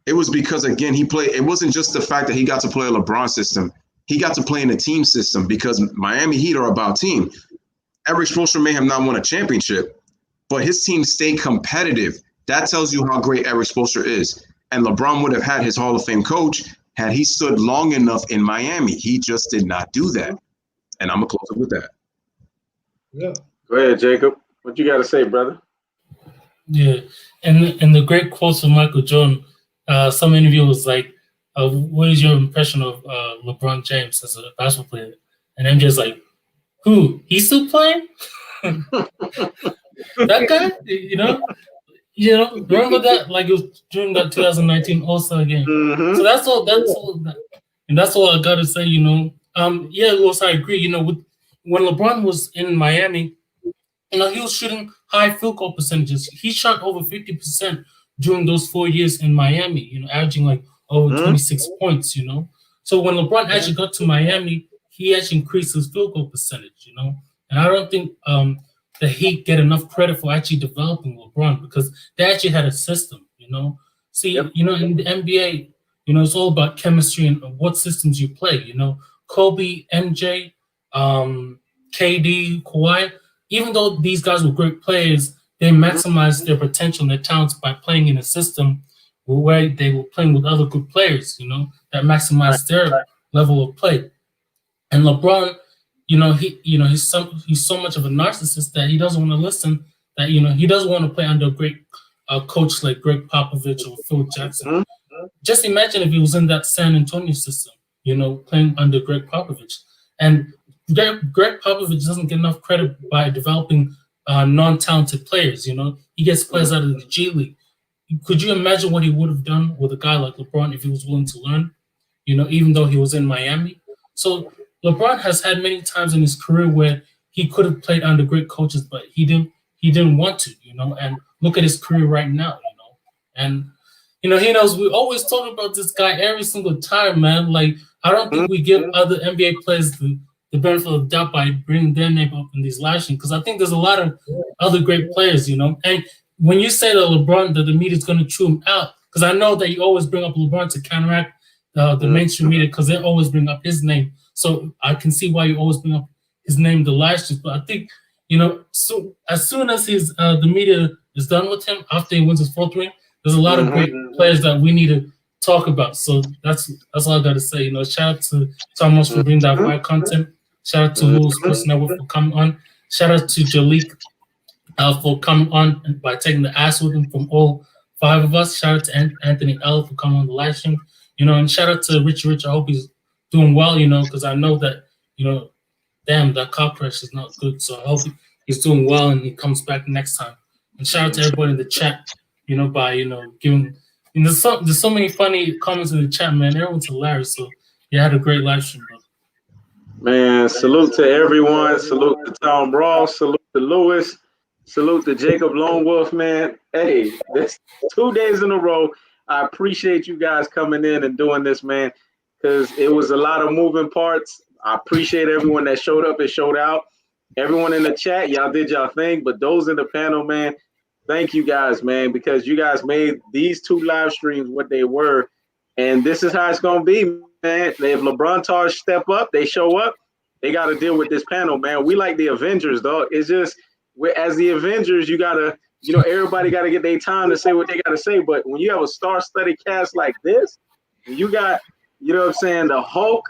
it was because, again, he played. It wasn't just the fact that he got to play a LeBron system. He got to play in a team system because Miami Heat are about team. Eric Spoelstra may have not won a championship, but his team stayed competitive. That tells you how great Eric Spoelstra is. And LeBron would have had his Hall of Fame coach had he stood long enough in Miami. He just did not do that. And I'm going to close it with that. Yeah. Go ahead, Jacob. What you got to say, brother? Yeah. And the great quotes from Michael Jordan, some interview was like, what is your impression of LeBron James as a basketball player? And MJ's like, who? He's still playing? That guy? You know, remember that? Like it was during that 2019 All-Star game. Mm-hmm. So that's all. And that's all I gotta say. Yeah, also I agree. When LeBron was in Miami, he was shooting high field goal percentages. He shot over 50% during those 4 years in Miami. Averaging like over 26 points. So when LeBron actually got to Miami, he actually increased his field goal percentage. And I don't think the Heat get enough credit for actually developing LeBron because they actually had a system, See, in the NBA, it's all about chemistry and what systems you play, Kobe, MJ, KD, Kawhi, even though these guys were great players, they maximized their potential and their talents by playing in a system where they were playing with other good players, that maximized their level of play. And LeBron, he's so much of a narcissist that he doesn't want to listen. That he doesn't want to play under a great coach like Greg Popovich or Phil Jackson. Just imagine if he was in that San Antonio system, playing under Greg Popovich. And Greg Popovich doesn't get enough credit by developing non-talented players. He gets players out of the G League. Could you imagine what he would have done with a guy like LeBron if he was willing to learn? Even though he was in Miami. So LeBron has had many times in his career where he could have played under great coaches, but he didn't want to, and look at his career right now, and he knows we always talk about this guy every single time, man. Like, I don't think we give other NBA players the benefit of the doubt by bringing their name up in these live streams, because I think there's a lot of other great players, and when you say that LeBron, that the media is going to chew him out, because I know that you always bring up LeBron to counteract the mainstream media, because they always bring up his name. So I can see why you always bring up his name in the live streams. But I think, so as soon as the media is done with him after he wins his fourth ring, there's a lot of great players that we need to talk about. So that's all I got to say. Shout out to Tomrosstv for bringing that fire content. Shout out to Louissportsnetwork for coming on. Shout out to Jalik for coming on by taking the ass with him from all five of us. Shout out to Anthony L for coming on the live stream. And shout out to Richy. I hope he's doing well, because I know that, damn, that car crash is not good. So I hope he's doing well and he comes back next time. And shout out to everybody in the chat, by, giving, there's so many funny comments in the chat, man. Everyone's hilarious. So yeah, I had a great live stream, bro. Man, salute to everyone. Salute to Tom Ross. Salute to Lewis. Salute to Jacob Lonewolf, man. Hey, this 2 days in a row. I appreciate you guys coming in and doing this, man, because it was a lot of moving parts. I appreciate everyone that showed up and showed out. Everyone in the chat, y'all did y'all thing. But those in the panel, man, thank you guys, man, because you guys made these two live streams what they were. And this is how it's going to be, man. If LeBron Taj step up, they show up, they got to deal with this panel, man. We like the Avengers, dog. It's just, as the Avengers, you got to, everybody got to get their time to say what they got to say. But when you have a star-studded cast like this, you got, the Hulk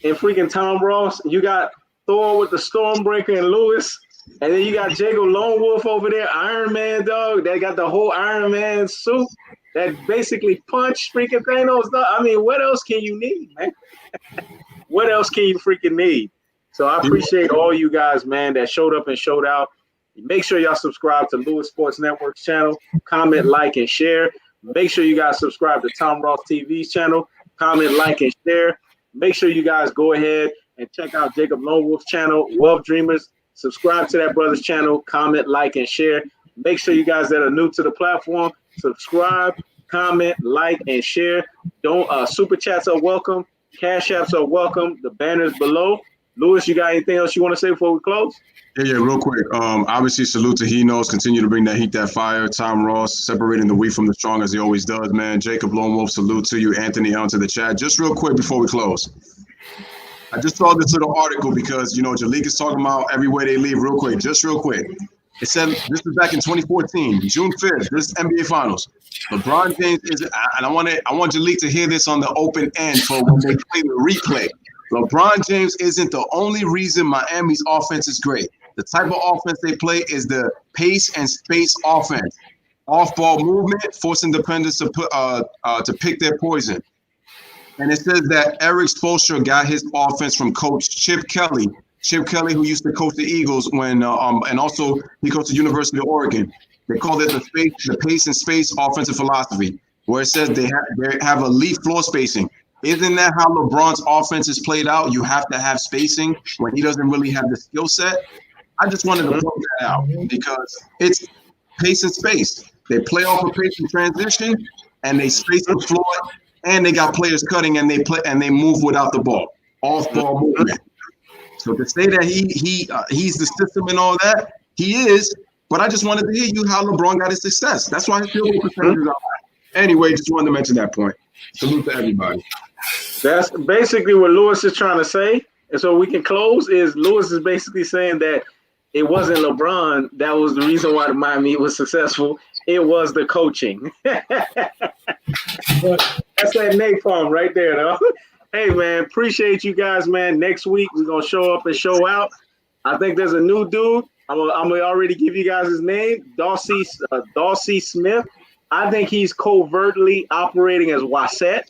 and freaking Tom Ross, you got Thor with the Stormbreaker and Lewis, and then you got Jacob Lonewolf over there, Iron Man, dog. They got the whole Iron Man suit that basically punched freaking Thanos, dog. I mean, what else can you need, man? What else can you freaking need? So I appreciate all you guys, man, that showed up and showed out. Make sure y'all subscribe to Louis Sports Network's channel. Comment, like, and share. Make sure you guys subscribe to Tomrosstv channel. Comment, like, and share. Make sure you guys go ahead and check out Jacob Lonewolf's channel, Wealth Dreamers. Subscribe to that brother's channel. Comment, like, and share. Make sure you guys that are new to the platform, subscribe, comment, like, and share. Don't super chats are welcome. Cash apps are welcome. The banners below. Louis, you got anything else you want to say before we close? Yeah, real quick. Obviously, salute to He Knows. Continue to bring that heat, that fire. Tom Ross, separating the weak from the strong as he always does, man. Jacob Lonewolf, salute to you. Anthony, onto the chat. Just real quick before we close. I just saw this little article because, Jalik is talking about everywhere they leave. Real quick, just real quick. It said, this is back in 2014, June 5th, this is NBA Finals. LeBron James is, and I want Jalik to hear this on the open end for when they play the replay. LeBron James isn't the only reason Miami's offense is great. The type of offense they play is the pace and space offense. Off-ball movement, forcing defenders to pick their poison. And it says that Eric Spoelstra got his offense from Coach Chip Kelly. Chip Kelly, who used to coach the Eagles and also he coached the University of Oregon. They called it the pace and space offensive philosophy, where it says they have elite floor spacing. Isn't that how LeBron's offense is played out? You have to have spacing when he doesn't really have the skill set. I just wanted to point that out because it's pace and space. They play off of pace and transition, and they space the floor, and they got players cutting, and they move without the ball, off-ball movement. So to say that he's the system and all that, he is. But I just wanted to hear you how LeBron got his success. That's why his field goal percentages are high. Anyway, just wanted to mention that point. Salute to everybody. That's basically what Louis is trying to say. And so we can close is Louis is basically saying that it wasn't LeBron that was the reason why the Miami was successful. It was the coaching. That's that napalm right there, though. Hey, man, appreciate you guys, man. Next week, we're going to show up and show out. I think there's a new dude. I'm going to already give you guys his name, Dawsey Smith. I think he's covertly operating as Wassett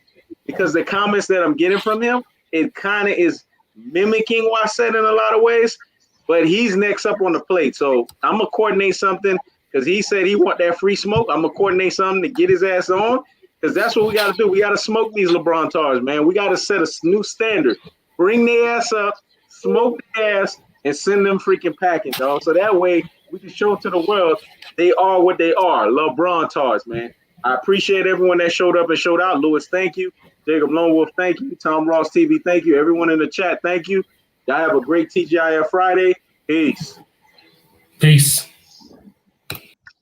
because the comments that I'm getting from him, it kind of is mimicking Wassett in a lot of ways, but he's next up on the plate. So I'm going to coordinate something because he said he want that free smoke. I'm going to coordinate something to get his ass on because that's what we got to do. We got to smoke these LeBron tars, man. We got to set a new standard. Bring their ass up, smoke their ass, and send them freaking packing, dog. So that way we can show to the world they are what they are, LeBron tars, man. I appreciate everyone that showed up and showed out. Louis, thank you. Jacob Lonewolf, thank you. Tomrosstv, thank you. Everyone in the chat, thank you. Y'all have a great TGIF Friday. Peace. Peace.